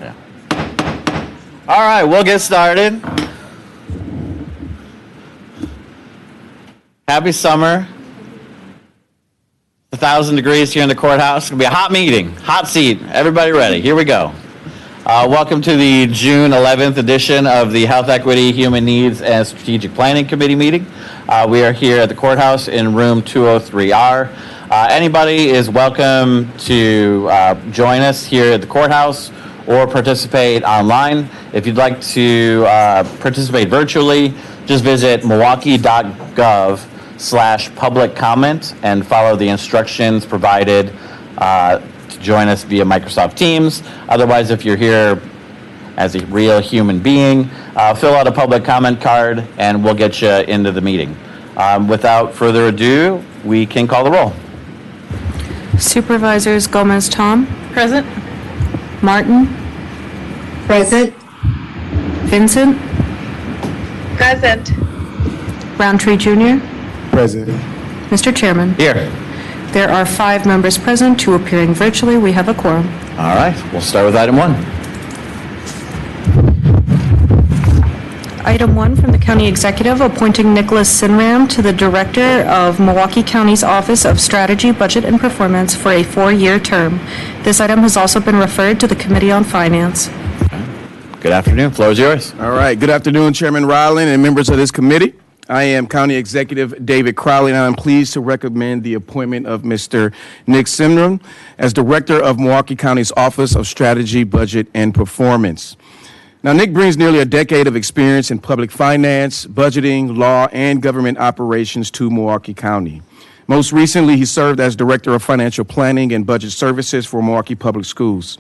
Yeah. All right, we'll get started. Happy summer. 1,000 degrees here in the courthouse. It's going to be a hot meeting, hot seat. Everybody ready? Here we go. Welcome to the June 11th edition of the Health Equity, Human Needs, and Strategic Planning Committee meeting. We are here at the courthouse in room 203R. Anybody is welcome to join us here at the courthouse or participate online. If you'd like to participate virtually, just visit milwaukee.gov/public comment and follow the instructions provided to join us via Microsoft Teams. Otherwise, if you're here as a real human being, fill out a public comment card and we'll get you into the meeting. Without further ado, we can call the roll. Supervisors Gomez Tom. Present. Martin. Present. Vincent. Present. Roundtree Jr. Present. Mr. Chairman. Here. There are 5 members present, 2 appearing virtually. We have a quorum. All right, we'll start with item 1. Item 1 from the County Executive, appointing Nicholas Sinram to the Director of Milwaukee County's Office of Strategy, Budget, and Performance for a 4-year term. This item has also been referred to the Committee on Finance. Good afternoon. Floor is yours. All right. Good afternoon, Chairman Ryland and members of this committee. I am County Executive David Crowley, and I'm pleased to recommend the appointment of Mr. Nick Sinram as Director of Milwaukee County's Office of Strategy, Budget, and Performance. Now, Nick brings nearly a decade of experience in public finance, budgeting, law, and government operations to Milwaukee County. Most recently, he served as Director of Financial Planning and Budget Services for Milwaukee Public Schools.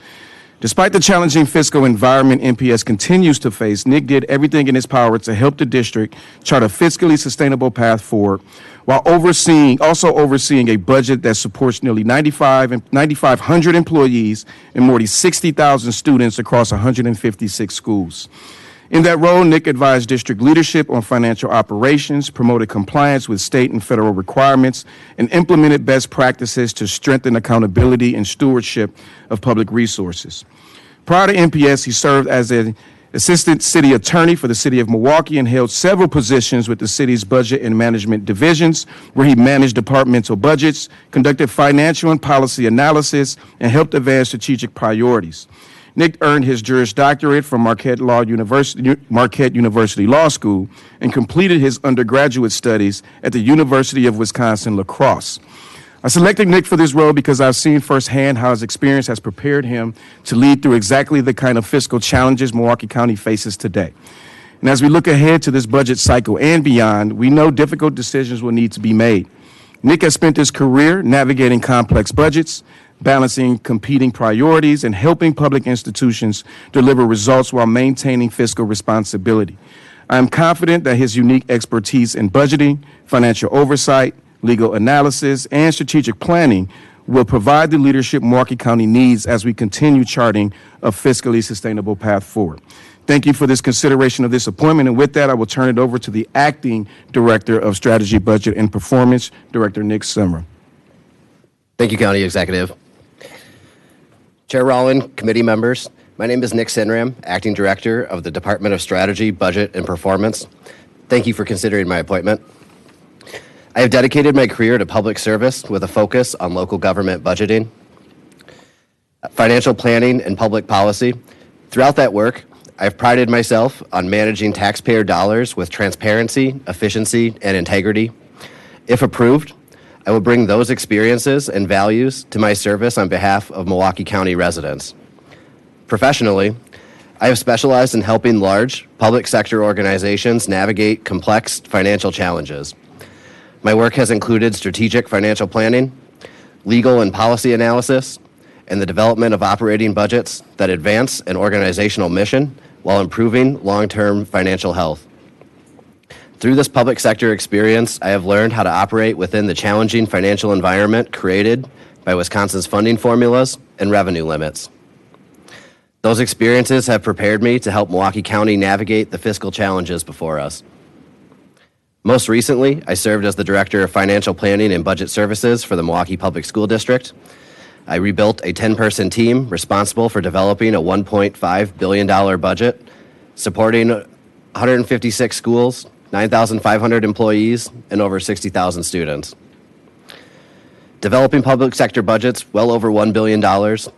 Despite the challenging fiscal environment MPS continues to face, Nick did everything in his power to help the district chart a fiscally sustainable path forward, while also overseeing a budget that supports nearly 9,500 employees and more than 60,000 students across 156 schools. In that role, Nick advised district leadership on financial operations, promoted compliance with state and federal requirements, and implemented best practices to strengthen accountability and stewardship of public resources. Prior to MPS, he served as an assistant city attorney for the city of Milwaukee and held several positions with the city's budget and management divisions, where he managed departmental budgets, conducted financial and policy analysis, and helped advance strategic priorities. Nick earned his Juris Doctorate from Marquette University Law School and completed his undergraduate studies at the University of Wisconsin-La Crosse. I selected Nick for this role because I've seen firsthand how his experience has prepared him to lead through exactly the kind of fiscal challenges Milwaukee County faces today. And as we look ahead to this budget cycle and beyond, we know difficult decisions will need to be made. Nick has spent his career navigating complex budgets, balancing competing priorities, and helping public institutions deliver results while maintaining fiscal responsibility. I am confident that his unique expertise in budgeting, financial oversight, legal analysis, and strategic planning will provide the leadership Milwaukee County needs as we continue charting a fiscally sustainable path forward. Thank you for this consideration of this appointment, and with that, I will turn it over to the Acting Director of Strategy, Budget, and Performance, Director Nick Sinram. Thank you, County Executive. Chair Rowland, committee members, my name is Nick Sinram, Acting Director of the Department of Strategy, Budget, and Performance. Thank you for considering my appointment. I have dedicated my career to public service with a focus on local government budgeting, financial planning, and public policy. Throughout that work, I've prided myself on managing taxpayer dollars with transparency, efficiency, and integrity. If approved, I will bring those experiences and values to my service on behalf of Milwaukee County residents. Professionally, I have specialized in helping large public sector organizations navigate complex financial challenges. My work has included strategic financial planning, legal and policy analysis, and the development of operating budgets that advance an organizational mission while improving long-term financial health. Through this public sector experience, I have learned how to operate within the challenging financial environment created by Wisconsin's funding formulas and revenue limits. Those experiences have prepared me to help Milwaukee County navigate the fiscal challenges before us. Most recently, I served as the Director of Financial Planning and Budget Services for the Milwaukee Public School District. I rebuilt a 10-person team responsible for developing a $1.5 billion budget, supporting 156 schools, 9,500 employees, and over 60,000 students. Developing public sector budgets well over $1 billion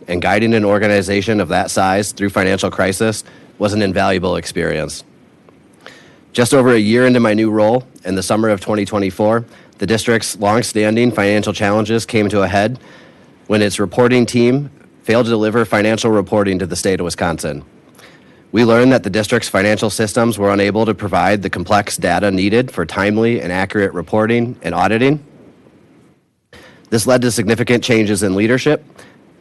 and guiding an organization of that size through financial crisis was an invaluable experience. Just over a year into my new role, in the summer of 2024, the district's long-standing financial challenges came to a head when its reporting team failed to deliver financial reporting to the state of Wisconsin. We learned that the district's financial systems were unable to provide the complex data needed for timely and accurate reporting and auditing. This led to significant changes in leadership,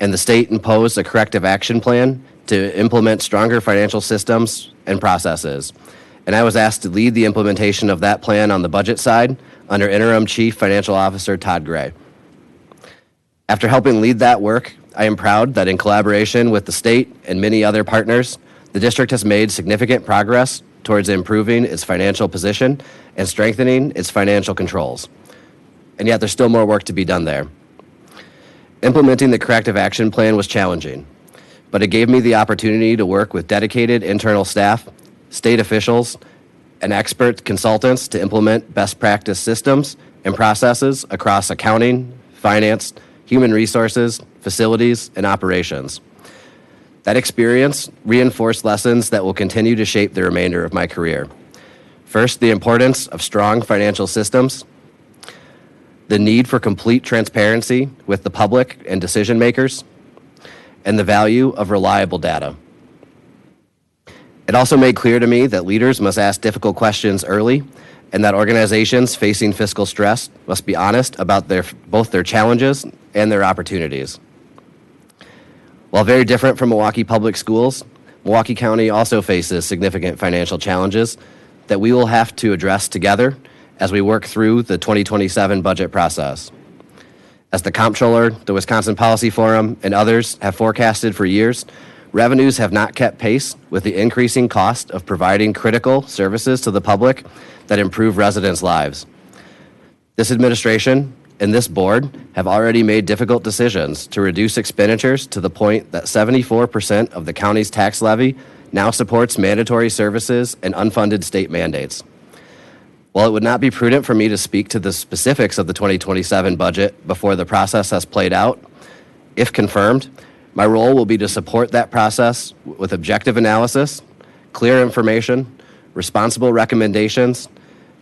and the state imposed a corrective action plan to implement stronger financial systems and processes. And I was asked to lead the implementation of that plan on the budget side under Interim Chief Financial Officer Todd Gray. After helping lead that work, I am proud that in collaboration with the state and many other partners, the district has made significant progress towards improving its financial position and strengthening its financial controls. And yet there's still more work to be done there. Implementing the corrective action plan was challenging, but it gave me the opportunity to work with dedicated internal staff, state officials, and expert consultants to implement best practice systems and processes across accounting, finance, human resources, facilities, and operations. That experience reinforced lessons that will continue to shape the remainder of my career. First, the importance of strong financial systems, the need for complete transparency with the public and decision makers, and the value of reliable data. It also made clear to me that leaders must ask difficult questions early, and that organizations facing fiscal stress must be honest about both their challenges and their opportunities. While very different from Milwaukee Public Schools, Milwaukee County also faces significant financial challenges that we will have to address together as we work through the 2027 budget process. As the Comptroller, the Wisconsin Policy Forum, and others have forecasted for years, revenues have not kept pace with the increasing cost of providing critical services to the public that improve residents' lives. This administration and this board have already made difficult decisions to reduce expenditures to the point that 74% of the county's tax levy now supports mandatory services and unfunded state mandates. While it would not be prudent for me to speak to the specifics of the 2027 budget before the process has played out, if confirmed, my role will be to support that process with objective analysis, clear information, responsible recommendations,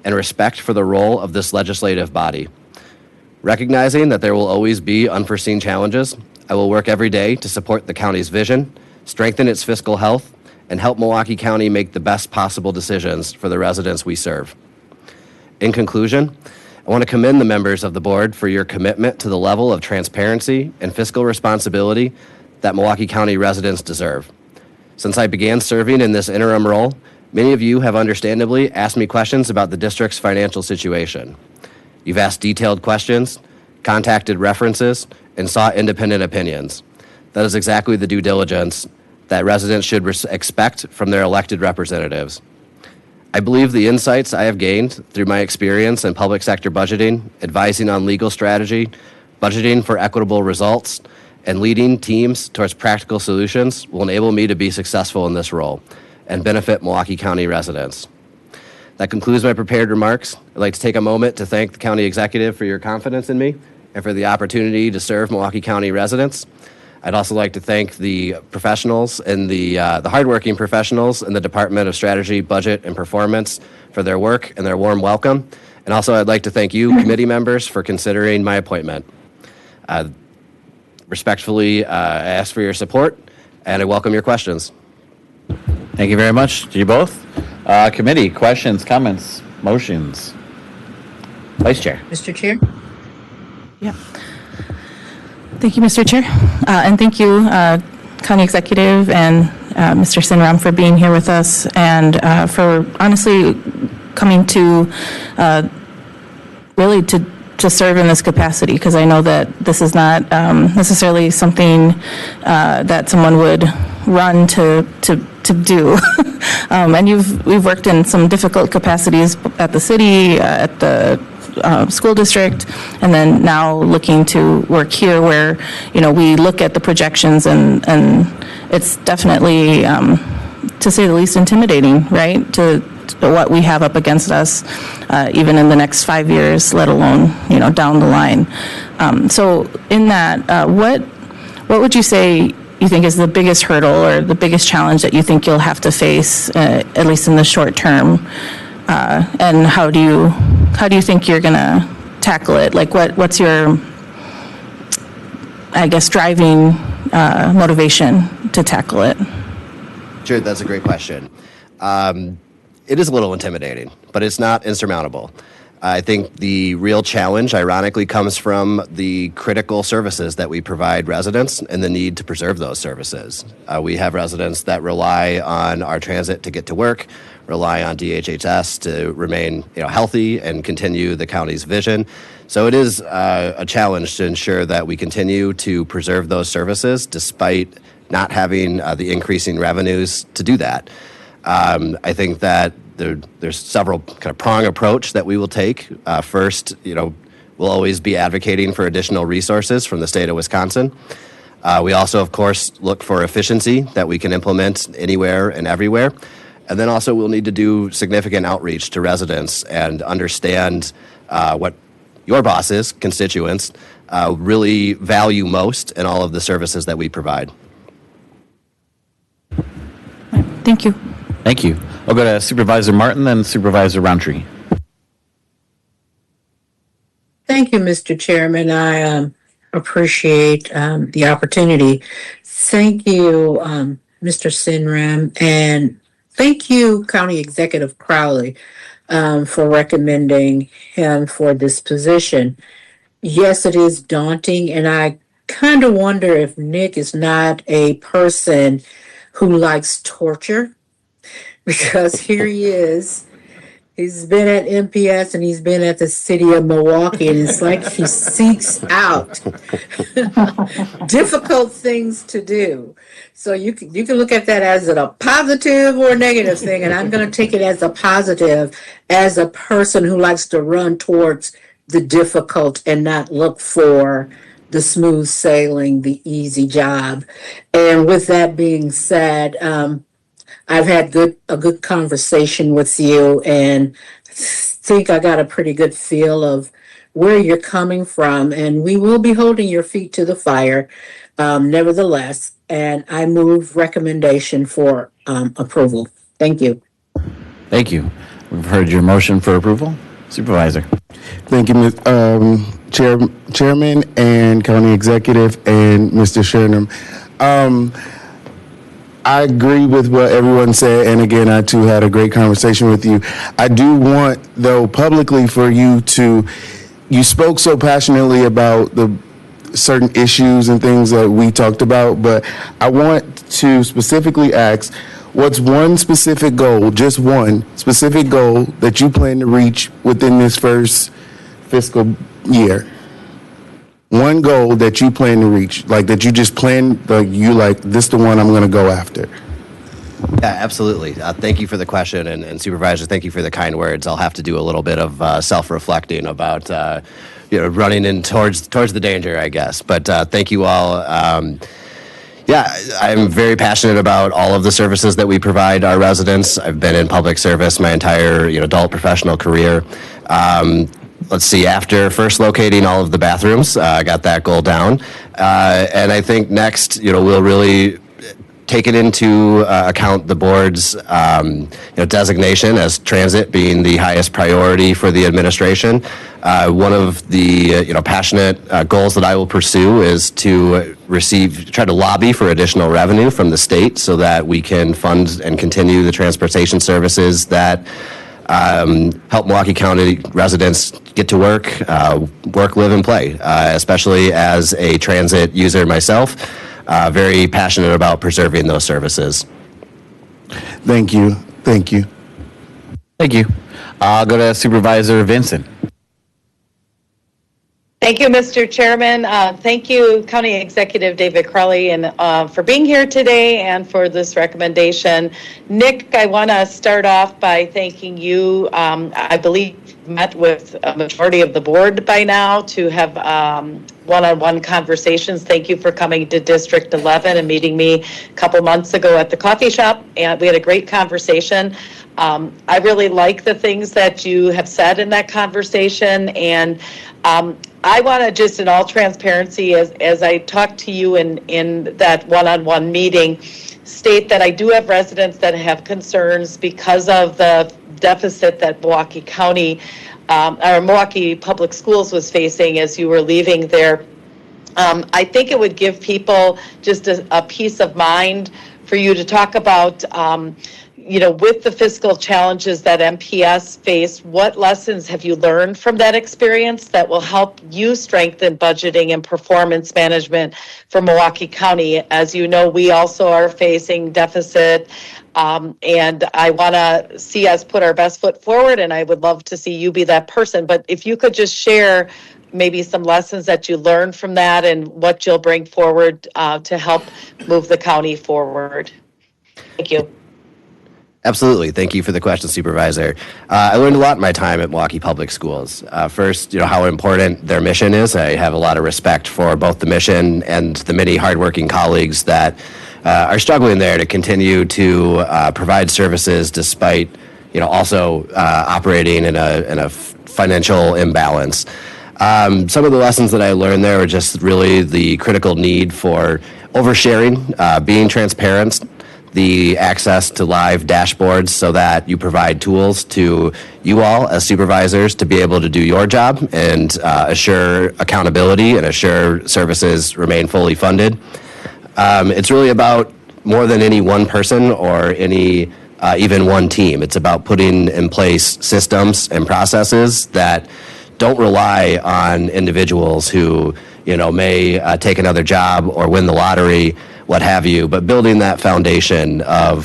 and respect for the role of this legislative body. Recognizing that there will always be unforeseen challenges, I will work every day to support the county's vision, strengthen its fiscal health, and help Milwaukee County make the best possible decisions for the residents we serve. In conclusion, I want to commend the members of the board for your commitment to the level of transparency and fiscal responsibility that Milwaukee County residents deserve. Since I began serving in this interim role, many of you have understandably asked me questions about the district's financial situation. You've asked detailed questions, contacted references, and sought independent opinions. That is exactly the due diligence that residents should expect from their elected representatives. I believe the insights I have gained through my experience in public sector budgeting, advising on legal strategy, budgeting for equitable results, and leading teams towards practical solutions will enable me to be successful in this role and benefit Milwaukee County residents. That concludes my prepared remarks. I'd like to take a moment to thank the county executive for your confidence in me and for the opportunity to serve Milwaukee County residents. I'd also like to thank the professionals and the hardworking professionals in the Department of Strategy, Budget, and Performance for their work and their warm welcome. And also, I'd like to thank you, committee members, for considering my appointment. Respectfully, I ask for your support, and I welcome your questions. Thank you very much to you both. Committee, questions, comments, motions? Vice Chair. Mr. Chair. Yeah. Thank you, Mr. Chair. And thank you, County Executive and Mr. Sinram for being here with us and for honestly coming to really to serve in this capacity, because I know that this is not necessarily something that someone would run to do. And we've worked in some difficult capacities at the city, at the school district, and then now looking to work here where, we look at the projections and it's definitely, to say the least, intimidating, right? To what we have up against us, even in the next 5 years, let alone, down the line. So in that, what would you say you think is the biggest hurdle or the biggest challenge that you think you'll have to face, at least in the short term? And how do you think you're going to tackle it? Like, what's your, I guess, driving motivation to tackle it? Sure, that's a great question. It is a little intimidating, but it's not insurmountable. I think the real challenge, ironically, comes from the critical services that we provide residents and the need to preserve those services. We have residents that rely on our transit to get to work, rely on DHHS to remain healthy and continue the county's vision. So it is a challenge to ensure that we continue to preserve those services despite not having the increasing revenues to do that. I think that there's several kind of prong approach that we will take. First, we'll always be advocating for additional resources from the state of Wisconsin. We also, of course, look for efficiency that we can implement anywhere and everywhere. And then also we'll need to do significant outreach to residents and understand what your bosses, constituents, really value most in all of the services that we provide. Thank you. Thank you. I'll go to Supervisor Martin, then Supervisor Roundtree. Thank you, Mr. Chairman. I appreciate the opportunity. Thank you, Mr. Sinram, and thank you, County Executive Crowley, for recommending him for this position. Yes, it is daunting, and I kind of wonder if Nick is not a person who likes torture, because here he is. He's been at MPS and he's been at the city of Milwaukee, and it's like he seeks out difficult things to do. So you can look at that as a positive or a negative thing, and I'm going to take it as a positive, as a person who likes to run towards the difficult and not look for the smooth sailing, the easy job. And with that being said, I've had a good conversation with you, and think I got a pretty good feel of where you're coming from, and we will be holding your feet to the fire, nevertheless. And I move recommendation for approval. Thank you. Thank you. We've heard your motion for approval. Supervisor. Thank you, Chairman and County Executive and Mr. Sherman. I agree with what everyone said, and again, I too had a great conversation with you. I do want, though, publicly for you spoke so passionately about the certain issues and things that we talked about, but I want to specifically ask, what's one specific goal, just one specific goal that you plan to reach within this first fiscal year? One goal that you plan to reach, like that you just plan, this the one I'm going to go after. Yeah, absolutely. Thank you for the question, and Supervisor, thank you for the kind words. I'll have to do a little bit of self-reflecting about, running in towards the danger, I guess. But thank you all. Yeah, I'm very passionate about all of the services that we provide our residents. I've been in public service my entire adult professional career. Let's see, after first locating all of the bathrooms, I got that goal down. And I think next, we'll really take it into account the board's designation as transit being the highest priority for the administration. One of the passionate goals that I will pursue is to try to lobby for additional revenue from the state so that we can fund and continue the transportation services that help Milwaukee County residents get to work, live, and play, especially as a transit user myself. Very passionate about preserving those services. Thank you. Thank you. Thank you. I'll go to Supervisor Vincent. Thank you, Mr. Chairman. Thank you, County Executive David Crowley, and for being here today and for this recommendation. Nick, I want to start off by thanking you. I believe you've met with a majority of the board by now to have one-on-one conversations. Thank you for coming to District 11 and meeting me a couple months ago at the coffee shop, and we had a great conversation. I really like the things that you have said in that conversation, and I want to just, in all transparency, as I talk to you in that one-on-one meeting, state that I do have residents that have concerns because of the deficit that Milwaukee County or Milwaukee Public Schools was facing as you were leaving there. I think it would give people just a peace of mind for you to talk about with the fiscal challenges that MPS faced, what lessons have you learned from that experience that will help you strengthen budgeting and performance management for Milwaukee County? As you know, we also are facing deficit, and I want to see us put our best foot forward, and I would love to see you be that person. But if you could just share maybe some lessons that you learned from that and what you'll bring forward to help move the county forward. Thank you. Absolutely. Thank you for the question, Supervisor. I learned a lot in my time at Milwaukee Public Schools. First, how important their mission is. I have a lot of respect for both the mission and the many hardworking colleagues that are struggling there to continue to provide services despite, also operating in a financial imbalance. Some of the lessons that I learned there were just really the critical need for oversharing, being transparent, the access to live dashboards so that you provide tools to you all as supervisors to be able to do your job and assure accountability and assure services remain fully funded. It's really about more than any one person or any even one team. It's about putting in place systems and processes that don't rely on individuals who may take another job or win the lottery, what have you, but building that foundation of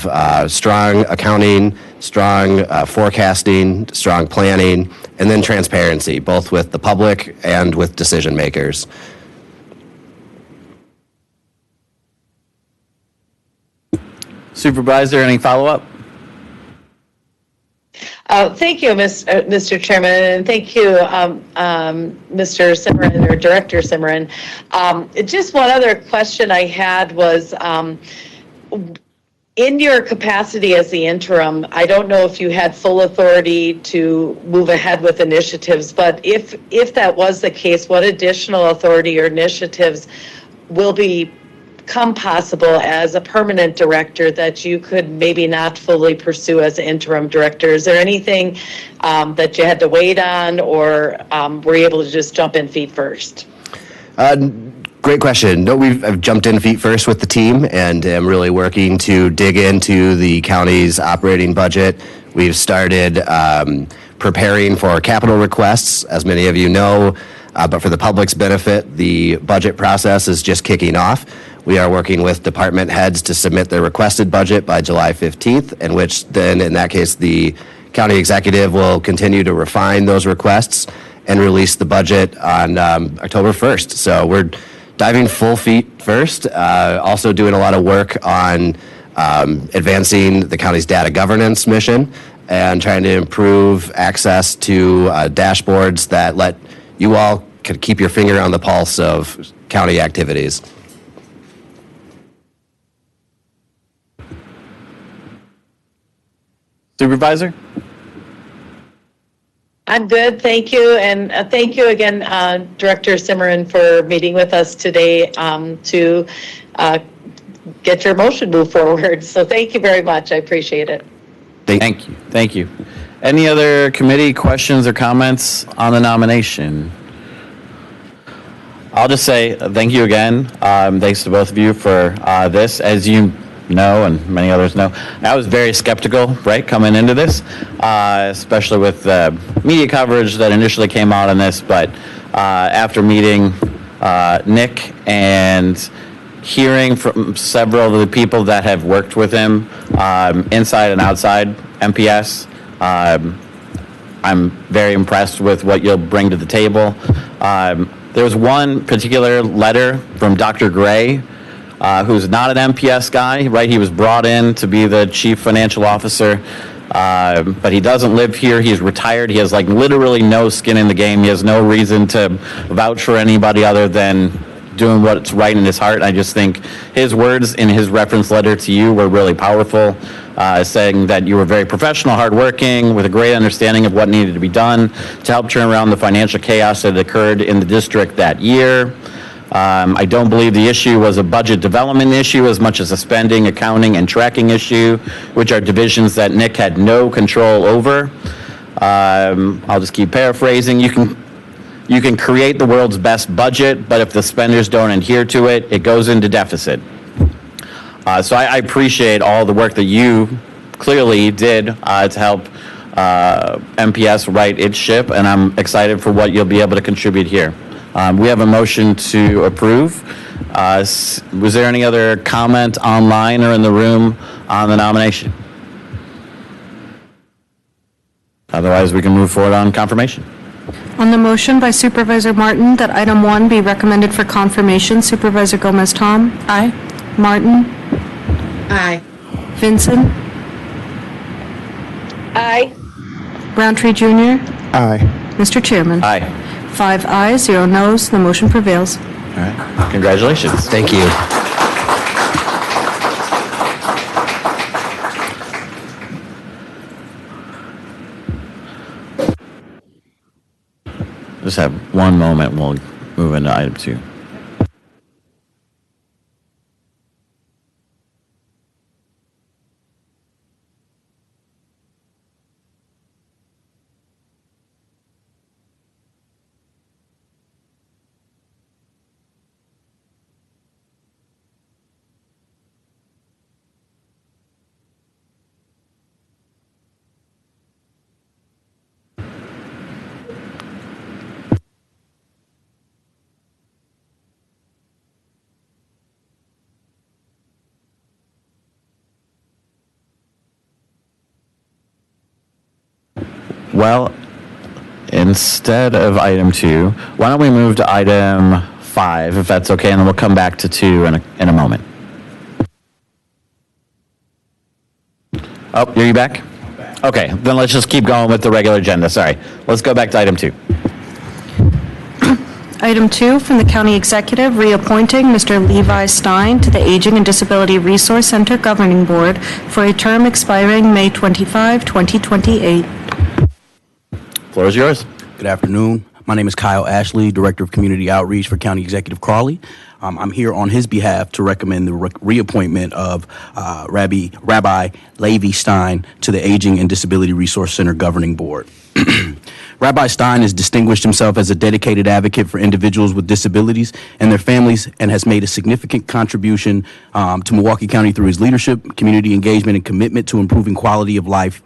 strong accounting, strong forecasting, strong planning, and then transparency, both with the public and with decision makers. Supervisor, any follow-up? Thank you, Mr. Chairman, and thank you, Mr. Simran, or Director Simran. Just one other question I had was, in your capacity as the interim, I don't know if you had full authority to move ahead with initiatives, but if that was the case, what additional authority or initiatives will become possible as a permanent director that you could maybe not fully pursue as interim director? Is there anything that you had to wait on, or were you able to just jump in feet first? Great question. No, I've jumped in feet first with the team and am really working to dig into the county's operating budget. We've started preparing for capital requests, as many of you know, but for the public's benefit, the budget process is just kicking off. We are working with department heads to submit their requested budget by July 15th, in which then, in that case, the county executive will continue to refine those requests and release the budget on October 1st. So we're diving full feet first, also doing a lot of work on advancing the county's data governance mission and trying to improve access to dashboards that let you all could keep your finger on the pulse of county activities. Supervisor? I'm good, thank you, and thank you again, Director Simran, for meeting with us today to get your motion moved forward. So thank you very much. I appreciate it. Thank you. Thank you. Any other committee questions or comments on the nomination? I'll just say thank you again. Thanks to both of you for this. As you know, and many others know, I was very skeptical, right, coming into this, especially with the media coverage that initially came out on this. But after meeting Nick and hearing from several of the people that have worked with him inside and outside MPS, I'm very impressed with what you'll bring to the table. There's one particular letter from Dr. Gray, who's not an MPS guy, right? He was brought in to be the chief financial officer, but he doesn't live here. He's retired. He has like literally no skin in the game. He has no reason to vouch for anybody other than doing what's right in his heart. I just think his words in his reference letter to you were really powerful, saying that you were very professional, hardworking, with a great understanding of what needed to be done to help turn around the financial chaos that occurred in the district that year. I don't believe the issue was a budget development issue as much as a spending, accounting, and tracking issue, which are divisions that Nick had no control over. I'll just keep paraphrasing. You can create the world's best budget, but if the spenders don't adhere to it, it goes into deficit. So I appreciate all the work that you clearly did to help MPS right its ship, and I'm excited for what you'll be able to contribute here. We have a motion to approve. Was there any other comment online or in the room on the nomination? Otherwise, we can move forward on confirmation. On the motion by Supervisor Martin that item 1 be recommended for confirmation, Supervisor Gomez-Tom? Aye. Martin? Aye. Vincent? Aye. Roundtree Jr.? Aye. Mr. Chairman? Aye. 5 ayes, 0 noes, the motion prevails. All right. Congratulations. Thank you. Just have one moment. We'll move into item 2. Well, instead of item 2, why don't we move to item 5, if that's okay, and then we'll come back to 2 in a moment. Oh, are you back? Okay, then let's just keep going with the regular agenda. Sorry. Let's go back to item 2. Item 2 from the County Executive, reappointing Mr. Levi Stein to the Aging and Disability Resource Center Governing Board for a term expiring May 25, 2028. Floor is yours. Good afternoon. My name is Kyle Ashley, Director of Community Outreach for County Executive Crawley. I'm here on his behalf to recommend the reappointment of Rabbi Levi Stein to the Aging and Disability Resource Center Governing Board. Rabbi Stein has distinguished himself as a dedicated advocate for individuals with disabilities and their families and has made a significant contribution to Milwaukee County through his leadership, community engagement, and commitment to improving quality of life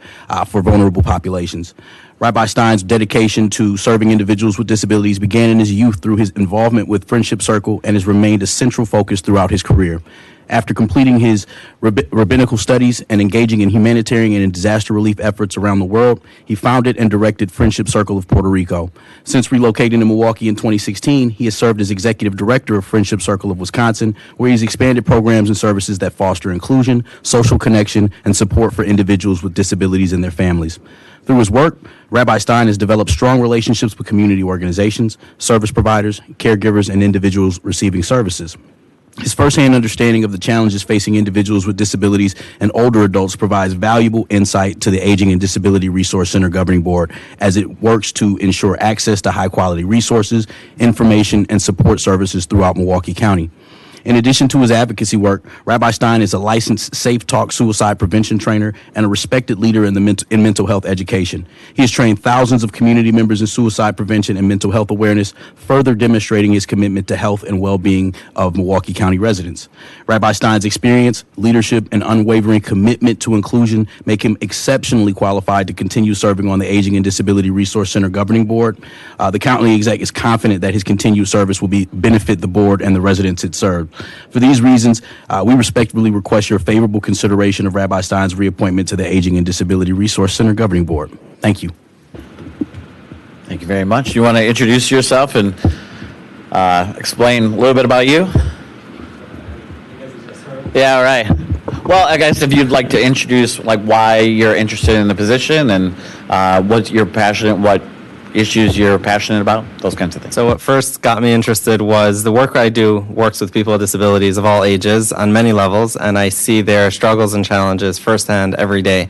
for vulnerable populations. Rabbi Stein's dedication to serving individuals with disabilities began in his youth through his involvement with Friendship Circle and has remained a central focus throughout his career. After completing his rabbinical studies and engaging in humanitarian and disaster relief efforts around the world, he founded and directed Friendship Circle of Puerto Rico. Since relocating to Milwaukee in 2016, he has served as executive director of Friendship Circle of Wisconsin, where he's expanded programs and services that foster inclusion, social connection, and support for individuals with disabilities and their families. Through his work, Rabbi Stein has developed strong relationships with community organizations, service providers, caregivers, and individuals receiving services. His firsthand understanding of the challenges facing individuals with disabilities and older adults provides valuable insight to the Aging and Disability Resource Center Governing Board as it works to ensure access to high-quality resources, information, and support services throughout Milwaukee County. In addition to his advocacy work, Rabbi Stein is a licensed Safe Talk suicide prevention trainer and a respected leader in mental health education. He has trained thousands of community members in suicide prevention and mental health awareness, further demonstrating his commitment to health and well-being of Milwaukee County residents. Rabbi Stein's experience, leadership, and unwavering commitment to inclusion make him exceptionally qualified to continue serving on the Aging and Disability Resource Center Governing Board. The county exec is confident that his continued service will benefit the board and the residents it served. For these reasons, we respectfully request your favorable consideration of Rabbi Stein's reappointment to the Aging and Disability Resource Center Governing Board. Thank you. Thank you very much. You want to introduce yourself and explain a little bit about you? Yeah, all right. Well, I guess if you'd like to introduce like why you're interested in the position and what issues you're passionate about, those kinds of things. So what first got me interested was the work I do works with people with disabilities of all ages on many levels, and I see their struggles and challenges firsthand every day.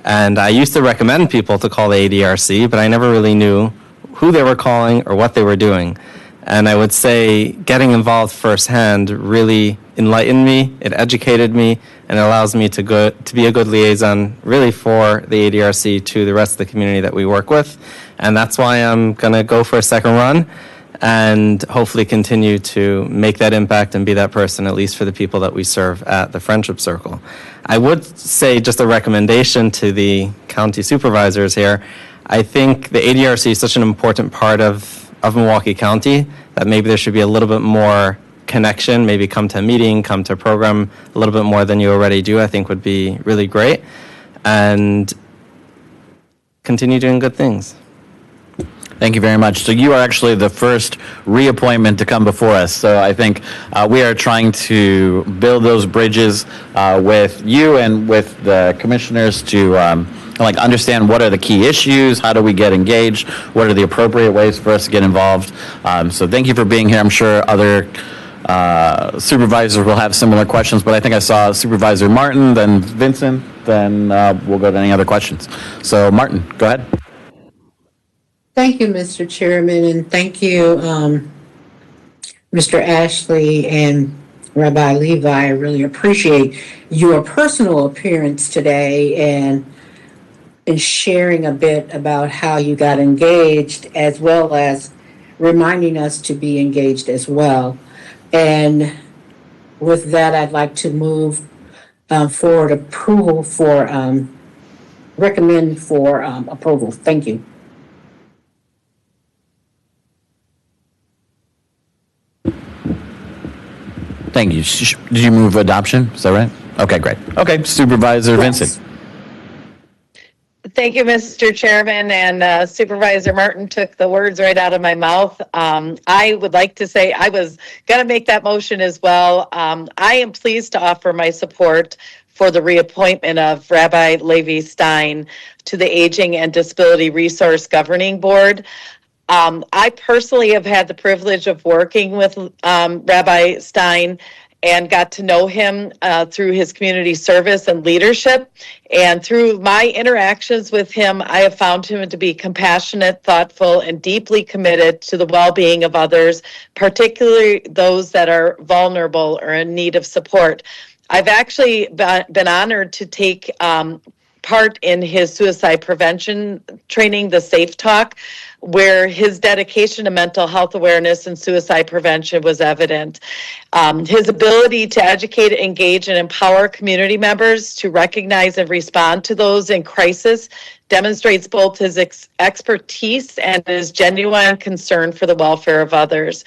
And I used to recommend people to call the ADRC, but I never really knew who they were calling or what they were doing. And I would say getting involved firsthand really enlightened me, it educated me, and it allows me to be a good liaison really for the ADRC to the rest of the community that we work with. And that's why I'm going to go for a second run and hopefully continue to make that impact and be that person, at least for the people that we serve at the Friendship Circle. I would say just a recommendation to the county supervisors here. I think the ADRC is such an important part of Milwaukee County that maybe there should be a little bit more connection, maybe come to a meeting, come to a program a little bit more than you already do, I think would be really great. And continue doing good things. Thank you very much. So you are actually the first reappointment to come before us. So I think we are trying to build those bridges with you and with the commissioners to understand what are the key issues, how do we get engaged, what are the appropriate ways for us to get involved. So thank you for being here. I'm sure other supervisors will have similar questions, but I think I saw Supervisor Martin, then Vincent, then we'll go to any other questions. So Martin, go ahead. Thank you, Mr. Chairman, and thank you, Mr. Ashley and Rabbi Levi. I really appreciate your personal appearance today and sharing a bit about how you got engaged, as well as reminding us to be engaged as well. And with that, I'd like to move forward approval for, recommend for approval. Thank you. Thank you. Did you move adoption? Is that right? Okay, great. Okay, Supervisor Vincent. Thank you, Mr. Chairman, and Supervisor Martin took the words right out of my mouth. I would like to say I was going to make that motion as well. I am pleased to offer my support for the reappointment of Rabbi Levi Stein to the Aging and Disability Resource Governing Board. I personally have had the privilege of working with Rabbi Stein and got to know him through his community service and leadership. And through my interactions with him, I have found him to be compassionate, thoughtful, and deeply committed to the well-being of others, particularly those that are vulnerable or in need of support. I've actually been honored to take part in his suicide prevention training, the Safe Talk, where his dedication to mental health awareness and suicide prevention was evident. His ability to educate, engage, and empower community members to recognize and respond to those in crisis demonstrates both his expertise and his genuine concern for the welfare of others.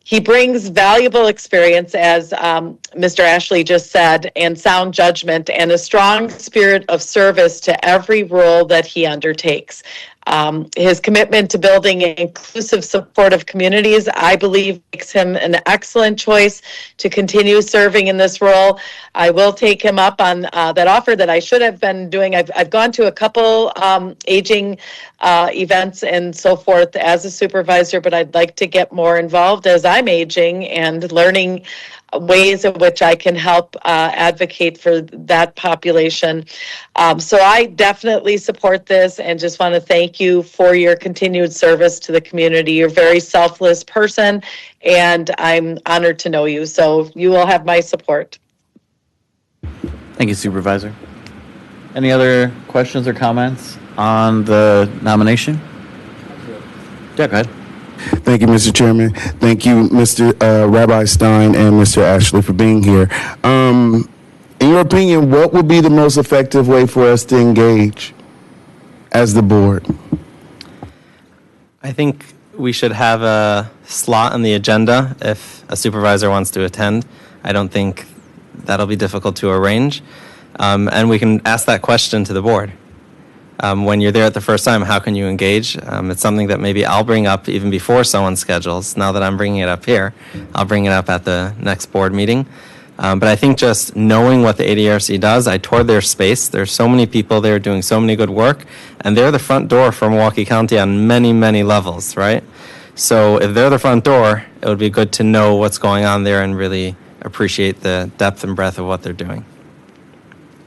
He brings valuable experience, as Mr. Ashley just said, and sound judgment and a strong spirit of service to every role that he undertakes. His commitment to building inclusive, supportive communities, I believe, makes him an excellent choice to continue serving in this role. I will take him up on that offer that I should have been doing. I've gone to a couple aging events and so forth as a supervisor, but I'd like to get more involved as I'm aging and learning ways in which I can help advocate for that population. So I definitely support this and just want to thank you for your continued service to the community. You're a very selfless person, and I'm honored to know you. So you will have my support. Thank you, Supervisor. Any other questions or comments on the nomination? Yeah, go ahead. Thank you, Mr. Chairman. Thank you, Mr. Rabbi Stein and Mr. Ashley for being here. In your opinion, what would be the most effective way for us to engage as the board? I think we should have a slot on the agenda if a supervisor wants to attend. I don't think that'll be difficult to arrange. And we can ask that question to the board. When you're there at the first time, how can you engage? It's something that maybe I'll bring up even before someone schedules. Now that I'm bringing it up here, I'll bring it up at the next board meeting. But I think just knowing what the ADRC does, I toured their space. There's so many people there doing so many good work, and they're the front door for Milwaukee County on many, many levels, right? So if they're the front door, it would be good to know what's going on there and really appreciate the depth and breadth of what they're doing.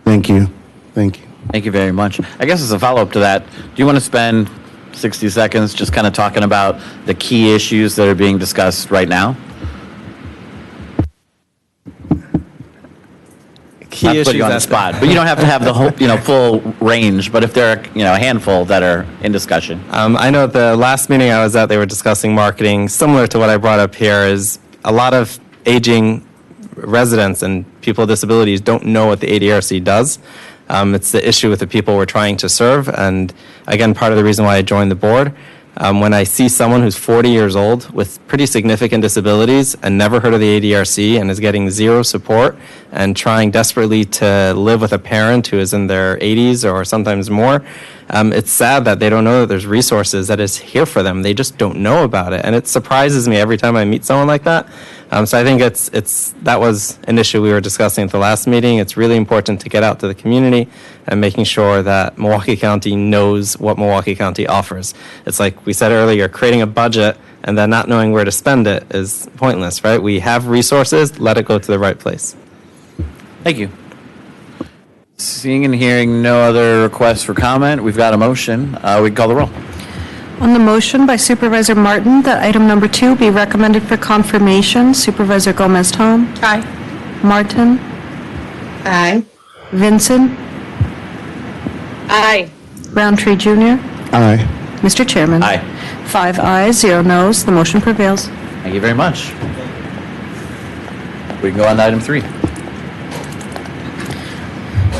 Thank you. Thank you. Thank you very much. I guess as a follow-up to that, do you want to spend 60 seconds just kind of talking about the key issues that are being discussed right now? Not to put you on the spot, but you don't have to have the whole, full range. But if there are, a handful that are in discussion. I know at the last meeting I was at, they were discussing marketing. Similar to what I brought up here is a lot of aging residents and people with disabilities don't know what the ADRC does. It's the issue with the people we're trying to serve. And again, part of the reason why I joined the board, when I see someone who's 40 years old with pretty significant disabilities and never heard of the ADRC and is getting zero support and trying desperately to live with a parent who is in their 80s or sometimes more, it's sad that they don't know that there's resources that is here for them. They just don't know about it. And it surprises me every time I meet someone like that. So I think that was an issue we were discussing at the last meeting. It's really important to get out to the community and making sure that Milwaukee County knows what Milwaukee County offers. It's like we said earlier, creating a budget and then not knowing where to spend it is pointless, right? We have resources, let it go to the right place. Thank you. Seeing and hearing no other requests for comment, we've got a motion. We can call the roll. On the motion by Supervisor Martin that item number 2 be recommended for confirmation, Supervisor Gomez-Tom. Aye. Martin. Aye. Vincent. Aye. Roundtree Jr. Aye. Mr. Chairman. Aye. 5 ayes, 0 noes. The motion prevails. Thank you very much. We can go on to item 3.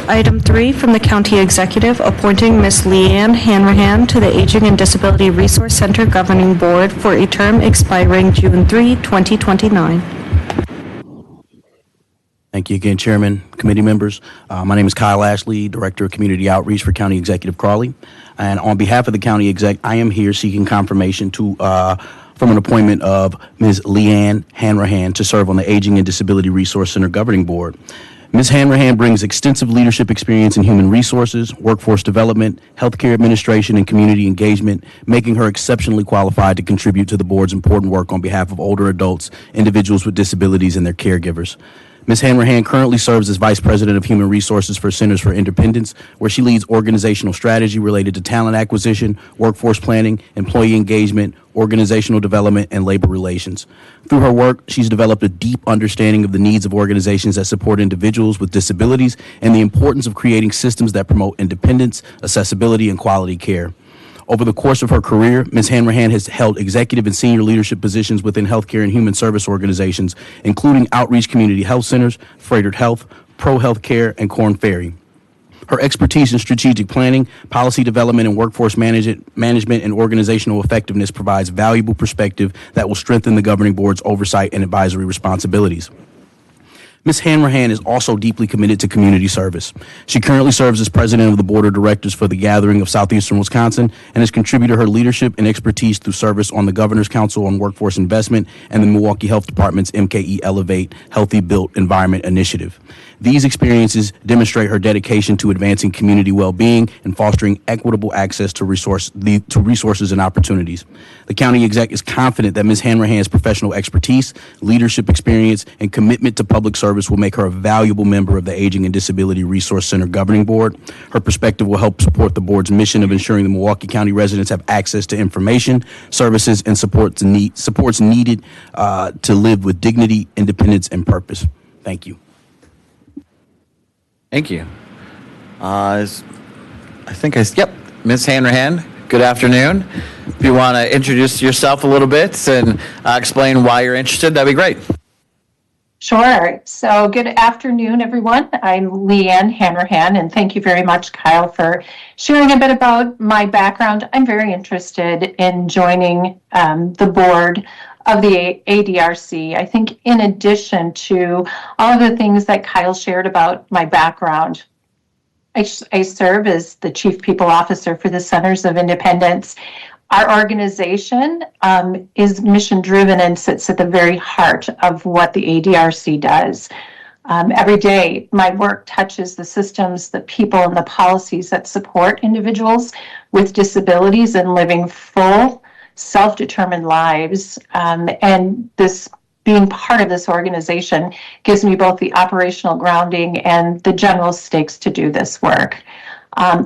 Item 3 from the County Executive, appointing Ms. Leanne Hanrahan to the Aging and Disability Resource Center Governing Board for a term expiring June 3, 2029. Thank you again, Chairman, committee members. My name is Kyle Ashley, Director of Community Outreach for County Executive Crawley. And on behalf of the County Exec, I am here seeking confirmation from an appointment of Ms. Leanne Hanrahan to serve on the Aging and Disability Resource Center Governing Board. Ms. Hanrahan brings extensive leadership experience in human resources, workforce development, healthcare administration, and community engagement, making her exceptionally qualified to contribute to the board's important work on behalf of older adults, individuals with disabilities, and their caregivers. Ms. Hanrahan currently serves as Vice President of Human Resources for Centers for Independence, where she leads organizational strategy related to talent acquisition, workforce planning, employee engagement, organizational development, and labor relations. Through her work, she's developed a deep understanding of the needs of organizations that support individuals with disabilities and the importance of creating systems that promote independence, accessibility, and quality care. Over the course of her career, Ms. Hanrahan has held executive and senior leadership positions within healthcare and human service organizations, including Outreach Community Health Centers, Freighted Health, Pro Healthcare, and Korn Ferry. Her expertise in strategic planning, policy development, and workforce management and organizational effectiveness provides valuable perspective that will strengthen the governing board's oversight and advisory responsibilities. Ms. Hanrahan is also deeply committed to community service. She currently serves as president of the board of directors for the Gathering of Southeastern Wisconsin and has contributed her leadership and expertise through service on the Governor's Council on Workforce Investment and the Milwaukee Health Department's MKE Elevate Healthy Built Environment Initiative. These experiences demonstrate her dedication to advancing community well-being and fostering equitable access to resources and opportunities. The county exec is confident that Ms. Hanrahan's professional expertise, leadership experience, and commitment to public service will make her a valuable member of the Aging and Disability Resource Center Governing Board. Her perspective will help support the board's mission of ensuring the Milwaukee County residents have access to information, services, and supports needed to live with dignity, independence, and purpose. Thank you. Thank you. Yep, Ms. Hanrahan, good afternoon. If you want to introduce yourself a little bit and explain why you're interested, that'd be great. Sure. So good afternoon, everyone. I'm Leanne Hanrahan, and thank you very much, Kyle, for sharing a bit about my background. I'm very interested in joining the board of the ADRC. I think in addition to all of the things that Kyle shared about my background, I serve as the Chief People Officer for the Centers of Independence. Our organization is mission-driven and sits at the very heart of what the ADRC does. Every day, my work touches the systems, the people, and the policies that support individuals with disabilities in living full, self-determined lives. And this being part of this organization gives me both the operational grounding and the general stakes to do this work.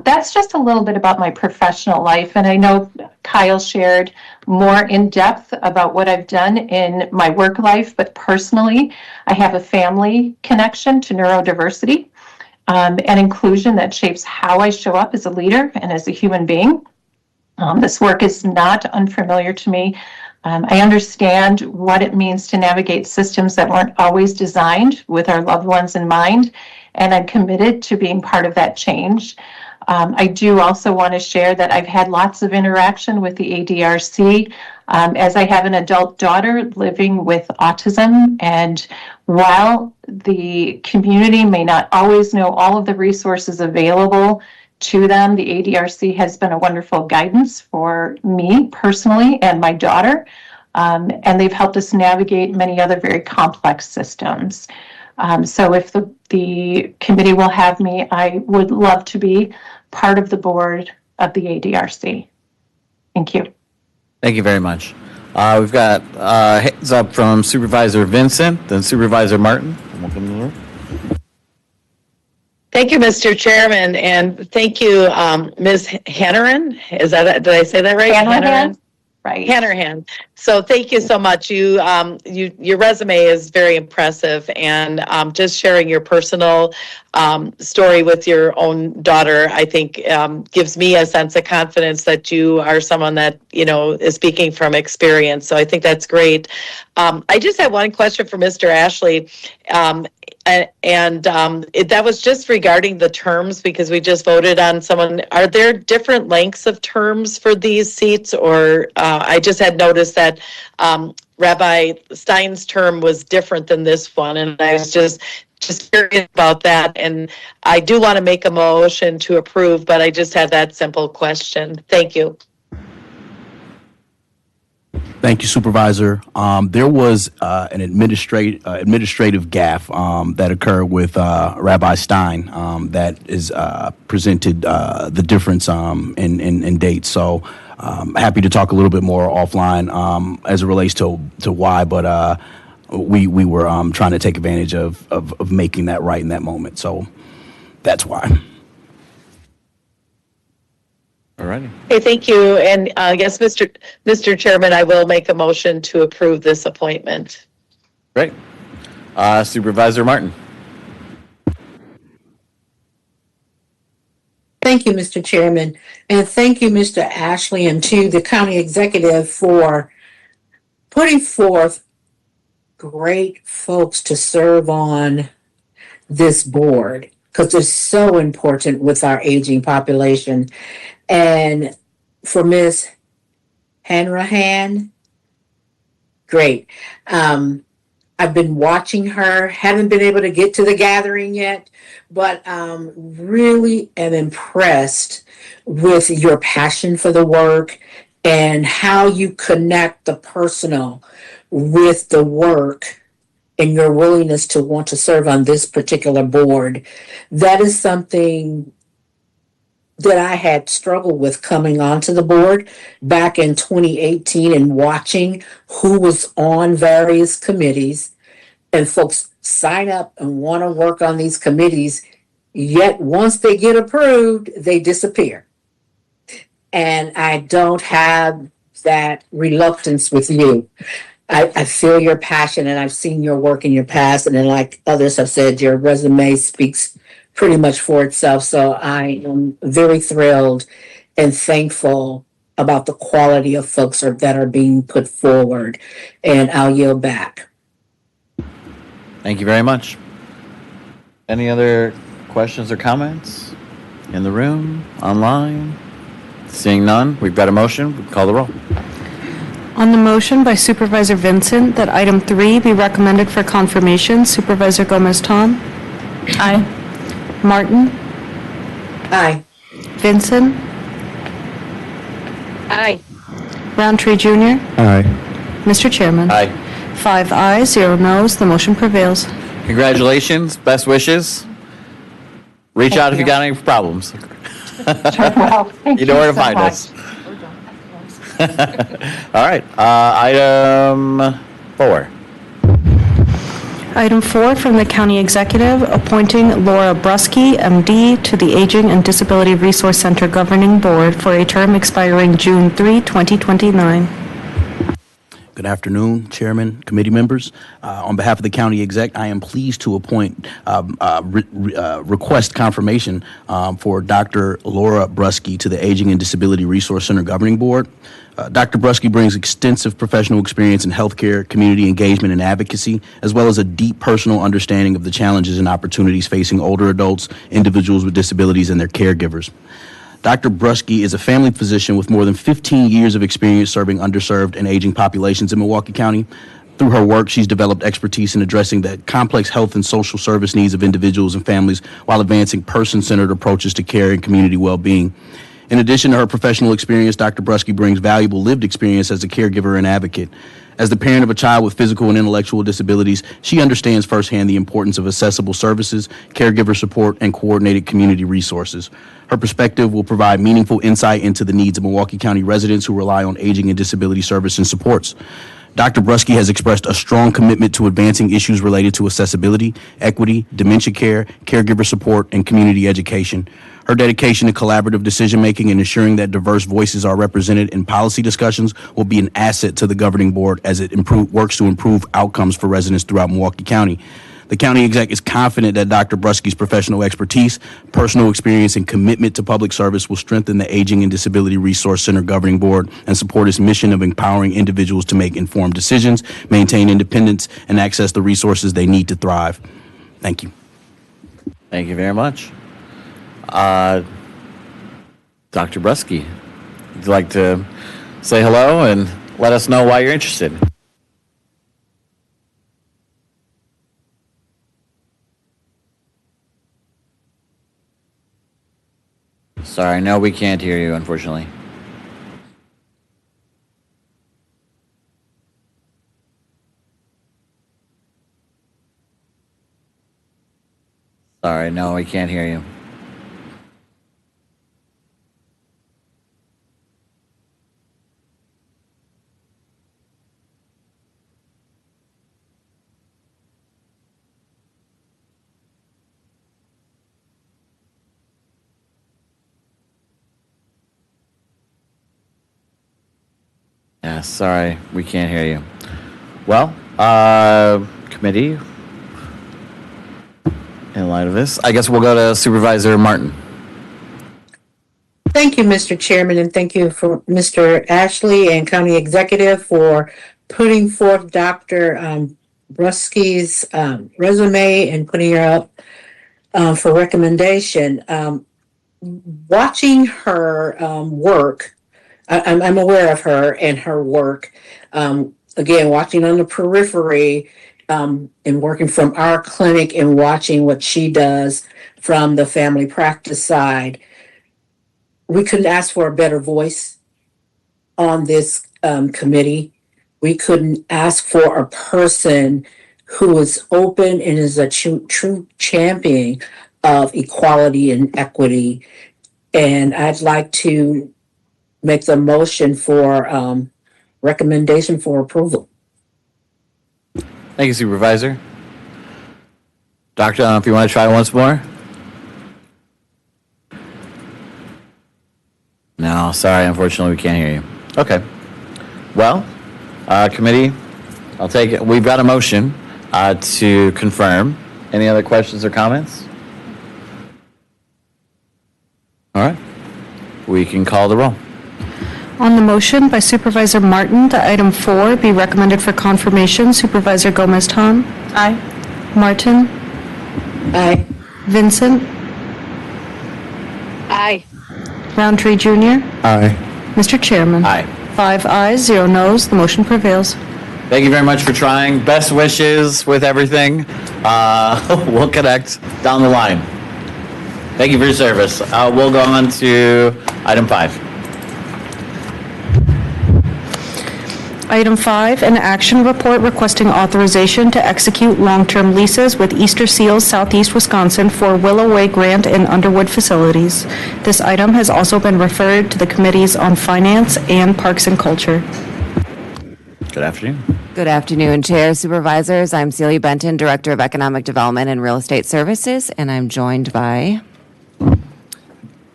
That's just a little bit about my professional life, and I know Kyle shared more in depth about what I've done in my work life, but personally, I have a family connection to neurodiversity and inclusion that shapes how I show up as a leader and as a human being. This work is not unfamiliar to me. I understand what it means to navigate systems that weren't always designed with our loved ones in mind, and I'm committed to being part of that change. I do also want to share that I've had lots of interaction with the ADRC as I have an adult daughter living with autism. And while the community may not always know all of the resources available to them, the ADRC has been a wonderful guidance for me personally and my daughter. And they've helped us navigate many other very complex systems. So if the committee will have me, I would love to be part of the board of the ADRC. Thank you. Thank you very much. We've got hands up from Supervisor Vincent, then Supervisor Martin. Welcome to the room. Thank you, Mr. Chairman, and thank you, Ms. Hanneran. Did I say that right? Hanneran? Right. Hannerhan. So thank you so much. Your resume is very impressive, and just sharing your personal story with your own daughter, I think, gives me a sense of confidence that you are someone that is speaking from experience. So I think that's great. I just have one question for Mr. Ashley. That was just regarding the terms, because we just voted on someone. Are there different lengths of terms for these seats, or I just had noticed that Rabbi Stein's term was different than this one, and I was just curious about that. And I do want to make a motion to approve, but I just had that simple question. Thank you. Thank you, Supervisor. There was an administrative gaffe that occurred with Rabbi Stein that is presented the difference in dates. So happy to talk a little bit more offline as it relates to why, but we were trying to take advantage of making that right in that moment. So that's why. All righty. Okay, thank you. And I guess, Mr. Chairman, I will make a motion to approve this appointment. Great. Supervisor Martin. Thank you, Mr. Chairman, and thank you, Mr. Ashley, and to the county executive for putting forth great folks to serve on this board, because it's so important with our aging population. And for Ms. Hanrahan, great. I've been watching her, haven't been able to get to the gathering yet, but really am impressed with your passion for the work and how you connect the personal with the work and your willingness to want to serve on this particular board. That is something that I had struggled with coming onto the board back in 2018 and watching who was on various committees, and folks sign up and want to work on these committees, yet once they get approved, they disappear. And I don't have that reluctance with you. I feel your passion, and I've seen your work in your past, and then like others have said, your resume speaks pretty much for itself. So I am very thrilled and thankful about the quality of folks that are being put forward. And I'll yield back. Thank you very much. Any other questions or comments in the room, online? Seeing none, we've got a motion. We call the roll. On the motion by Supervisor Vincent that item 3 be recommended for confirmation, Supervisor Gomez-Tom, Aye. Martin, Aye. Vincent, Aye. Roundtree Jr., Aye. Mr. Chairman. Aye. 5 ayes, 0 noes, the motion prevails. Congratulations, best wishes. Reach out if you got any problems. Well, thank You know where to so find much. us. All right, item 4. Item 4 from the County Executive, appointing Laura Brusky, MD, to the Aging and Disability Resource Center Governing Board for a term expiring June 3, 2029. Good afternoon, Chairman, committee members. On behalf of the county exec, I am pleased to request confirmation for Dr. Laura Brusky to the Aging and Disability Resource Center Governing Board. Dr. Brusky brings extensive professional experience in healthcare, community engagement, and advocacy, as well as a deep personal understanding of the challenges and opportunities facing older adults, individuals with disabilities, and their caregivers. Dr. Brusky is a family physician with more than 15 years of experience serving underserved and aging populations in Milwaukee County. Through her work, she's developed expertise in addressing the complex health and social service needs of individuals and families while advancing person-centered approaches to care and community well-being. In addition to her professional experience, Dr. Brusky brings valuable lived experience as a caregiver and advocate. As the parent of a child with physical and intellectual disabilities, she understands firsthand the importance of accessible services, caregiver support, and coordinated community resources. Her perspective will provide meaningful insight into the needs of Milwaukee County residents who rely on aging and disability service and supports. Dr. Brusky has expressed a strong commitment to advancing issues related to accessibility, equity, dementia care, caregiver support, and community education. Her dedication to collaborative decision-making and ensuring that diverse voices are represented in policy discussions will be an asset to the governing board as it works to improve outcomes for residents throughout Milwaukee County. The county exec is confident that Dr. Brusky's professional expertise, personal experience, and commitment to public service will strengthen the Aging and Disability Resource Center Governing Board and support its mission of empowering individuals to make informed decisions, maintain independence, and access the resources they need to thrive. Thank you. Thank you very much. Dr. Brusky, would you like to say hello and let us know why you're interested? Sorry, no, we can't hear you, unfortunately. Sorry, no, we can't hear you. Yeah, sorry, we can't hear you. Well, committee, in light of this, I guess we'll go to Supervisor Martin. Thank you, Mr. Chairman, and thank you for Mr. Ashley and County Executive for putting forth Dr. Brusky's resume and putting her up for recommendation. Watching her work, I'm aware of her and her work. Again, watching on the periphery and working from our clinic and watching what she does from the family practice side. We couldn't ask for a better voice on this committee. We couldn't ask for a person who is open and is a true champion of equality and equity. And I'd like to make the motion for recommendation for approval. Thank you, Supervisor. Doctor, I don't know if you want to try once more? No, sorry, unfortunately we can't hear you. Okay. Well, committee, I'll take it. We've got a motion to confirm. Any other questions or comments? All right. We can call the roll. On the motion by Supervisor Martin that item 4 be recommended for confirmation, Supervisor Gomez-Ton. Aye. Martin. Aye. Vincent. Aye. Roundtree Jr. Aye. Mr. Chairman. Aye. 5 ayes, 0 noes, the motion prevails. Thank you very much for trying. Best wishes with everything. We'll connect down the line. Thank you for your service. We'll go on to item 5. Item 5, an action report requesting authorization to execute long-term leases with Easter Seals Southeast Wisconsin for Willow Way Grant and Underwood facilities. This item has also been referred to the Committees on Finance and Parks and Culture. Good afternoon. Good afternoon, Chair, Supervisors. I'm Celia Benton, Director of Economic Development and Real Estate Services, and I'm joined by...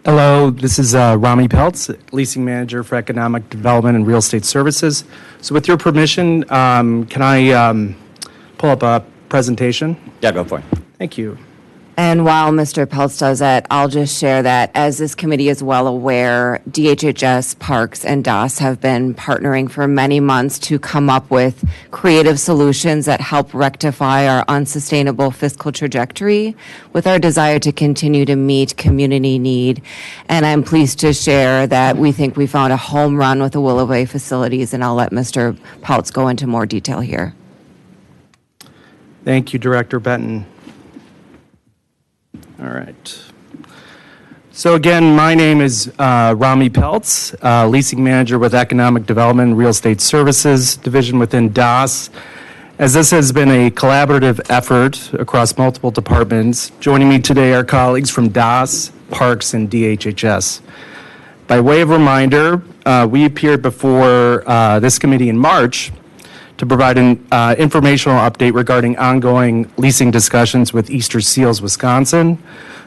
Hello, this is Rami Peltz, Leasing Manager for Economic Development and Real Estate Services. So with your permission, can I pull up a presentation? Yeah, go for it. Thank you. And while Mr. Peltz does that, I'll just share that, as this committee is well aware, DHHS, Parks, and DAS have been partnering for many months to come up with creative solutions that help rectify our unsustainable fiscal trajectory with our desire to continue to meet community need. And I'm pleased to share that we think we found a home run with the Willow Way facilities, and I'll let Mr. Peltz go into more detail here. Thank you, Director Benton. All right. So again, my name is Rami Peltz, Leasing Manager with Economic Development and Real Estate Services Division within DAS. As this has been a collaborative effort across multiple departments, joining me today are colleagues from DAS, Parks, and DHHS. By way of reminder, we appeared before this committee in March to provide an informational update regarding ongoing leasing discussions with Easter Seals, Wisconsin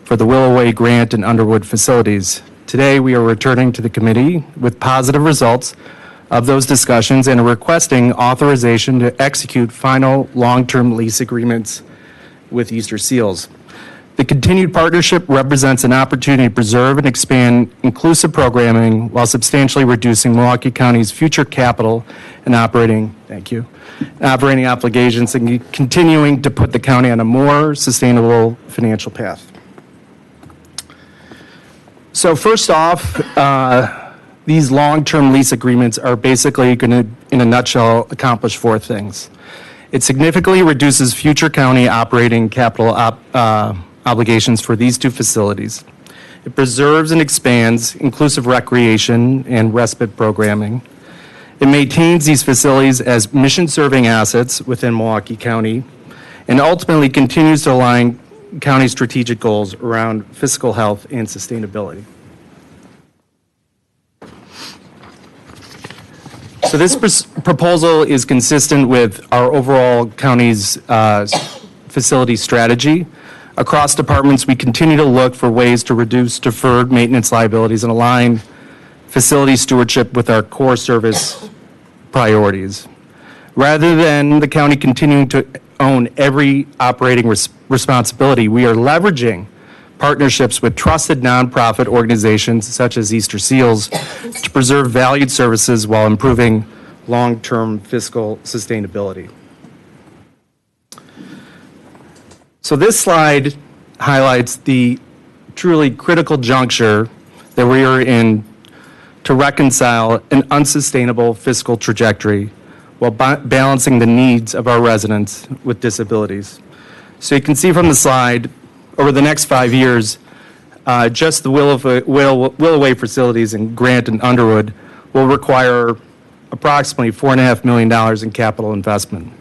for the Willow Way Grant and Underwood facilities. Today, we are returning to the committee with positive results of those discussions and are requesting authorization to execute final long-term lease agreements with Easter Seals. The continued partnership represents an opportunity to preserve and expand inclusive programming while substantially reducing Milwaukee County's future capital and operating obligations and continuing to put the county on a more sustainable financial path. So first off, these long-term lease agreements are basically going to, in a nutshell, accomplish 4 things. It significantly reduces future county operating capital obligations for these 2 facilities. It preserves and expands inclusive recreation and respite programming. It maintains these facilities as mission-serving assets within Milwaukee County and ultimately continues to align county strategic goals around fiscal health and sustainability. So this proposal is consistent with our overall county's facility strategy. Across departments, we continue to look for ways to reduce deferred maintenance liabilities and align facility stewardship with our core service priorities. Rather than the county continuing to own every operating responsibility, we are leveraging partnerships with trusted nonprofit organizations such as Easter Seals to preserve valued services while improving long-term fiscal sustainability. So this slide highlights the truly critical juncture that we are in to reconcile an unsustainable fiscal trajectory while balancing the needs of our residents with disabilities. So you can see from the slide, over the next 5 years, just the Willow Way facilities in Grant and Underwood will require approximately $4.5 million in capital investment,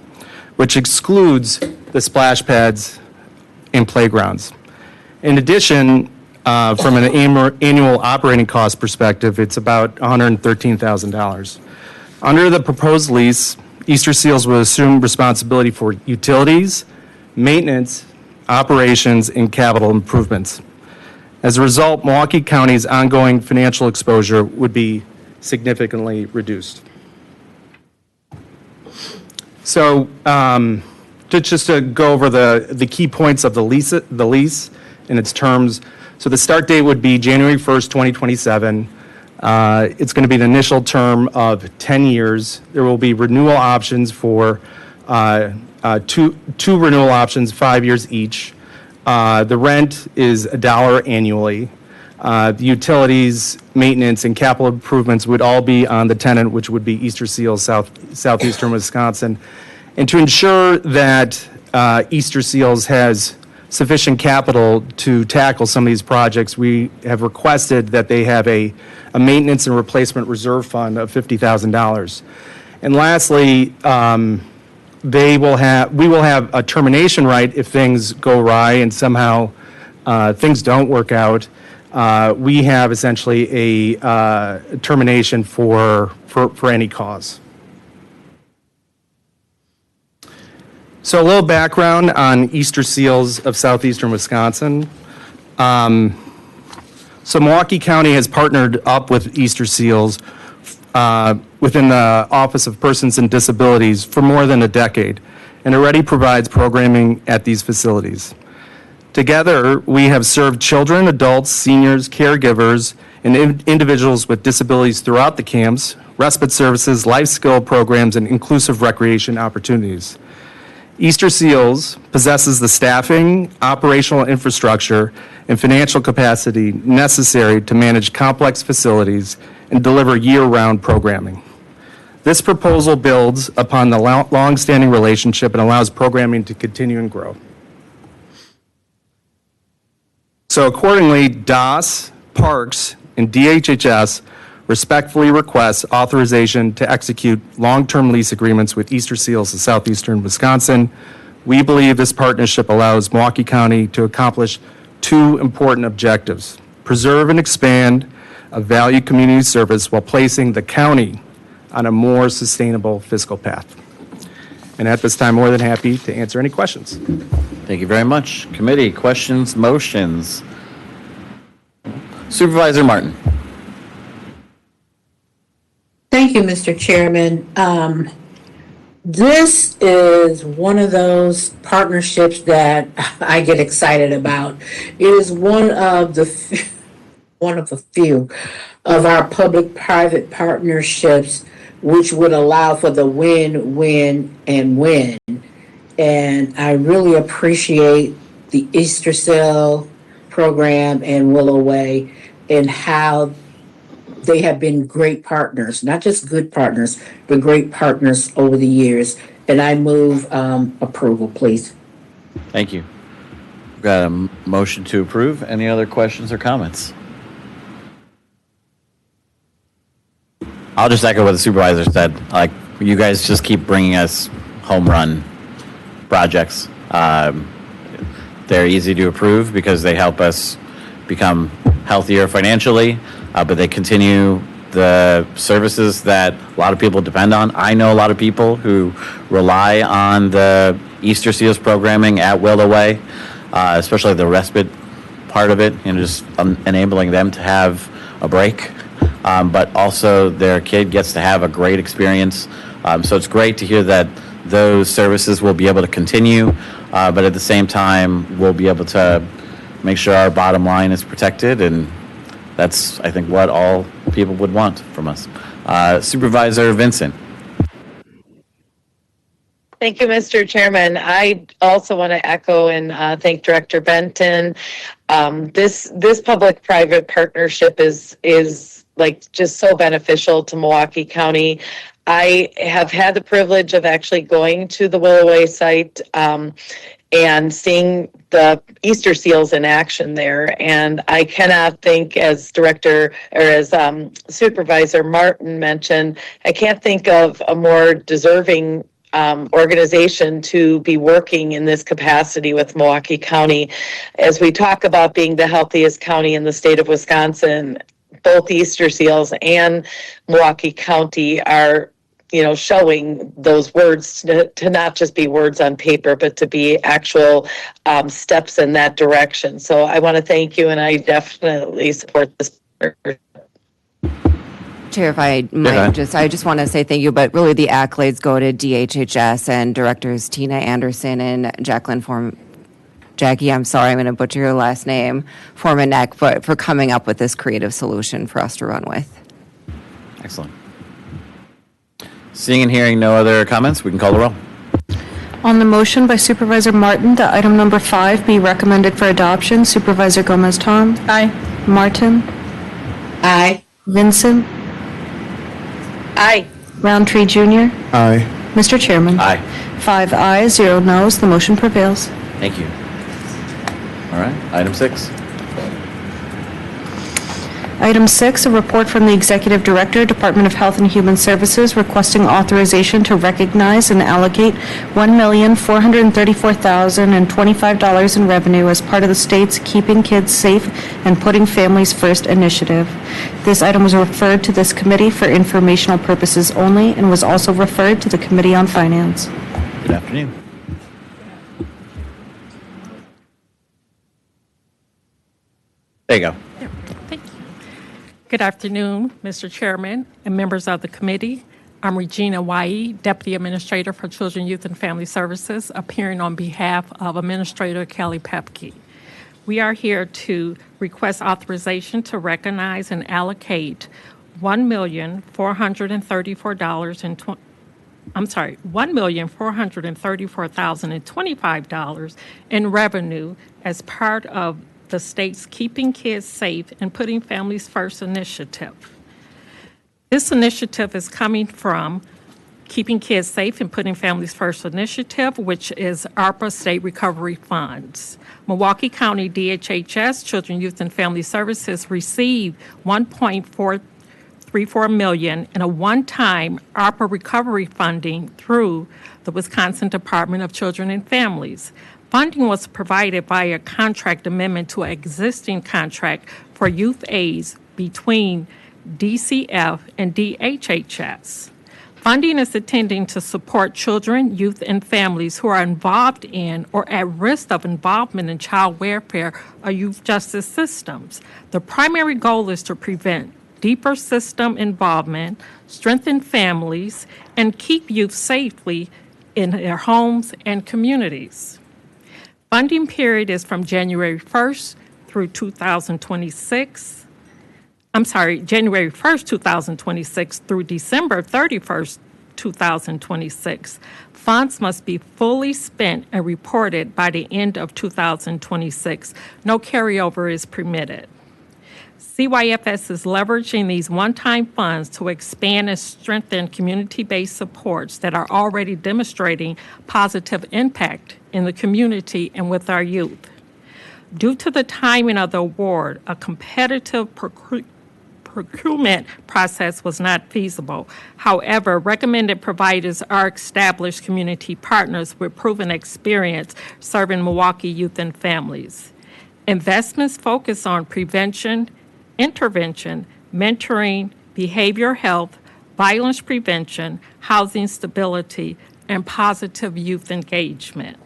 which excludes the splash pads and playgrounds. In addition, from an annual operating cost perspective, it's about $113,000. Under the proposed lease, Easter Seals will assume responsibility for utilities, maintenance, operations, and capital improvements. As a result, Milwaukee County's ongoing financial exposure would be significantly reduced. So, just to go over the key points of the lease and its terms. So the start date would be January 1st, 2027. It's going to be an initial term of 10 years. There will be renewal options for two renewal options, 5 years each. The rent is $1 annually. The utilities, maintenance, and capital improvements would all be on the tenant, which would be Easter Seals, southeastern Wisconsin. And to ensure that Easter Seals has sufficient capital to tackle some of these projects, we have requested that they have a maintenance and replacement reserve fund of $50,000. And lastly, we will have a termination right if things go awry and somehow things don't work out. We have essentially a termination for any cause. So a little background on Easter Seals of southeastern Wisconsin. So Milwaukee County has partnered up with Easter Seals within the Office of Persons and Disabilities for more than a decade, and already provides programming at these facilities. Together, we have served children, adults, seniors, caregivers, and individuals with disabilities throughout the camps, respite services, life skill programs, and inclusive recreation opportunities. Easter Seals possesses the staffing, operational infrastructure, and financial capacity necessary to manage complex facilities and deliver year-round programming. This proposal builds upon the long-standing relationship and allows programming to continue and grow. So accordingly, DAS, Parks, and DHHS respectfully request authorization to execute long-term lease agreements with Easter Seals of southeastern Wisconsin. We believe this partnership allows Milwaukee County to accomplish two important objectives: preserve and expand a valued community service while placing the county on a more sustainable fiscal path. And at this time, more than happy to answer any questions. Thank you very much. Committee, questions, motions? Supervisor Martin. Thank you, Mr. Chairman. This is one of those partnerships that I get excited about. It is one of the few of our public-private partnerships which would allow for the win, win, and win. And I really appreciate the Easter Seal program and Willow Way and how they have been great partners, not just good partners, but great partners over the years. And I move approval, please. Thank you. We've got a motion to approve. Any other questions or comments? I'll just echo what the supervisor said. Like, you guys just keep bringing us home run projects. They're easy to approve because they help us become healthier financially, but they continue the services that a lot of people depend on. I know a lot of people who rely on the Easter Seals programming at Willow Way, especially the respite part of it, and just enabling them to have a break. But also their kid gets to have a great experience. So it's great to hear that those services will be able to continue, but at the same time, we'll be able to make sure our bottom line is protected, and that's, I think, what all people would want from us. Supervisor Vincent. Thank you, Mr. Chairman. I also want to echo and thank Director Benton. This public-private partnership is like just so beneficial to Milwaukee County. I have had the privilege of actually going to the Willow Way site and seeing the Easter Seals in action there. And I cannot think, as Supervisor Martin mentioned, I can't think of a more deserving organization to be working in this capacity with Milwaukee County. As we talk about being the healthiest county in the state of Wisconsin, both Easter Seals and Milwaukee County are, showing those words to not just be words on paper, but to be actual steps in that direction. So I want to thank you, and I definitely support this. Chair, if I might I just want to say thank you, but really the accolades go to DHHS and Directors Tina Anderson and Jackie, I'm sorry, I'm going to butcher your last name, Formanek, for coming up with this creative solution for us to run with. Excellent. Seeing and hearing no other comments, we can call the roll. On the motion by Supervisor Martin that item number 5 be recommended for adoption, Supervisor Gomez-Tom? Aye. Martin? Aye. Vincent? Aye. Roundtree Jr.? Aye. Mr. Chairman? Aye. 5 ayes, 0 noes, the motion prevails. Thank you. All right, item 6. Item 6, a report from the Executive Director, Department of Health and Human Services, requesting authorization to recognize and allocate $1,434,025 in revenue as part of the state's Keeping Kids Safe and Putting Families First initiative. This item was referred to this committee for informational purposes only and was also referred to the Committee on Finance. Good afternoon. There you go. Thank you. Good afternoon, Mr. Chairman and members of the committee. I'm Regina Wai, Deputy Administrator for Children, Youth, and Family Services, appearing on behalf of Administrator Kelly Pepke. We are here to request authorization to recognize and allocate $1,434,025 in revenue as part of the state's Keeping Kids Safe and Putting Families First initiative. This initiative is coming from Keeping Kids Safe and Putting Families First initiative, which is ARPA state recovery funds. Milwaukee County DHHS, Children, Youth, and Family Services received $1.434 million in a one-time ARPA recovery funding through the Wisconsin Department of Children and Families. Funding was provided by a contract amendment to an existing contract for youth aids between DCF and DHHS. Funding is intended to support children, youth, and families who are involved in or at risk of involvement in child welfare or youth justice systems. The primary goal is to prevent deeper system involvement, strengthen families, and keep youth safely in their homes and communities. Funding period is from January 1st through 2026. January 1st, 2026 through December 31st, 2026. Funds must be fully spent and reported by the end of 2026. No carryover is permitted. CYFS is leveraging these one-time funds to expand and strengthen community-based supports that are already demonstrating positive impact in the community and with our youth. Due to the timing of the award, a competitive procurement process was not feasible. However, recommended providers are established community partners with proven experience serving Milwaukee youth and families. Investments focus on prevention, intervention, mentoring, behavioral health, violence prevention, housing stability, and positive youth engagement.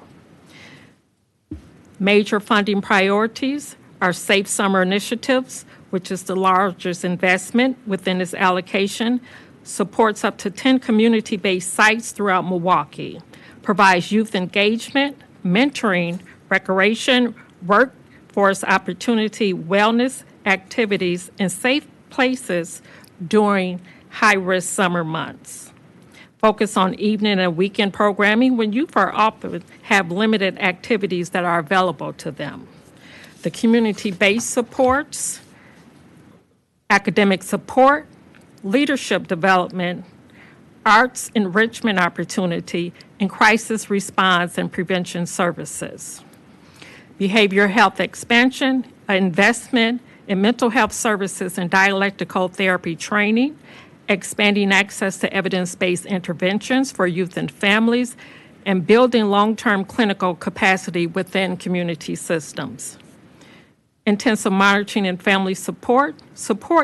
Major funding priorities are Safe Summer Initiatives, which is the largest investment within this allocation, supports up to 10 community-based sites throughout Milwaukee, provides youth engagement, mentoring, recreation, workforce opportunity, wellness, activities, and safe places during high-risk summer months. Focus on evening and weekend programming when youth are often have limited activities that are available to them. The community-based supports, academic support, leadership development, arts enrichment opportunity, and crisis response and prevention services. Behavioral health expansion, investment in mental health services and dialectical therapy training, expanding access to evidence-based interventions for youth and families, and building long-term clinical capacity within community systems. Intensive monitoring and family support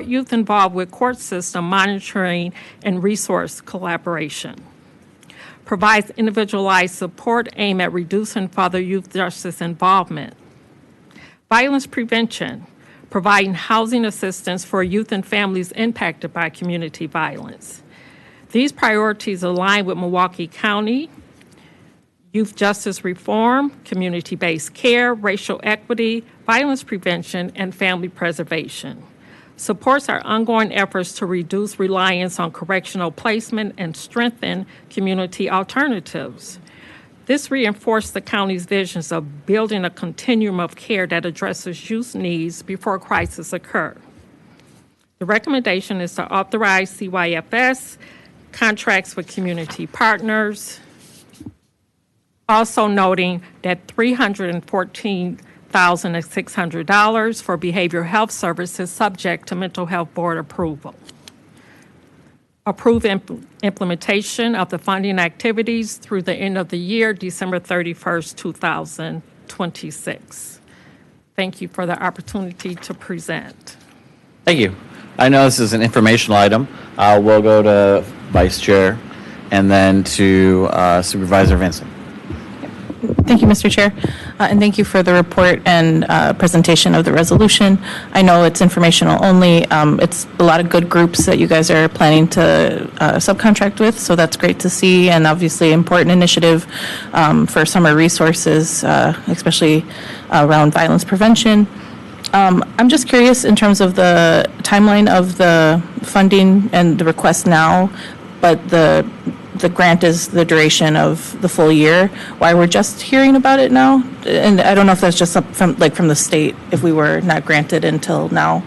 youth involved with court system monitoring and resource collaboration. Provides individualized support aimed at reducing further youth justice involvement. Violence prevention, providing housing assistance for youth and families impacted by community violence. These priorities align with Milwaukee County youth justice reform, community-based care, racial equity, violence prevention, and family preservation. Supports our ongoing efforts to reduce reliance on correctional placement and strengthen community alternatives. This reinforced the county's visions of building a continuum of care that addresses youth needs before crises occur. The recommendation is to authorize CYFS contracts with community partners, also noting that $314,000 $1,600 for behavioral health services subject to mental health board approval. Approve implementation of the funding activities through the end of the year, December 31st, 2026. Thank you for the opportunity to present. Thank you. I know this is an informational item. We'll go to Vice Chair and then to Supervisor Vincent. Thank you, Mr. Chair, and thank you for the report and presentation of the resolution. I know it's informational only. It's a lot of good groups that you guys are planning to subcontract with, so that's great to see, and obviously important initiative for summer resources, especially around violence prevention. I'm just curious in terms of the timeline of the funding and the request now, but the grant is the duration of the full year, why we're just hearing about it now? And I don't know if that's just from the state, if we were not granted until now.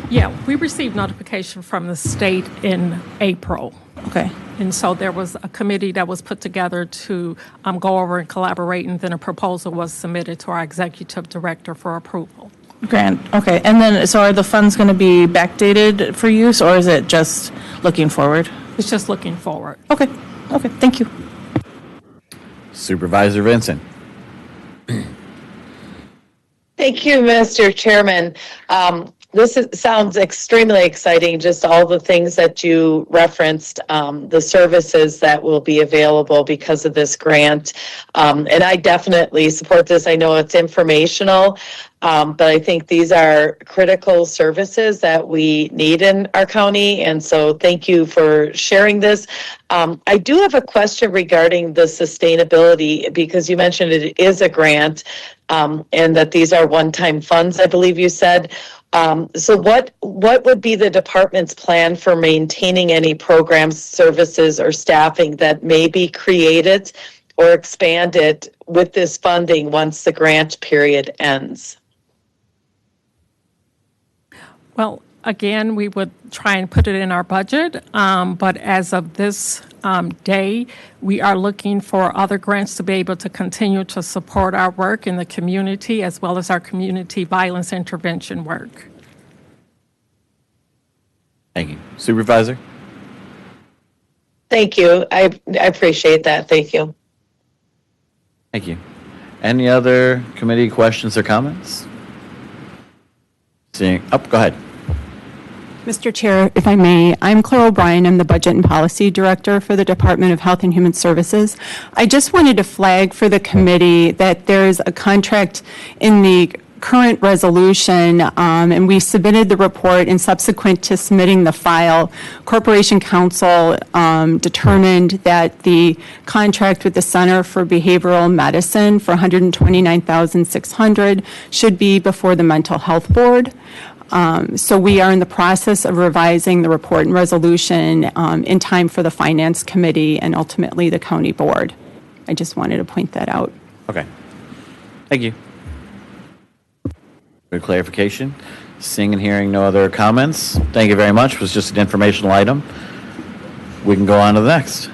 Yeah, we received notification from the state in April. Okay. And so there was a committee that was put together to go over and collaborate, and then a proposal was submitted to our executive director for approval. Grant, okay. And then, so are the funds going to be backdated for use, or is it just looking forward? It's just looking forward. Okay, okay, thank you. Supervisor Vincent. Thank you, Mr. Chairman. Sounds extremely exciting, just all the things that you referenced, the services that will be available because of this grant. And I definitely support this. I know it's informational, but I think these are critical services that we need in our county. And so thank you for sharing this. I do have a question regarding the sustainability, because you mentioned it is a grant and that these are one-time funds, I believe you said. So what would be the department's plan for maintaining any programs, services, or staffing that may be created or expanded with this funding once the grant period ends? Well, again, we would try and put it in our budget, but as of this day, we are looking for other grants to be able to continue to support our work in the community as well as our community violence intervention work. Thank you. Supervisor? Thank you. I appreciate that. Thank you. Thank you. Any other committee questions or comments? Seeing, go ahead. Mr. Chair, if I may, I'm Claire O'Brien. I'm the Budget and Policy Director for the Department of Health and Human Services. I just wanted to flag for the committee that there's a contract in the current resolution, and we submitted the report, and subsequent to submitting the file, Corporation Counsel determined that the contract with the Center for Behavioral Medicine for $129,600 should be before the Mental Health Board. So we are in the process of revising the report and resolution in time for the Finance Committee and ultimately the County Board. I just wanted to point that out. Okay. Thank you. Good clarification. Seeing and hearing no other comments, thank you very much. It was just an informational item. We can go on to the next.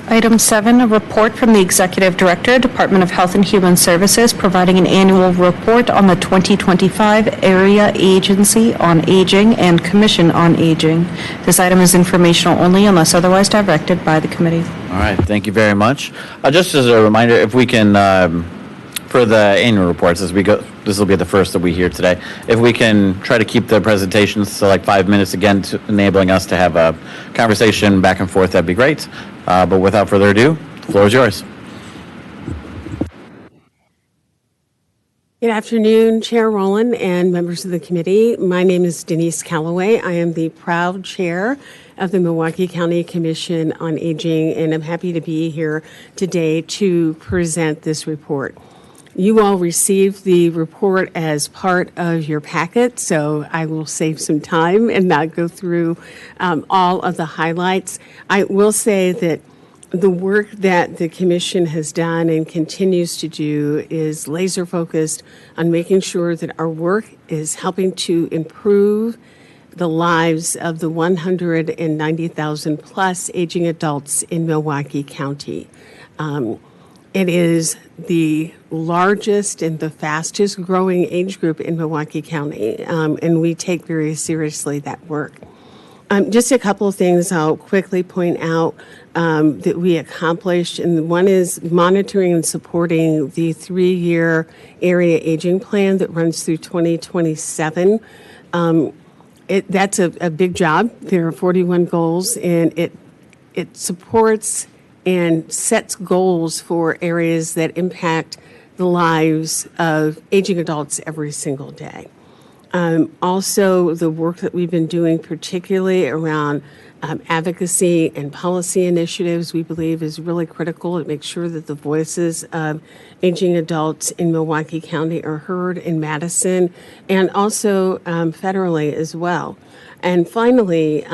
Item 7, a report from the Executive Director, Department of Health and Human Services, providing an annual report on the 2025 Area Agency on Aging and Commission on Aging. This item is informational only unless otherwise directed by the committee. All right, thank you very much. Just as a reminder, if we can, for the annual reports, as we go, this will be the first that we hear today. If we can try to keep the presentations to like 5 minutes, again, to enabling us to have a conversation back and forth, that'd be great. But without further ado, the floor is yours. Good afternoon, Chair Rowland and members of the committee. My name is Denise Calloway. I am the proud chair of the Milwaukee County Commission on Aging, and I'm happy to be here today to present this report. You all received the report as part of your packet, so I will save some time and not go through all of the highlights. I will say that the work that the Commission has done and continues to do is laser focused on making sure that our work is helping to improve the lives of the 190,000 plus aging adults in Milwaukee County. It is the largest and the fastest growing age group in Milwaukee County, and we take very seriously that work. Just a couple of things I'll quickly point out that we accomplished, and one is monitoring and supporting the 3-year area aging plan that runs through 2027. That's a big job. There are 41 goals, and it supports and sets goals for areas that impact the lives of aging adults every single day. Also, the work that we've been doing, particularly around advocacy and policy initiatives, we believe is really critical. It makes sure that the voices of aging adults in Milwaukee County are heard in Madison and also federally as well. And finally,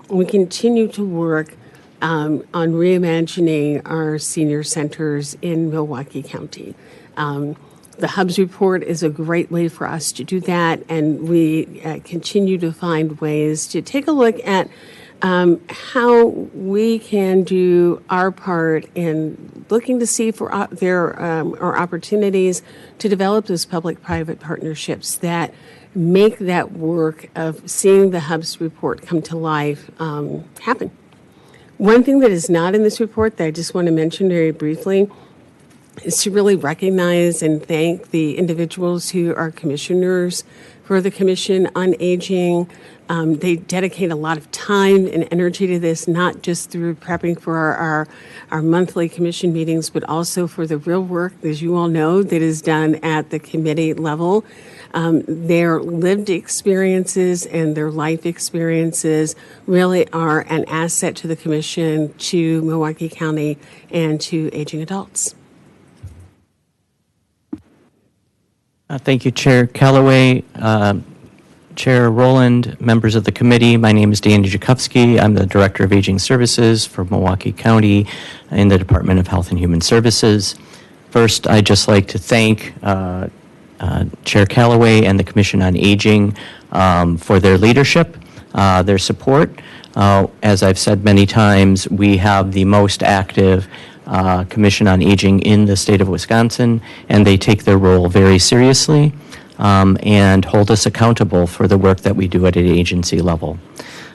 we continue to work on reimagining our senior centers in Milwaukee County. The Hubs report is a great way for us to do that, and we continue to find ways to take a look at how we can do our part in looking to see if there are opportunities to develop those public-private partnerships that make that work of seeing the Hubs report come to life happen. One thing that is not in this report that I just want to mention very briefly is to really recognize and thank the individuals who are commissioners for the Commission on Aging. They dedicate a lot of time and energy to this, not just through prepping for our monthly commission meetings, but also for the real work, as you all know, that is done at the committee level. Their lived experiences and their life experiences really are an asset to the Commission, to Milwaukee County, and to aging adults. Thank you, Chair Callaway, Chair Rowland, members of the committee. My name is Danny Jakubski. I'm the Director of Aging Services for Milwaukee County in the Department of Health and Human Services. First, I'd just like to thank Chair Callaway and the Commission on Aging for their leadership, their support. As I've said many times, we have the most active Commission on Aging in the state of Wisconsin, and they take their role very seriously and hold us accountable for the work that we do at an agency level.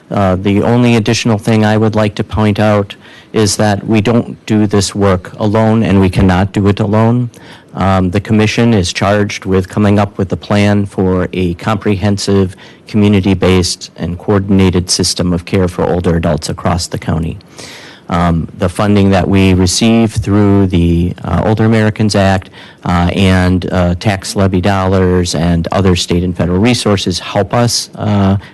The only additional thing I would like to point out is that we don't do this work alone, and we cannot do it alone. The Commission is charged with coming up with a plan for a comprehensive, community-based, and coordinated system of care for older adults across the county. The funding that we receive through the Older Americans Act and tax levy dollars and other state and federal resources help us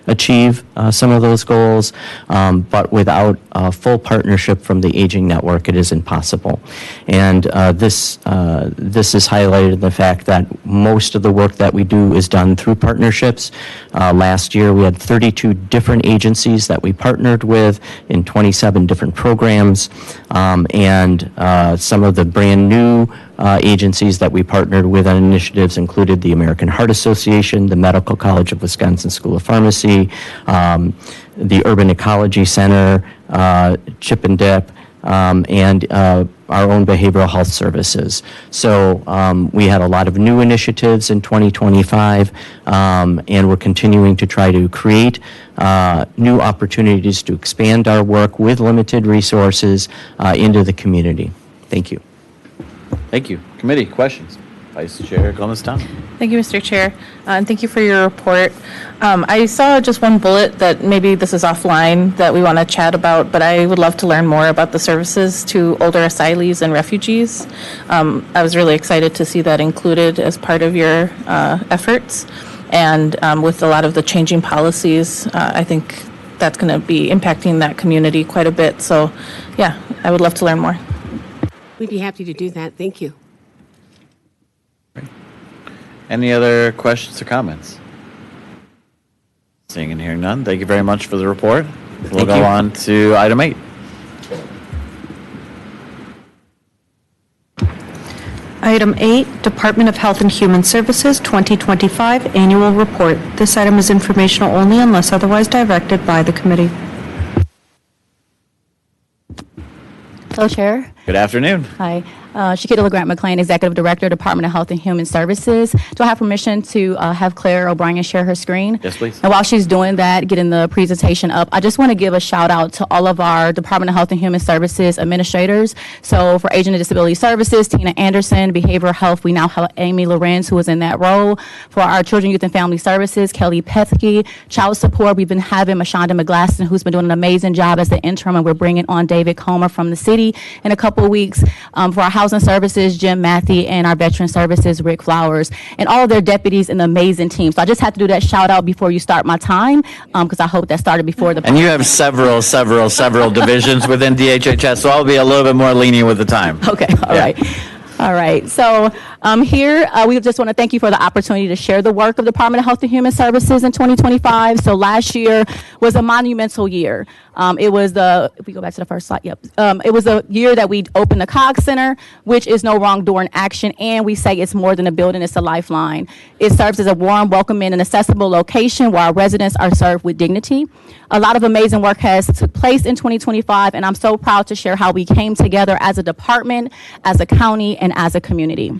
achieve some of those goals, but without full partnership from the Aging Network, it is impossible. And this is highlighted in the fact that most of the work that we do is done through partnerships. Last year, we had 32 different agencies that we partnered with in 27 different programs, and some of the brand new agencies that we partnered with on initiatives included the American Heart Association, the Medical College of Wisconsin School of Pharmacy, the Urban Ecology Center, Chip and Dip, and our own behavioral health services. So we had a lot of new initiatives in 2025, and we're continuing to try to create new opportunities to expand our work with limited resources into the community. Thank you. Thank you. Committee, questions? Vice Chair Gomez-Town. Thank you, Mr. Chair, and thank you for your report. I saw just one bullet that maybe this is offline that we want to chat about, but I would love to learn more about the services to older asylees and refugees. I was really excited to see that included as part of your efforts, and with a lot of the changing policies, I think that's going to be impacting that community quite a bit. So, yeah, I would love to learn more. We'd be happy to do that. Thank you. Any other questions or comments? Seeing and hearing none, thank you very much for the report. We'll go on to item 8. Item 8, Department of Health and Human Services 2025 Annual Report. This item is informational only unless otherwise directed by the committee. Hello, Chair. Good afternoon. Hi. Shakita LeGrant McLean, Executive Director, Department of Health and Human Services. Do I have permission to have Claire O'Brien share her screen? Yes, please. And while she's doing that, getting the presentation up, I just want to give a shout out to all of our Department of Health and Human Services administrators. So for Aging and Disability Services, Tina Anderson, Behavioral Health, we now have Amy Lorenz, who is in that role. For our Children, Youth, and Family Services, Kelly Pethke. Child Support, we've been having Mashonda McGlasson, who's been doing an amazing job as the interim, and we're bringing on David Comer from the city in a couple of weeks. For our Housing Services, Jim Matthew, and our Veteran Services, Rick Flowers, and all of their deputies and the amazing team. So I just had to do that shout out before you start my time, because I hope that started before the. And you have several divisions within DHHS, so I'll be a little bit more lenient with the time. Okay, all right. All right, so here we just want to thank you for the opportunity to share the work of the Department of Health and Human Services in 2025. So last year was a monumental year. It was if we go back to the first slide, yep. It was a year that we opened the COG Center, which is No Wrong Door in Action, and we say it's more than a building, it's a lifeline. It serves as a warm, welcoming, and accessible location where our residents are served with dignity. A lot of amazing work has took place in 2025, and I'm so proud to share how we came together as a department, as a county, and as a community.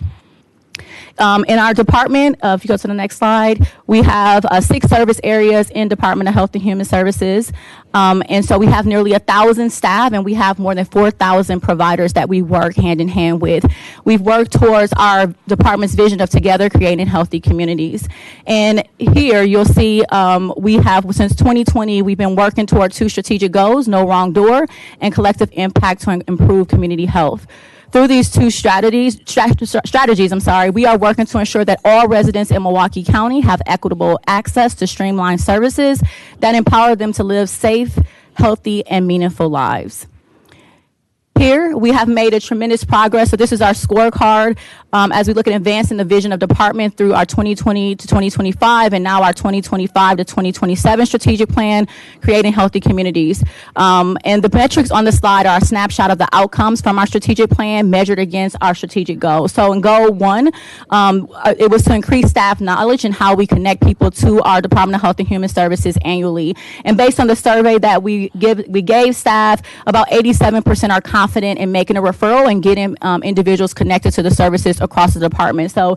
In our department, if you go to the next slide, we have 6 service areas in Department of Health and Human Services. And so we have nearly 1,000 staff, and we have more than 4,000 providers that we work hand in hand with. We've worked towards our department's vision of together creating healthy communities. And here you'll see we have, since 2020, we've been working toward 2 strategic goals, No Wrong Door and collective impact to improve community health. Through these 2 strategies, we are working to ensure that all residents in Milwaukee County have equitable access to streamlined services that empower them to live safe, healthy, and meaningful lives. Here, we have made a tremendous progress. So this is our scorecard as we look at advancing the vision of department through our 2020 to 2025 and now our 2025 to 2027 strategic plan, creating healthy communities. And the metrics on the slide are a snapshot of the outcomes from our strategic plan measured against our strategic goals. So in goal 1, it was to increase staff knowledge and how we connect people to our Department of Health and Human Services annually. And based on the survey that we gave staff, about 87% are confident in making a referral and getting individuals connected to the services across the department. So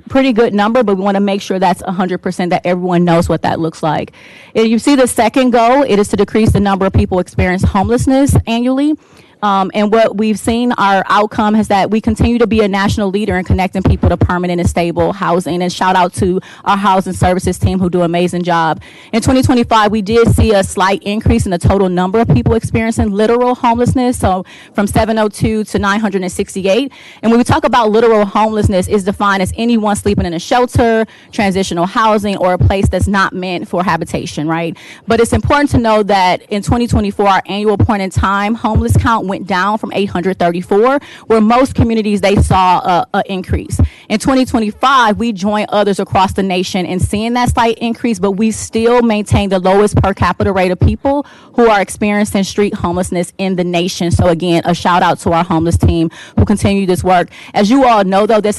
pretty good number, but we want to make sure that's 100% that everyone knows what that looks like. If you see the second goal, it is to decrease the number of people experience homelessness annually. And what we've seen, our outcome is that we continue to be a national leader in connecting people to permanent and stable housing. And shout out to our housing services team who do an amazing job. In 2025, we did see a slight increase in the total number of people experiencing literal homelessness. So from 702 to 968. And when we talk about literal homelessness, it's defined as anyone sleeping in a shelter, transitional housing, or a place that's not meant for habitation, right? But it's important to know that in 2024, our annual point in time homeless count went down from 834, where most communities, they saw an increase. In 2025, we joined others across the nation in seeing that slight increase, but we still maintain the lowest per capita rate of people who are experiencing street homelessness in the nation. So again, a shout out to our homeless team who continue this work. As you all know, though, this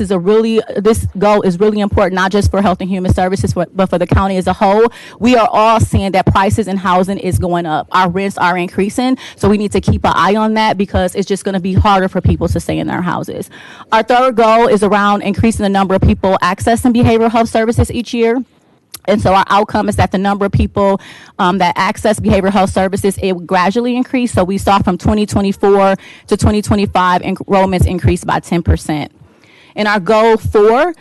goal is really important, not just for Health and Human Services, but for the county as a whole. We are all seeing that prices in housing is going up. Our rents are increasing, so we need to keep an eye on that because it's just going to be harder for people to stay in their houses. Our third goal is around increasing the number of people accessing behavioral health services each year. And so our outcome is that the number of people that access behavioral health services, it will gradually increase. So we saw from 2024 to 2025, enrollments increased by 10%. In our goal 4,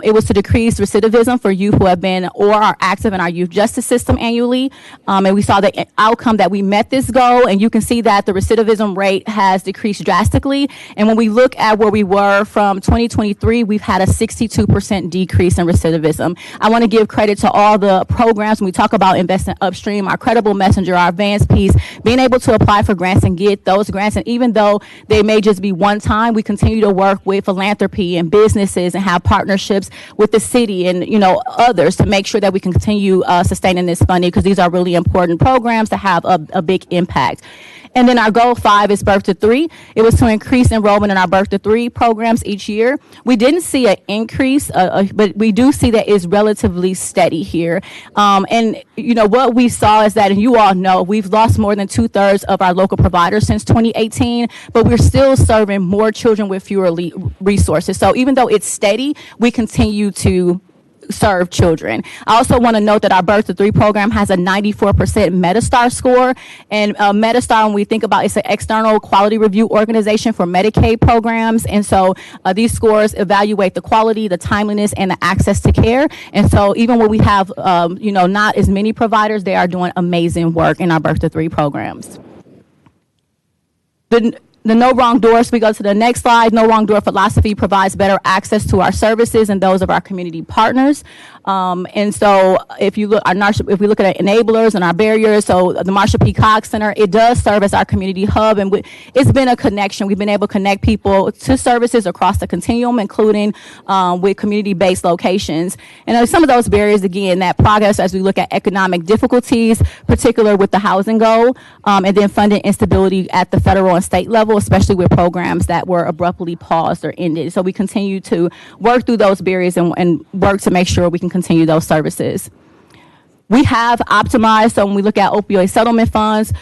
it was to decrease recidivism for youth who have been or are active in our youth justice system annually. And we saw the outcome that we met this goal, and you can see that the recidivism rate has decreased drastically. And when we look at where we were from 2023, we've had a 62% decrease in recidivism. I want to give credit to all the programs when we talk about investing upstream, our Credible Messenger, our Advance piece, being able to apply for grants and get those grants. And even though they may just be one time, we continue to work with philanthropy LRP and businesses and have partnerships with the city and, others to make sure that we can continue sustaining this funding, because these are really important programs to have a big impact. And then our goal 5 is birth to 3. It was to increase enrollment in our birth to 3 programs each year. We didn't see an increase, but we do see that it's relatively steady here. And what we saw is that, and you all know, we've lost more than 2/3 of our local providers since 2018, but we're still serving more children with fewer resources. So even though it's steady, we continue to serve children. I also want to note that our Birth to 3 program has a 94% Metastar score. And Metastar, when we think about, it's an external quality review organization for Medicaid programs. And so these scores evaluate the quality, the timeliness, and the access to care. And so even when we have, not as many providers, they are doing amazing work in our Birth to 3 programs. The No Wrong Doors, we go to the next slide. No Wrong Door philosophy provides better access to our services and those of our community partners. And so if we look at our enablers and our barriers, so the Marsha P. Cox Center, it does serve as our community hub, and it's been a connection. We've been able to connect people to services across the continuum, including with community-based locations. And some of those barriers, again, that progress as we look at economic difficulties, particular with the housing goal, and then funding instability at the federal and state level, especially with programs that were abruptly paused or ended. So we continue to work through those barriers and work to make sure we can continue those services. We have optimized, so when we look at opioid settlement funds,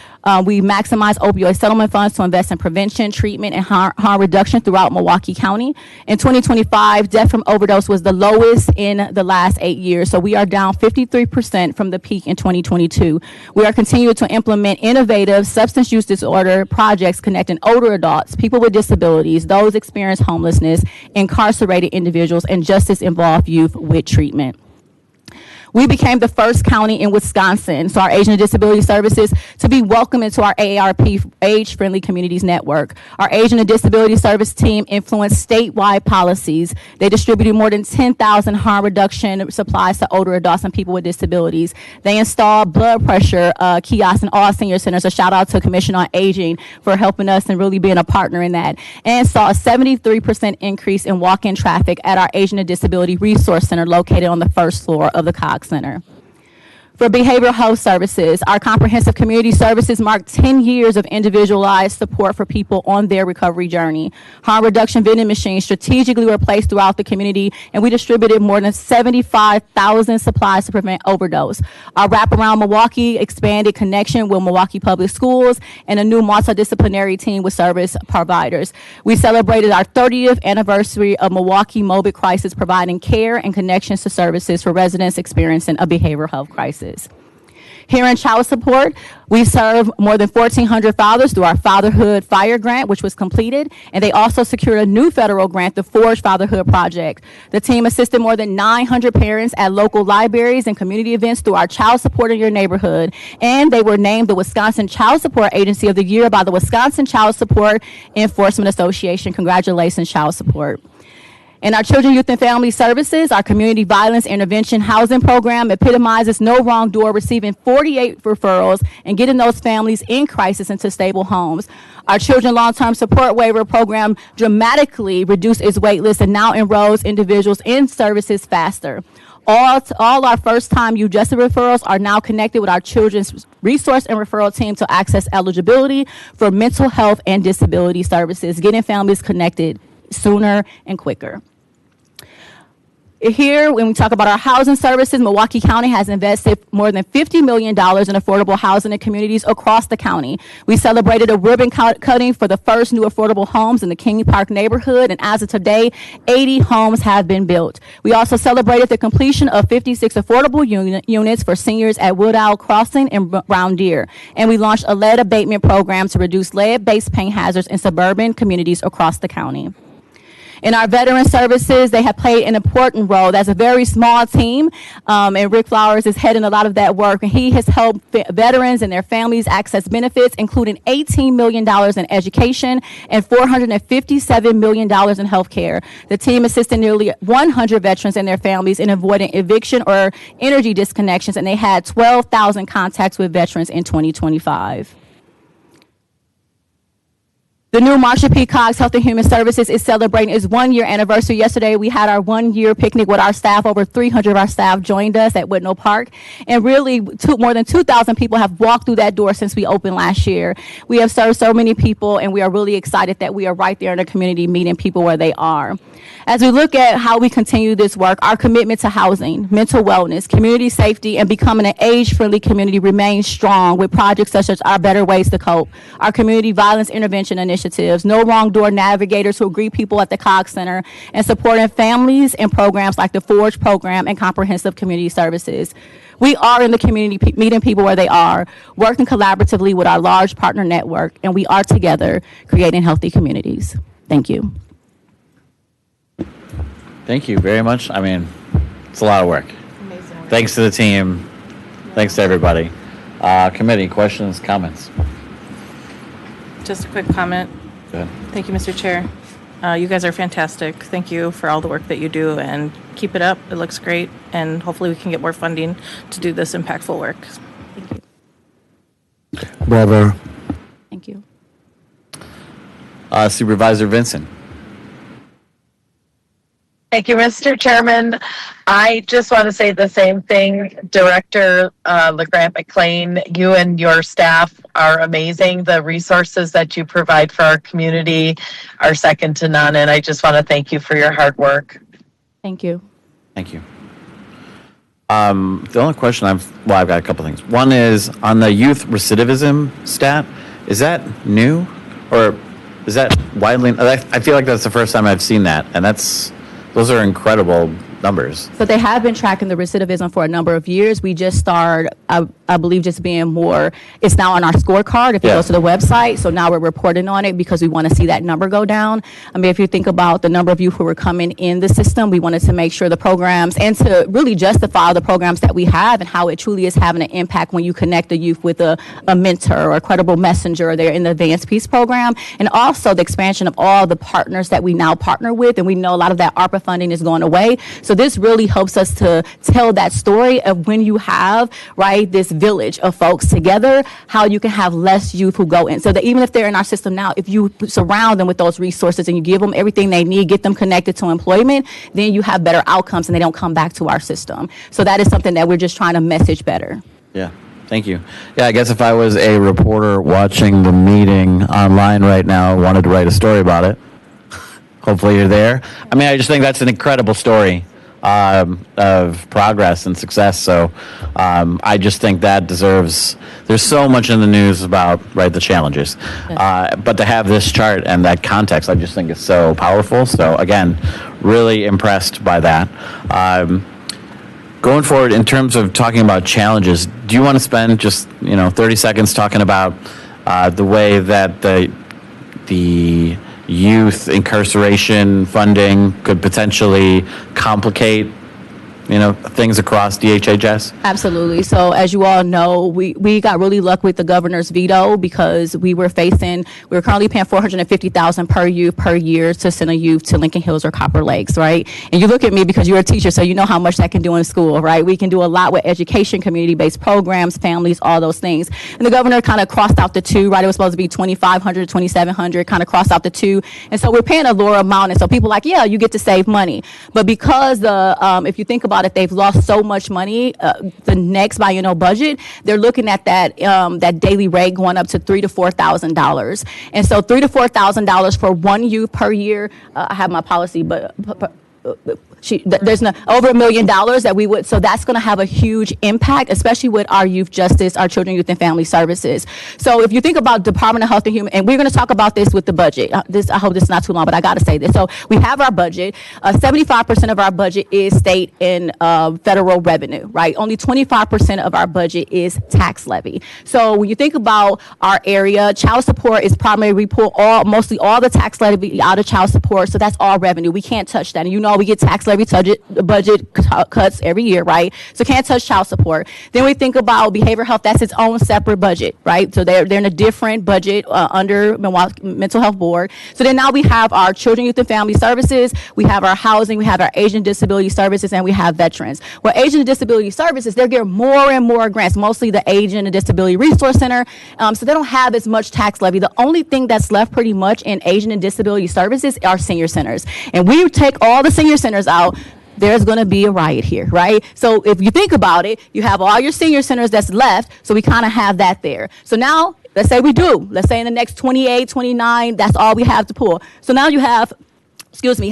we maximize opioid settlement funds to invest in prevention, treatment, and harm reduction throughout Milwaukee County. In 2025, death from overdose was the lowest in the last 8 years, so we are down 53% from the peak in 2022. We are continuing to implement innovative substance use disorder projects connecting older adults, people with disabilities, those experiencing homelessness, incarcerated individuals, and justice-involved youth with treatment. We became the first county in Wisconsin, so our Asian and Disability Services, to be welcomed into our AARP Age-Friendly Communities Network. Our Asian and Disability Service team influenced statewide policies. They distributed more than 10,000 harm reduction supplies to older adults and people with disabilities. They installed blood pressure kiosks in all senior centers. A shout out to Commission on Aging for helping us and really being a partner in that. And saw a 73% increase in walk-in traffic at our Asian and Disability Resource Center located on the first floor of the Cox Center. For behavioral health services, our comprehensive community services marked 10 years of individualized support for people on their recovery journey. Harm reduction vending machines strategically were placed throughout the community, and we distributed more than 75,000 supplies to prevent overdose. Our Wraparound Milwaukee expanded connection with Milwaukee Public Schools and a new multidisciplinary team with service providers. We celebrated our 30th anniversary of Milwaukee Morbid Crisis, providing care and connections to services for residents experiencing a behavioral health crisis. Here in child support, we serve more than 1,400 fathers through our Fatherhood Fire Grant, which was completed, and they also secured a new federal grant, the Forge Fatherhood Project. The team assisted more than 900 parents at local libraries and community events through our Child Support in Your Neighborhood, and they were named the Wisconsin Child Support Agency of the Year by the Wisconsin Child Support Enforcement Association. Congratulations, Child Support. In our Children, Youth, and Family Services, our Community Violence Intervention Housing Program epitomizes No Wrong Door, receiving 48 referrals and getting those families in crisis into stable homes. Our Children Long-Term Support Waiver Program dramatically reduced its wait list and now enrolls individuals in services faster. All our first-time youth justice referrals are now connected with our Children's Resource and Referral Team to access eligibility for mental health and disability services, getting families connected sooner and quicker. Here, when we talk about our housing services, Milwaukee County has invested more than $50 million in affordable housing in communities across the county. We celebrated a ribbon cutting for the first new affordable homes in the King Park neighborhood, and as of today, 80 homes have been built. We also celebrated the completion of 56 affordable units for seniors at Wood Owl Crossing and Round Deer, and we launched a lead abatement program to reduce lead-based paint hazards in suburban communities across the county. In our veteran services, they have played an important role. That's a very small team, and Rick Flowers is heading a lot of that work. And he has helped veterans and their families access benefits, including $18 million in education and $457 million in health care. The team assisted nearly 100 veterans and their families in avoiding eviction or energy disconnections, and they had 12,000 contacts with veterans in 2025. The new Marsha P. Cox Health and Human Services is celebrating its 1-year anniversary. Yesterday, we had our 1-year picnic with our staff. Over 300 of our staff joined us at Whitnell Park. And really, more than 2,000 people have walked through that door since we opened last year. We have served so many people, and we are really excited that we are right there in the community meeting people where they are. As we look at how we continue this work, our commitment to housing, mental wellness, community safety, and becoming an age-friendly community remains strong with projects such as our Better Ways to Cope, our community violence intervention initiatives, No Wrong Door navigators who greet people at the Cox Center, and supporting families and programs like the Forge program and comprehensive community services. We are in the community meeting people where they are, working collaboratively with our large partner network, and we are together creating healthy communities. Thank you. Thank you very much. I mean, it's a lot of work. Thanks to the team. Thanks to everybody. Committee, questions, comments? Just a quick comment. Go ahead. Thank you, Mr. Chair. You guys are fantastic. Thank you for all the work that you do, and keep it up. It looks great, and hopefully we can get more funding to do this impactful work. Thank you. Bravo. Thank you. Supervisor Vincent. Thank you, Mr. Chairman. I just want to say the same thing. Director LeGrant McLean, you and your staff are amazing. The resources that you provide for our community are second to none, and I just want to thank you for your hard work. Thank you. Thank you. The only question I've got a couple things. One is on the youth recidivism stat, is that new or is that widely? I feel like that's the first time I've seen that, and those are incredible numbers. So they have been tracking the recidivism for a number of years. We just started, I believe, just being more, it's now on our scorecard if you go to the website. So now we're reporting on it because we want to see that number go down. I mean, if you think about the number of youth who were coming in the system, we wanted to make sure the programs and to really justify the programs that we have and how it truly is having an impact when you connect the youth with a mentor or a credible messenger, or they're in the Advanced Peace program. And also the expansion of all the partners that we now partner with. And we know a lot of that ARPA funding is going away. So this really helps us to tell that story of when you have, right, this village of folks together, how you can have less youth who go in. So that even if they're in our system now, if you surround them with those resources and you give them everything they need, get them connected to employment, then you have better outcomes and they don't come back to our system. So that is something that we're just trying to message better. Yeah. Thank you. Yeah, I guess if I was a reporter watching the meeting online right now, wanted to write a story about it, hopefully you're there. I mean, I just think that's an incredible story of progress and success. So I just think that deserves, there's so much in the news about, right, the challenges. But to have this chart and that context, I just think it's so powerful. So again, really impressed by that. Going forward, in terms of talking about challenges, do you want to spend just 30 seconds talking about the way that the youth incarceration funding could potentially complicate things across DHHS? Absolutely. So as you all know, we got really lucky with the governor's veto because we were currently paying $450,000 per youth per year to send a youth to Lincoln Hills or Copper Lakes, right? And you look at me because you're a teacher, so you know how much that can do in school, right? We can do a lot with education, community-based programs, families, all those things. And the governor kind of crossed out the two, right? It was supposed to be $2,500, $2,700, kind of crossed out the two. And so we're paying a lower amount. And so people are like, yeah, you get to save money. But because if you think about it, they've lost so much money. The next biennial budget, they're looking at that daily rate going up to $3,000 to $4,000, and so $3,000 to $4,000 for one youth per year. I have my policy, but. There's over $1 million that we would, so that's going to have a huge impact, especially with our youth justice, our children, youth, and family services. So if you think about Department of Health and Human, and we're going to talk about this with the budget. I hope this is not too long, but I got to say this. So we have our budget. 75% of our budget is state and federal revenue, right? Only 25% of our budget is tax levy. So when you think about our area, child support is primary. We pull mostly all the tax levy out of child support, so that's all revenue. We can't touch that. And we get tax levy levy budget cuts every year, right? So can't touch child support. Then we think about behavioral health. That's its own separate budget, right? So they're in a different budget under Milwaukee Mental Health Board. So then now we have our children, youth, and family services. We have our housing. We have our Asian disability services, and we have veterans. Well, Asian disability services, they're getting more and more grants, mostly the Asian and Disability Resource Center. So they don't have as much tax levy. The only thing that's left pretty much in Asian and disability services are senior centers. And we take all the senior centers out, there's going to be a riot here, right? So if you think about it, you have all your senior centers that's left, so we kind of have that there. So now, let's say we do. Let's say in the next 28, 29, that's all we have to pull. So now you have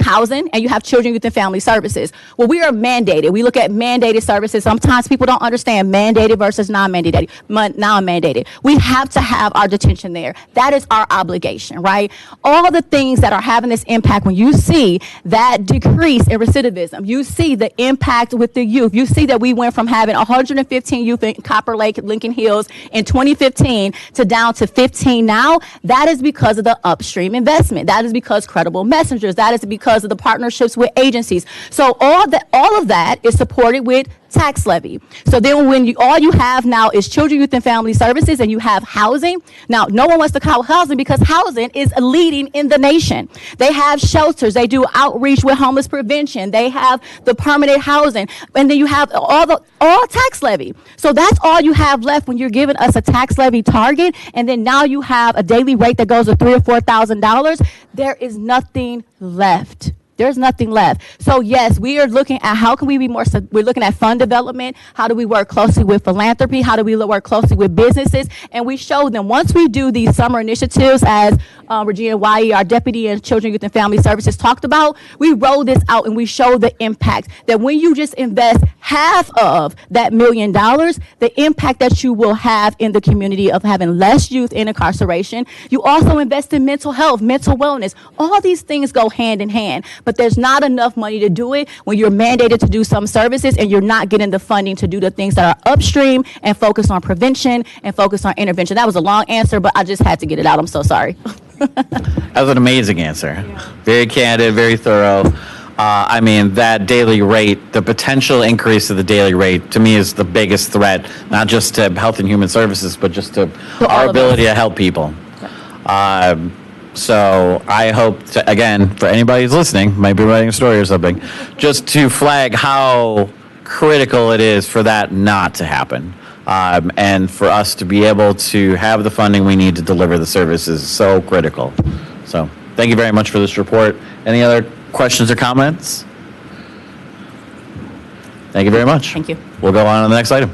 housing, and you have children, youth, and family services. Well, we are mandated. We look at mandated services. Sometimes people don't understand mandated versus non-mandated. We have to have our detention there. That is our obligation, right? All the things that are having this impact, when you see that decrease in recidivism, you see the impact with the youth. You see that we went from having 115 youth in Copper Lake, Lincoln Hills in 2015 to down to 15 now. That is because of the upstream investment. That is because Credible Messengers. That is because of the partnerships with agencies. So all of that is supported with tax levy. So then when all you have now is children, youth, and family services, and you have housing. Now, no one wants to call housing because housing is leading in the nation. They have shelters. They do outreach with homeless prevention. They have the permanent housing. And then you have all tax levy. So that's all you have left when you're giving us a tax levy target. And then now you have a daily rate that goes to $3,000 or $4,000. There is nothing left. There's nothing left. So yes, we are looking at how can we be more, we're looking at fund development. How do we work closely with philanthropy? How do we work closely with businesses? And we show them once we do these summer initiatives, as Regina Wai, our deputy in Children, Youth, and Family Services talked about, we roll this out and we show the impact that when you just invest half of that $1 million, the impact that you will have in the community of having less youth in incarceration. You also invest in mental health, mental wellness. All these things go hand in hand. But there's not enough money to do it when you're mandated to do some services and you're not getting the funding to do the things that are upstream and focus on prevention and focus on intervention. That was a long answer, but I just had to get it out. I'm so sorry. That was an amazing answer. Very candid, very thorough. I mean, that daily rate, the potential increase of the daily rate, to me is the biggest threat, not just to Health and Human Services, but just to our ability to help people. So I hope, again, for anybody who's listening, might be writing a story or something, just to flag how critical it is for that not to happen. And for us to be able to have the funding we need to deliver the services is so critical. So thank you very much for this report. Any other questions or comments? Thank you very much. Thank you. We'll go on to the next item.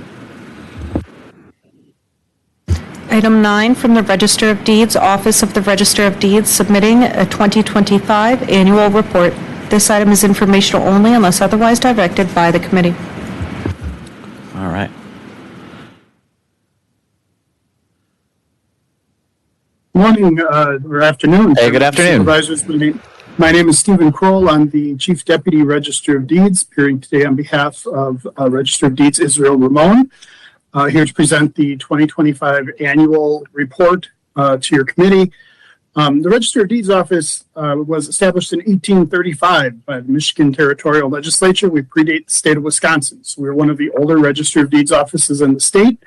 Item 9 from the Register of Deeds, Office of the Register of Deeds, submitting a 2025 annual report. This item is informational only unless otherwise directed by the committee. All right. Morning or afternoon. Hey, good afternoon. Supervisors, my name is Stephen Kroll. I'm the Chief Deputy Register of Deeds, appearing today on behalf of Register of Deeds Israel Ramon, here to present the 2025 annual report to your committee. The Register of Deeds office was established in 1835 by the Michigan Territorial Legislature. We predate the state of Wisconsin, so we're one of the older Register of Deeds offices in the state.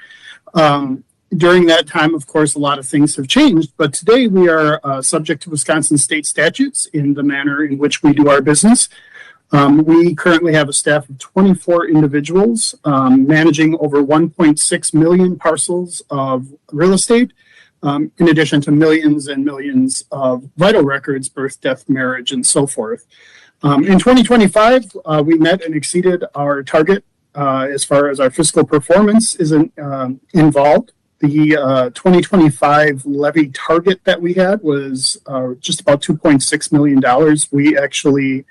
During that time, of course, a lot of things have changed, but today we are subject to Wisconsin state statutes in the manner in which we do our business. We currently have a staff of 24 individuals managing over 1.6 million parcels of real estate, in addition to millions and millions of vital records, birth, death, marriage, and so forth. In 2025, we met and exceeded our target as far as our fiscal performance is involved. The 2025 levy target that we had was just about $2.6 million. We actually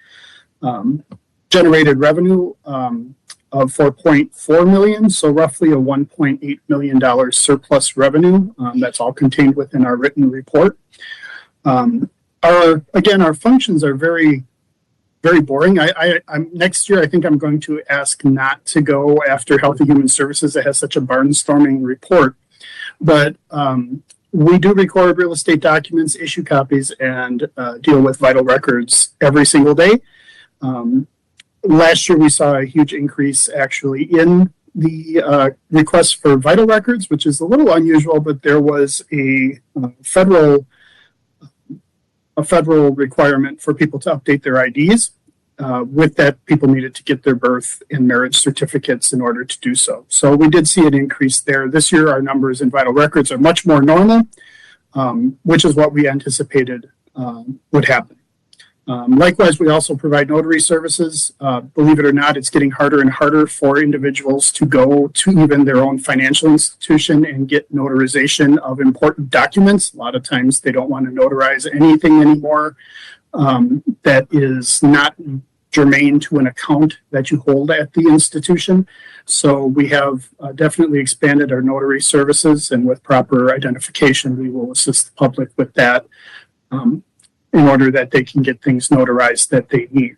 generated revenue of $4.4 million, so roughly a $1.8 million surplus revenue. That's all contained within our written report. Our functions are very, very boring. I'm next year, I think I'm going to ask not to go after Health and Human Services that has such a barnstorming report. But we do record real estate documents, issue copies, and deal with vital records every single day. Last year, we saw a huge increase actually in the requests for vital records, which is a little unusual, but there was a federal requirement for people to update their IDs. With that, people needed to get their birth and marriage certificates in order to do so. So we did see an increase there. This year, our numbers in vital records are much more normal, which is what we anticipated would happen. Likewise, we also provide notary services. Believe it or not, it's getting harder and harder for individuals to go to even their own financial institution and get notarization of important documents. A lot of times they don't want to notarize anything anymore that is not germane to an account that you hold at the institution. So we have definitely expanded our notary services, and with proper identification, we will assist the public with that. In order that they can get things notarized that they need.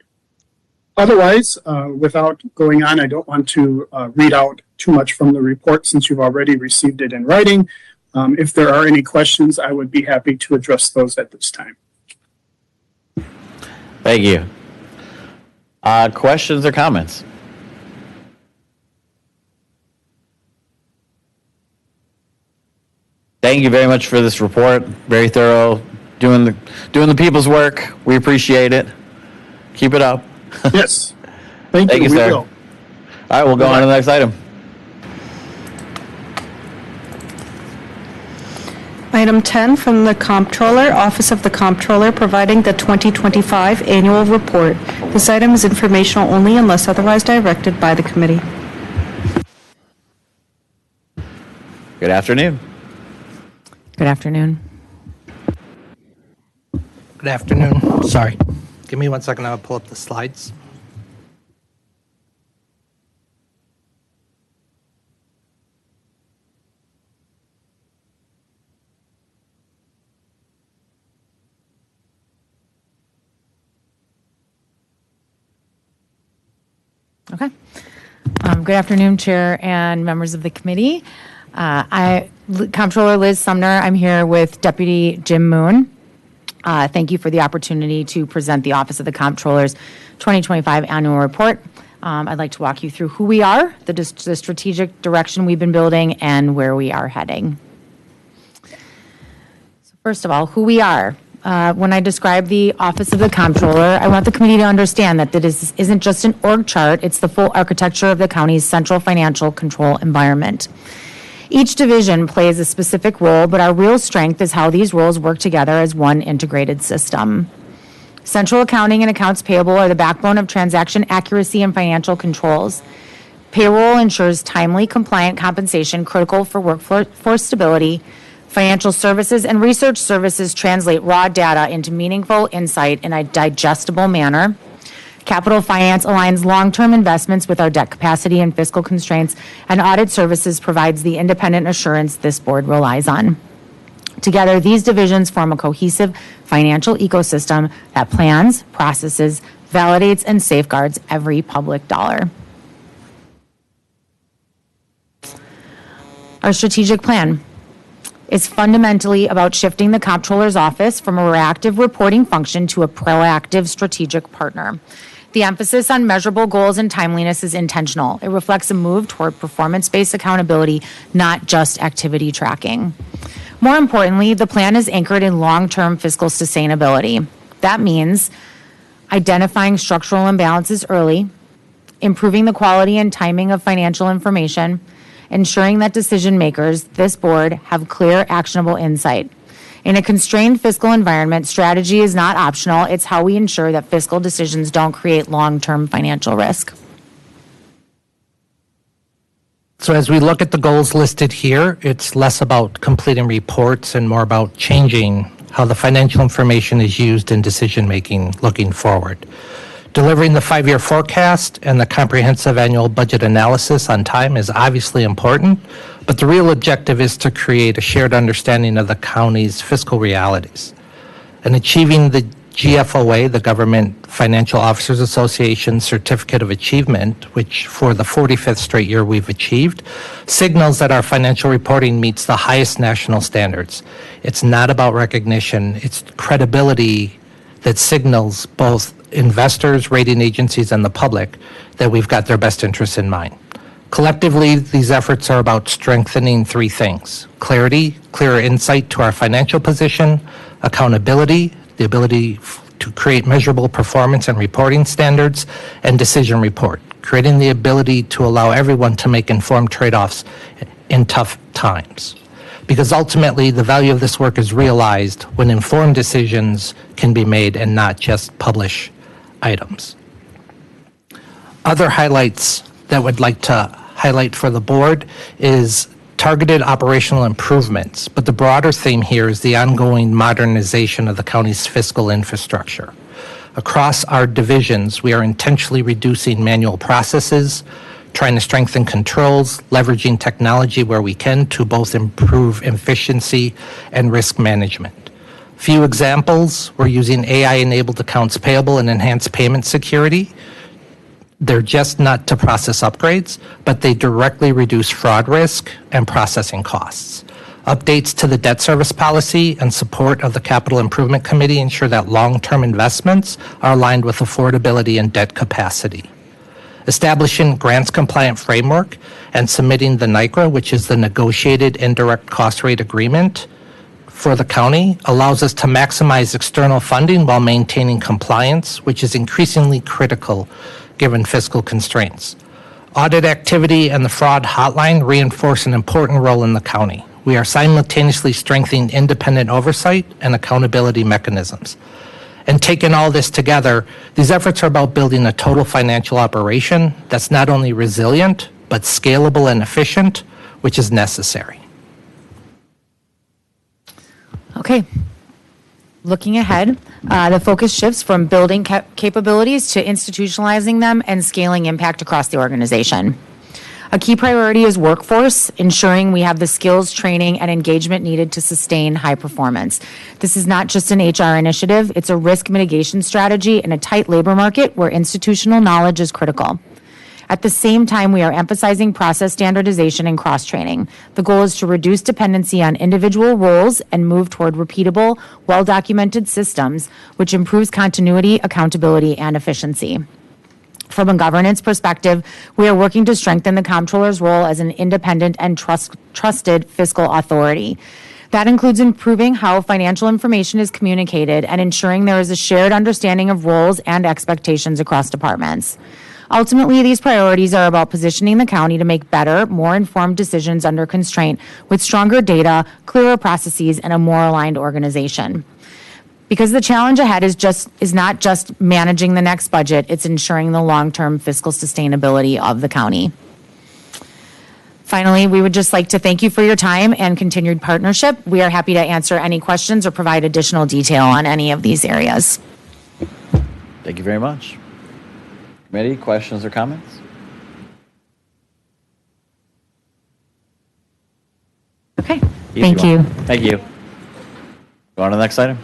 Otherwise, without going on, I don't want to read out too much from the report since you've already received it in writing. If there are any questions, I would be happy to address those at this time. Thank you. Questions or comments? Thank you very much for this report. Very thorough. Doing the people's work. We appreciate it. Keep it up. Yes. Thank you. You, We sir. will. All right, we'll go on to the next item. Item 10 from the Comptroller, Office of the Comptroller, providing the 2025 Annual Report. This item is informational only unless otherwise directed by the committee. Good afternoon. Good afternoon. Good afternoon. Sorry. Give me 1 second. I'll pull up the slides. Okay. Good afternoon, Chair and members of the committee. Comptroller Liz Sumner, I'm here with Deputy Jim Moon. Thank you for the opportunity to present the Office of the Comptroller's 2025 Annual Report. I'd like to walk you through who we are, the strategic direction we've been building, and where we are heading. So first of all, who we are. When I describe the Office of the Comptroller, I want the committee to understand that this isn't just an org chart, it's the full architecture of the county's central financial control environment. Each division plays a specific role, but our real strength is how these roles work together as one integrated system. Central accounting and accounts payable are the backbone of transaction accuracy and financial controls. Payroll ensures timely, compliant compensation critical for workforce stability. Financial services and research services translate raw data into meaningful insight in a digestible manner. Capital finance aligns long-term investments with our debt capacity and fiscal constraints, and audit services provides the independent assurance this board relies on. Together, these divisions form a cohesive financial ecosystem that plans, processes, validates, and safeguards every public dollar. Our strategic plan is fundamentally about shifting the Comptroller's office from a reactive reporting function to a proactive strategic partner. The emphasis on measurable goals and timeliness is intentional. It reflects a move toward performance-based accountability, not just activity tracking. More importantly, the plan is anchored in long-term fiscal sustainability. That means identifying structural imbalances early, improving the quality and timing of financial information, ensuring that decision makers, this board, have clear, actionable insight. In a constrained fiscal environment, strategy is not optional. It's how we ensure that fiscal decisions don't create long-term financial risk. So as we look at the goals listed here, it's less about completing reports and more about changing how the financial information is used in decision-making looking forward. Delivering the 5-year forecast and the comprehensive annual budget analysis on time is obviously important, but the real objective is to create a shared understanding of the county's fiscal realities. And achieving the GFOA, the Government Financial Officers Association Certificate of Achievement, which for the 45th straight year we've achieved, signals that our financial reporting meets the highest national standards. It's not about recognition, it's credibility that signals both investors, rating agencies, and the public that we've got their best interests in mind. Collectively, these efforts are about strengthening three things: clarity, clearer insight to our financial position; accountability, the ability to create measurable performance and reporting standards; and decision report, creating the ability to allow everyone to make informed trade-offs in tough times. Because ultimately, the value of this work is realized when informed decisions can be made and not just publish items. Other highlights that would like to highlight for the board is targeted operational improvements, but the broader theme here is the ongoing modernization of the county's fiscal infrastructure. Across our divisions, we are intentionally reducing manual processes, trying to strengthen controls, leveraging technology where we can to both improve efficiency and risk management. Few examples: we're using AI-enabled accounts payable and enhanced payment security. They're just not to process upgrades, but they directly reduce fraud risk and processing costs. Updates to the debt service policy and support of the Capital Improvement Committee ensure that long-term investments are aligned with affordability and debt capacity. Establishing grants-compliant framework and submitting the NICRA, which is the Negotiated Indirect Cost Rate Agreement for the county, allows us to maximize external funding while maintaining compliance, which is increasingly critical given fiscal constraints. Audit activity and the fraud hotline reinforce an important role in the county. We are simultaneously strengthening independent oversight and accountability mechanisms. And taking all this together, these efforts are about building a total financial operation that's not only resilient, but scalable and efficient, which is necessary. Okay. Looking ahead, the focus shifts from building capabilities to institutionalizing them and scaling impact across the organization. A key priority is workforce, ensuring we have the skills, training, and engagement needed to sustain high performance. This is not just an HR initiative, it's a risk mitigation strategy in a tight labor market where institutional knowledge is critical. At the same time, we are emphasizing process standardization and cross-training. The goal is to reduce dependency on individual roles and move toward repeatable, well-documented systems, which improves continuity, accountability, and efficiency. From a governance perspective, we are working to strengthen the comptroller's role as an independent and trusted fiscal authority. That includes improving how financial information is communicated and ensuring there is a shared understanding of roles and expectations across departments. Ultimately, these priorities are about positioning the county to make better, more informed decisions under constraint with stronger data, clearer processes, and a more aligned organization. Because the challenge ahead is not just managing the next budget, it's ensuring the long-term fiscal sustainability of the county. Finally, we would just like to thank you for your time and continued partnership. We are happy to answer any questions or provide additional detail on any of these areas. Thank you very much. Committee, questions or comments? Okay, Easy thank one. you. Thank you. Go on to the next item.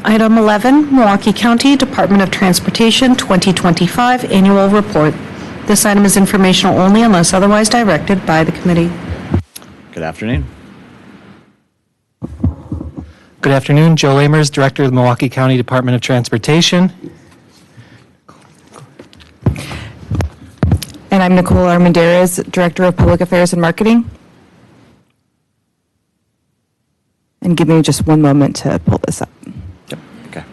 Item 11, Milwaukee County Department of Transportation 2025 Annual Report. This item is informational only unless otherwise directed by the committee. Good afternoon. Good afternoon. Joe Lamers, Director of the Milwaukee County Department of Transportation. And I'm Nicole Armendariz, Director of Public Affairs and Marketing. And give me just one moment to pull this up. Yep. Okay.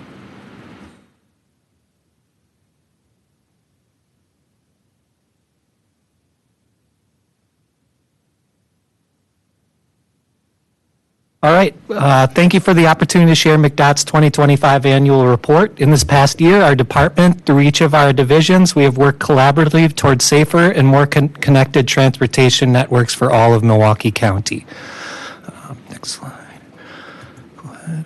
All right. Thank you for the opportunity to share McDOT's 2025 annual report. In this past year, our department, through each of our divisions, we have worked collaboratively towards safer and more connected transportation networks for all of Milwaukee County. Next slide. Go ahead.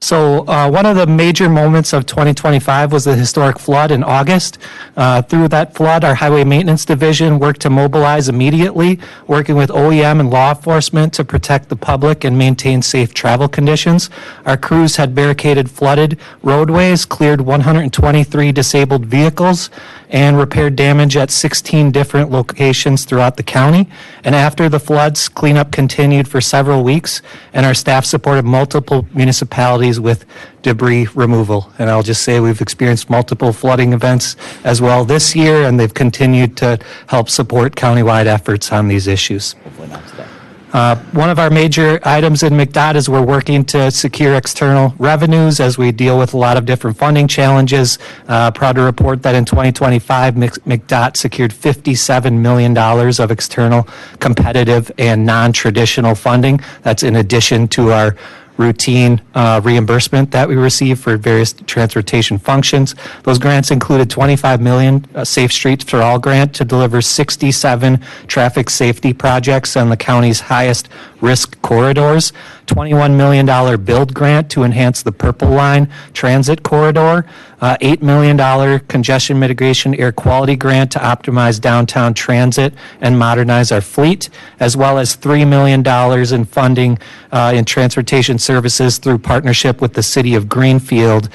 So one of the major moments of 2025 was the historic flood in August. Through that flood, our Highway Maintenance Division worked to mobilize immediately, working with OEM and law enforcement to protect the public and maintain safe travel conditions. Our crews had barricaded flooded roadways, cleared 123 disabled vehicles, and repaired damage at 16 different locations throughout the county. And after the floods, cleanup continued for several weeks, and our staff supported multiple municipalities with debris removal. And I'll just say we've experienced multiple flooding events as well this year, and they've continued to help support countywide efforts on these issues. Hopefully not today. One of our major items in McDOT is we're working to secure external revenues as we deal with a lot of different funding challenges. Proud to report that in 2025, McDOT secured $57 million of external competitive and non-traditional funding. That's in addition to our routine reimbursement that we receive for various transportation functions. Those grants included $25 million Safe Streets for All grant to deliver 67 traffic safety projects on the county's highest risk corridors, $21 million build grant to enhance the Purple Line transit corridor, $8 million congestion mitigation air quality grant to optimize downtown transit and modernize our fleet, as well as $3 million in funding in transportation services through partnership with the City of Greenfield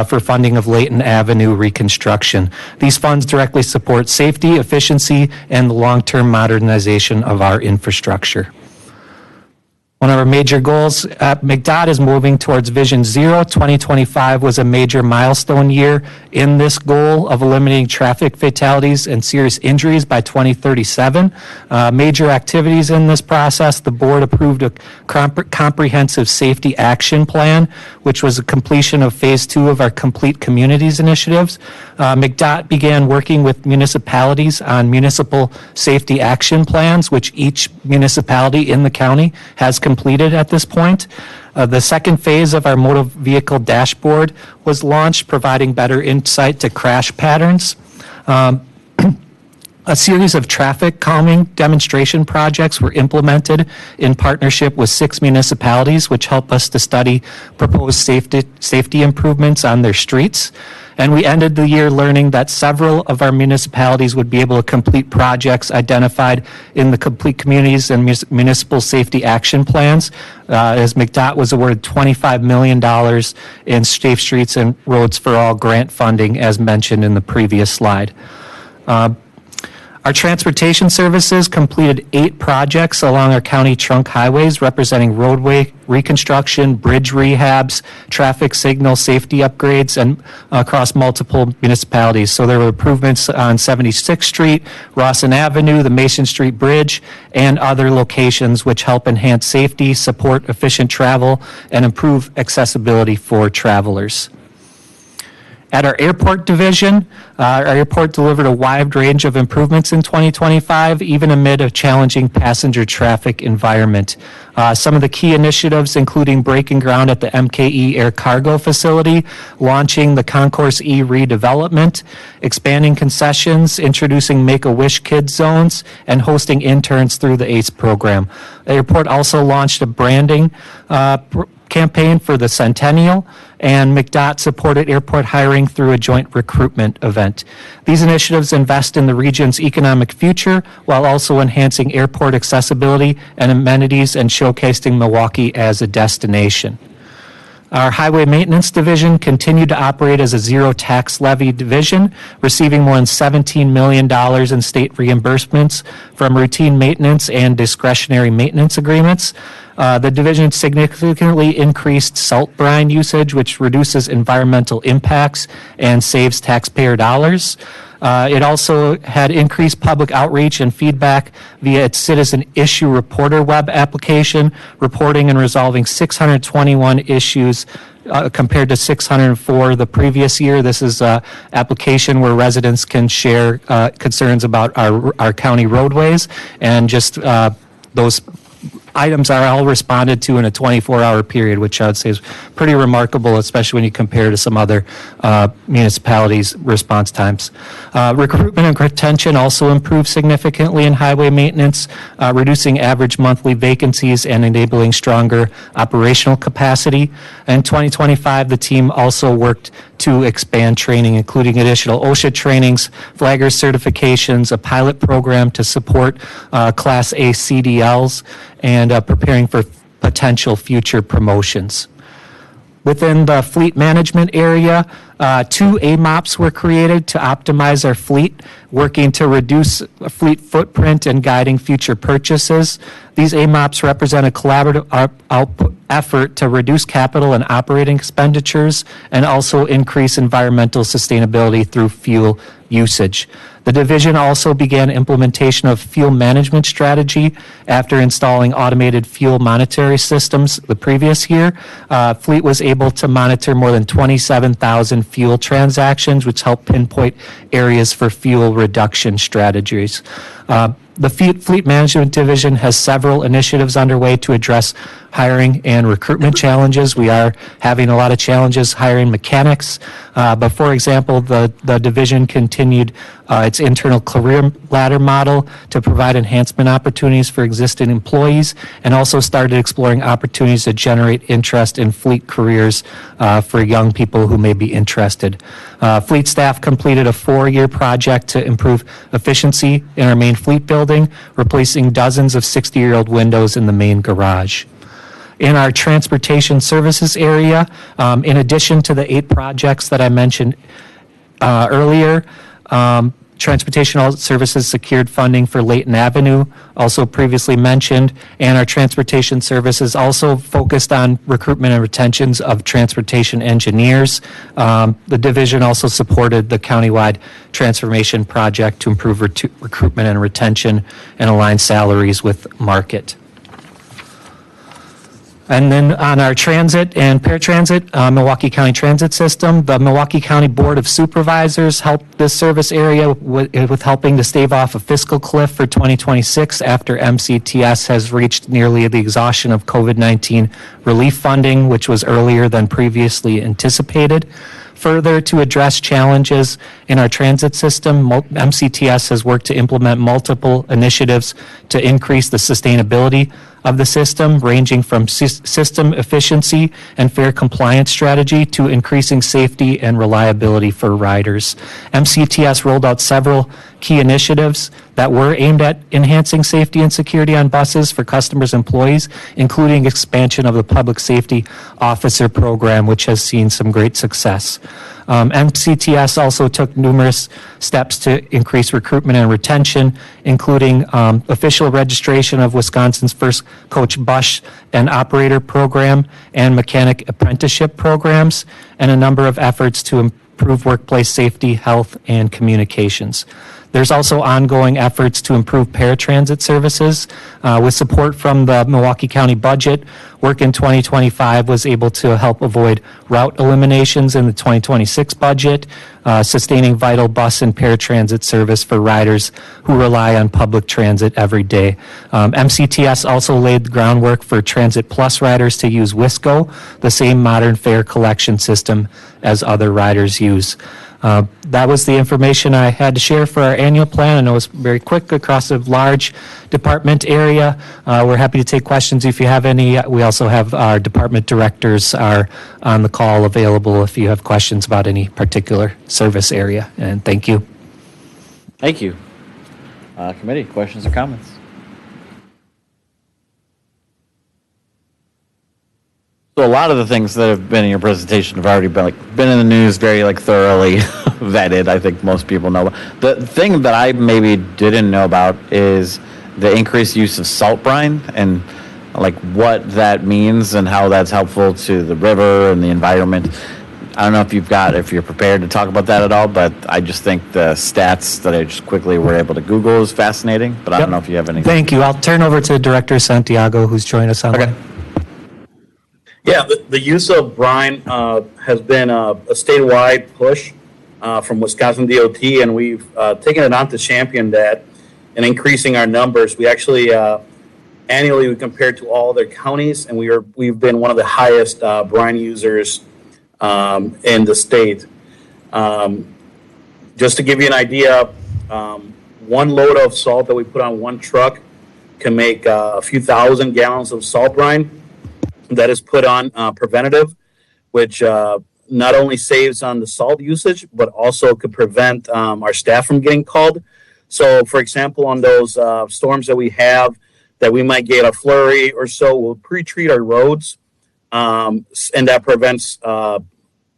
for funding of Layton Avenue reconstruction. These funds directly support safety, efficiency, and the long-term modernization of our infrastructure. One of our major goals at McDOT is moving towards Vision Zero. 2025 was a major milestone year in this goal of eliminating traffic fatalities and serious injuries by 2037. Major activities in this process, the board approved a comprehensive safety action plan, which was a completion of phase 2 of our Complete Communities initiatives. McDOT began working with municipalities on municipal safety action plans, which each municipality in the county has completed at this point. The second phase of our motor vehicle dashboard was launched, providing better insight to crash patterns. A series of traffic calming demonstration projects were implemented in partnership with 6 municipalities, which help us to study proposed safety improvements on their streets. And we ended the year learning that several of our municipalities would be able to complete projects identified in the Complete Communities and Municipal Safety Action Plans, as McDOT was awarded $25 million in Safe Streets and Roads for All grant funding, as mentioned in the previous slide. Our transportation services completed 8 projects along our county trunk highways, representing roadway reconstruction, bridge rehabs, traffic signal safety upgrades, and across multiple municipalities. So there were improvements on 76th Street, Rawson Avenue, the Mason Street Bridge, and other locations which help enhance safety, support efficient travel, and improve accessibility for travelers. At our airport division, our airport delivered a wide range of improvements in 2025, even amid a challenging passenger traffic environment. Some of the key initiatives, including breaking ground at the MKE Air Cargo Facility, launching the Concourse E redevelopment, expanding concessions, introducing Make-A-Wish Kids Zones, and hosting interns through the ACE program. The airport also launched a branding campaign for the Centennial, and McDOT supported airport hiring through a joint recruitment event. These initiatives invest in the region's economic future while also enhancing airport accessibility and amenities and showcasing Milwaukee as a destination. Our Highway Maintenance Division continued to operate as a zero tax levy division, receiving more than $17 million in state reimbursements from routine maintenance and discretionary maintenance agreements. The division significantly increased salt brine usage, which reduces environmental impacts and saves taxpayer dollars. It also had increased public outreach and feedback via its Citizen Issue Reporter web application, reporting and resolving 621 issues compared to 604 the previous year. This is an application where residents can share concerns about our county roadways, and just those items are all responded to in a 24-hour period, which I would say is pretty remarkable, especially when you compare to some other municipalities' response times. Recruitment and retention also improved significantly in highway maintenance, reducing average monthly vacancies and enabling stronger operational capacity. In 2025, the team also worked to expand training, including additional OSHA trainings, flagger certifications, a pilot program to support Class A CDLs, and preparing for potential future promotions. Within the fleet management area, 2 AMOPs were created to optimize our fleet, working to reduce fleet footprint and guiding future purchases. These AMOPs represent a collaborative effort to reduce capital and operating expenditures and also increase environmental sustainability through fuel usage. The division also began implementation of fuel management strategy after installing automated fuel monitoring systems the previous year. Fleet was able to monitor more than 27,000 fuel transactions, which helped pinpoint areas for fuel reduction strategies. The Fleet Management Division has several initiatives underway to address hiring and recruitment challenges. We are having a lot of challenges hiring mechanics, but for example, the division continued its internal career ladder model to provide enhancement opportunities for existing employees, and also started exploring opportunities to generate interest in fleet careers for young people who may be interested. Fleet staff completed a 4-year project to improve efficiency in our main fleet building, replacing dozens of 60-year-old windows in the main garage. In our transportation services area, in addition to the 8 projects that I mentioned earlier, Transportation Services secured funding for Layton Avenue, also previously mentioned, and our transportation services also focused on recruitment and retentions of transportation engineers. The division also supported the countywide transformation project to improve recruitment and retention and align salaries with market. And then on our transit and paratransit, Milwaukee County Transit System, the Milwaukee County Board of Supervisors helped this service area with helping to stave off a fiscal cliff for 2026 after MCTS has reached nearly the exhaustion of COVID-19 relief funding, which was earlier than previously anticipated. Further, to address challenges in our transit system, MCTS has worked to implement multiple initiatives to increase the sustainability of the system, ranging from system efficiency and fare compliance strategy to increasing safety and reliability for riders. MCTS rolled out several key initiatives that were aimed at enhancing safety and security on buses for customers and employees, including expansion of the Public Safety Officer Program, which has seen some great success. MCTS also took numerous steps to increase recruitment and retention, including official registration of Wisconsin's first coach bus and operator program and mechanic apprenticeship programs, and a number of efforts to improve workplace safety, health, and communications. There's also ongoing efforts to improve paratransit services. With support from the Milwaukee County budget, work in 2025 was able to help avoid route eliminations in the 2026 budget, sustaining vital bus and paratransit service for riders who rely on public transit every day. MCTS also laid the groundwork for Transit Plus riders to use WISCO, the same modern fare collection system as other riders use. That was the information I had to share for our annual plan. I know it's very quick across a large department area. We're happy to take questions if you have any. We also have our department directors are on the call available if you have questions about any particular service area. And thank you. Thank you. Committee, questions or comments? So a lot of the things that have been in your presentation have already been in the news, very thoroughly vetted. I think most people know. The thing that I maybe didn't know about is the increased use of salt brine and what that means and how that's helpful to the river and the environment. I don't know if you're prepared to talk about that at all, but I just think the stats that I just quickly were able to Google is fascinating, but I don't know if you have any. Thank you. I'll turn over to Director Santiago, who's joined us on. Okay. Yeah, the use of brine has been a statewide push from Wisconsin DOT, and we've taken it on to champion that and increasing our numbers. We actually annually we compared to all other counties, and we've been one of the highest brine users in the state. Just to give you an idea, one load of salt that we put on one truck can make a few thousand gallons of salt brine that is put on preventative, which not only saves on the salt usage, but also could prevent our staff from getting called. So, for example, on those storms that we have, that we might get a flurry or so, we'll pre-treat our roads, and that prevents a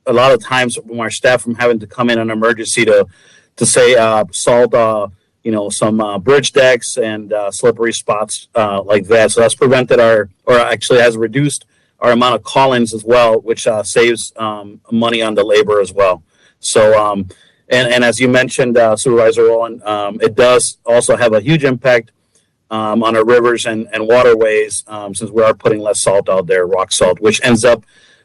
lot of times from our staff from having to come in an emergency to say salt, some bridge decks and slippery spots like that. So that's prevented has reduced our amount of call-ins as well, which saves money on the labor as well. So, and as you mentioned, Supervisor Rowland, it does also have a huge impact on our rivers and waterways, since we are putting less salt out there, rock salt, which ends up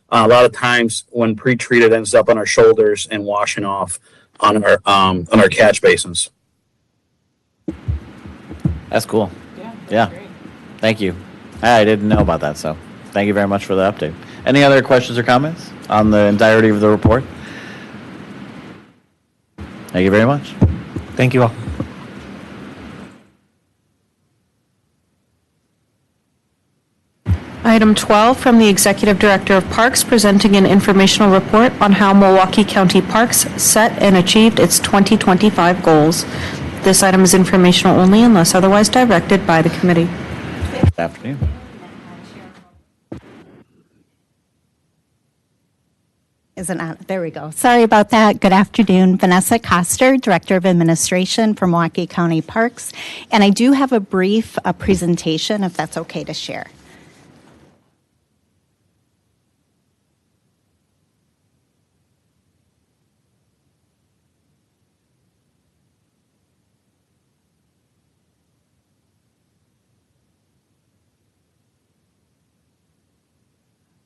a lot of times when pre-treated ends up on our shoulders and washing off on our catch basins. That's cool. Yeah. Thank you. I didn't know about that, so thank you very much for the update. Any other questions or comments on the entirety of the report? Thank you very much. Thank you all. Item 12 from the Executive Director of Parks, presenting an informational report on how Milwaukee County Parks set and achieved its 2025 goals. This item is informational only unless otherwise directed by the committee. Good afternoon. There we go. Sorry about that. Good afternoon. Vanessa Koster, Director of Administration for Milwaukee County Parks. And I do have a brief presentation, if that's okay to share.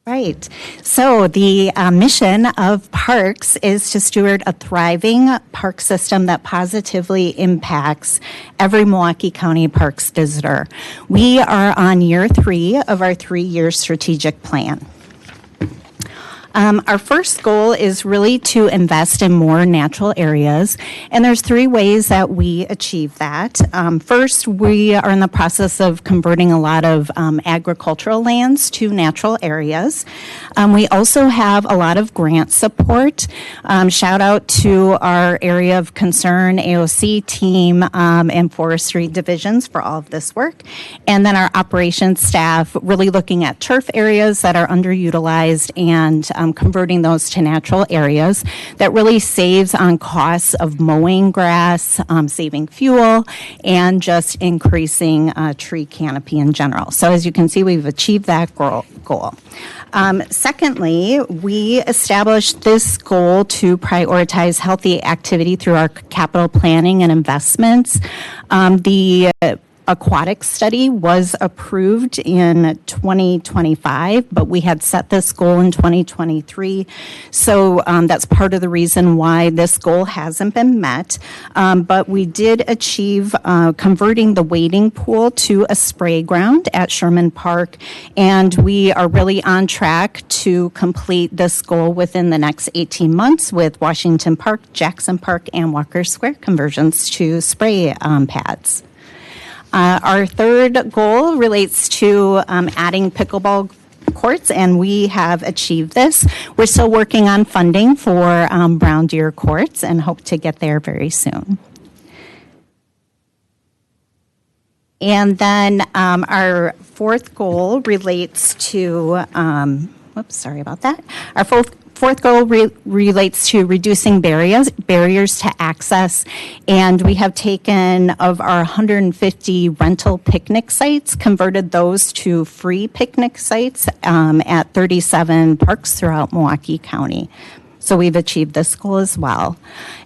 Right. So the mission of parks is to steward a thriving park system that positively impacts every Milwaukee County Parks visitor. We are on year 3 of our 3-year strategic plan. Our first goal is really to invest in more natural areas, and there's 3 ways that we achieve that. First, we are in the process of converting a lot of agricultural lands to natural areas. We also have a lot of grant support. Shout out to our area of concern AOC team and forestry divisions for all of this work. And then our operations staff really looking at turf areas that are underutilized and converting those to natural areas. That really saves on costs of mowing grass, saving fuel, and just increasing tree canopy in general. So as you can see, we've achieved that goal. Secondly, we established this goal to prioritize healthy activity through our capital planning and investments. The aquatic study was approved in 2025, but we had set this goal in 2023. So that's part of the reason why this goal hasn't been met. But we did achieve converting the wading pool to a spray ground at Sherman Park, and we are really on track to complete this goal within the next 18 months with Washington Park, Jackson Park, and Walker Square conversions to spray pads. Our third goal relates to adding pickleball courts, and we have achieved this. We're still working on funding for Brown Deer courts and hope to get there very soon. And then our fourth goal relates to, sorry about that. Our fourth goal relates to reducing barriers to access, and we have taken of our 150 rental picnic sites, converted those to free picnic sites at 37 parks throughout Milwaukee County. So we've achieved this goal as well.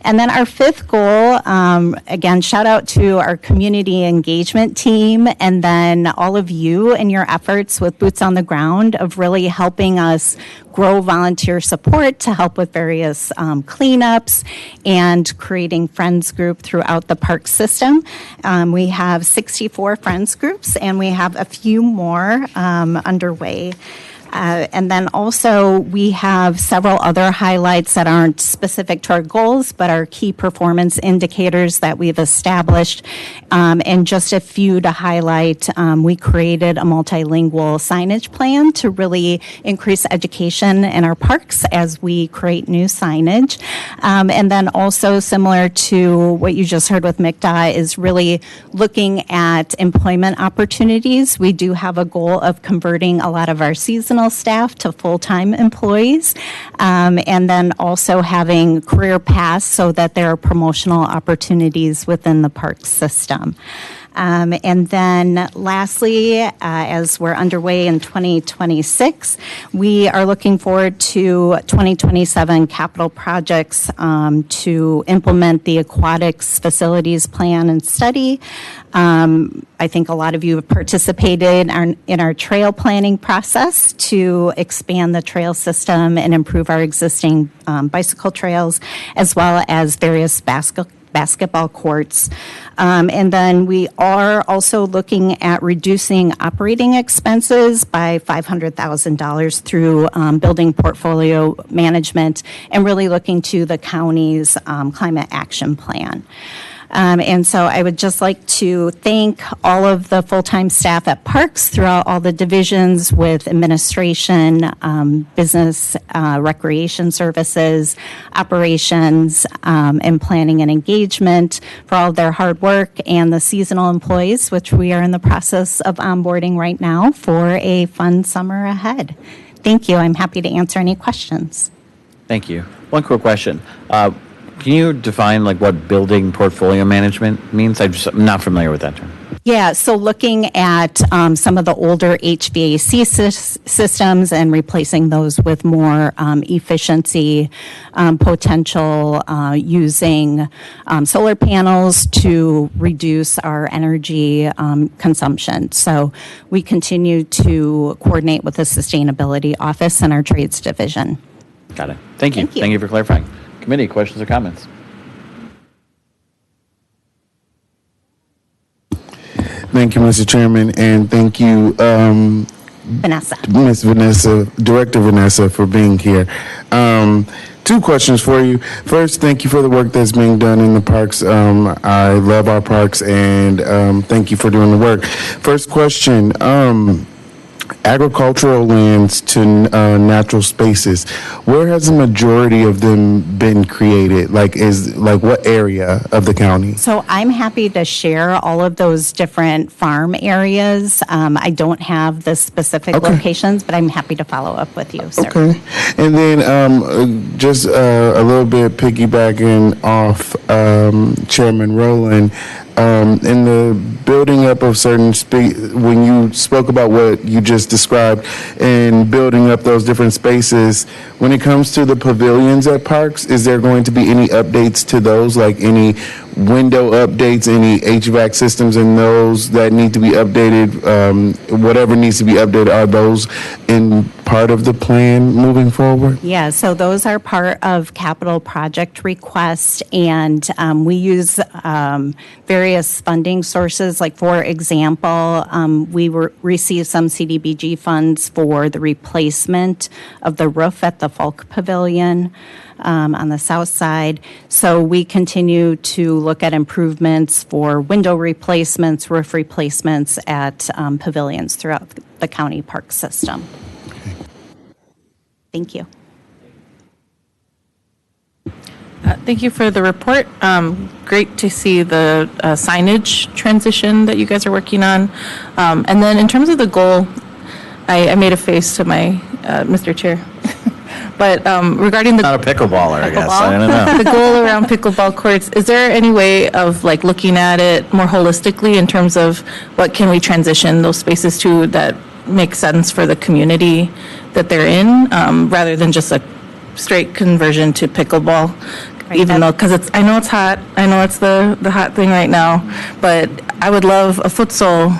And then our fifth goal, again, shout out to our community engagement team and then all of you and your efforts with Boots on the Ground of really helping us grow volunteer support to help with various cleanups and creating friends group throughout the park system. We have 64 friends groups and we have a few more underway. And then also we have several other highlights that aren't specific to our goals, but are key performance indicators that we've established. And just a few to highlight, we created a multilingual signage plan to really increase education in our parks as we create new signage. And then also similar to what you just heard with MCDOT is really looking at employment opportunities. We do have a goal of converting a lot of our seasonal staff to full-time employees, and then also having career paths so that there are promotional opportunities within the park system. And then lastly, as we're underway in 2026, we are looking forward to 2027 capital projects to implement the aquatics facilities plan and study. I think a lot of you have participated in our trail planning process to expand the trail system and improve our existing bicycle trails, as well as various basketball courts. And then we are also looking at reducing operating expenses by $500,000 through building portfolio management and really looking to the county's climate action plan. And so I would just like to thank all of the full-time staff at Parks throughout all the divisions with administration, business, recreation services, operations, and planning and engagement for all of their hard work, and the seasonal employees, which we are in the process of onboarding right now for a fun summer ahead. Thank you. I'm happy to answer any questions. Thank you. One quick question. Can you define like what building portfolio management means? I'm not familiar with that term. Yeah, so looking at some of the older HVAC systems and replacing those with more efficiency potential, using solar panels to reduce our energy consumption. So we continue to coordinate with the Sustainability Office and our Trades Division. Got it. Thank you. Thank you for clarifying. Committee, questions or comments? Thank you, Mr. Chairman, and thank you, Vanessa. Ms. Vanessa, Director Vanessa, for being here. Two questions for you. First, thank you for the work that's being done in the parks. I love our parks, and thank you for doing the work. First question. Agricultural lands to natural spaces. Where has the majority of them been created? Like what area of the county? So I'm happy to share all of those different farm areas. I don't have the specific locations, but I'm happy to follow up with you, sir. Okay. And then just a little bit piggybacking off Chairman Rowland, in the building up of certain when you spoke about what you just described and building up those different spaces, when it comes to the pavilions at parks, is there going to be any updates to those, like any window updates, any HVAC systems in those that need to be updated, whatever needs to be updated, are those in part of the plan moving forward? Yeah, so those are part of capital project requests, and we use various funding sources. Like, for example, we received some CDBG funds for the replacement of the roof at the Falk Pavilion on the south side. So we continue to look at improvements for window replacements, roof replacements at pavilions throughout the county park system. Thank you. Thank you for the report. Great to see the signage transition that you guys are working on. And then in terms of the goal, I made a face to my Mr. Chair. But regarding the... Not a pickleballer, I guess. I don't know. The goal around pickleball courts, is there any way of like looking at it more holistically in terms of what can we transition those spaces to that make sense for the community that they're in, rather than just a straight conversion to pickleball, even though, because I know it's hot, I know it's the hot thing right now, but I would love a futsal,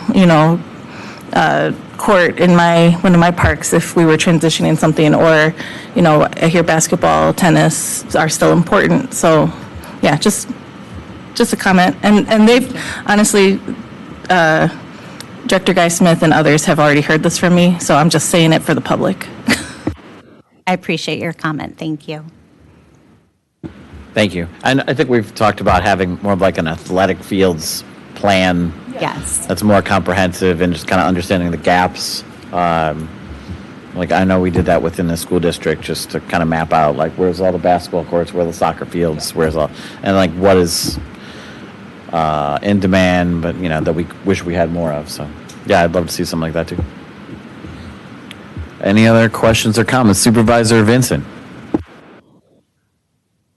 court in one of my parks if we were transitioning something, or, I hear basketball, tennis are still important. So, yeah, just a comment. And they've, honestly, Director Guy Smith and others have already heard this from me, so I'm just saying it for the public. I appreciate your comment. Thank you. Thank you. And I think we've talked about having more of like an athletic fields plan. Yes. That's more comprehensive and just kind of understanding the gaps. Like I know we did that within the school district just to kind of map out like where's all the basketball courts, where are the soccer fields, where's all, and like what is in demand, but that we wish we had more of. So yeah, I'd love to see something like that too. Any other questions or comments? Supervisor Vincent.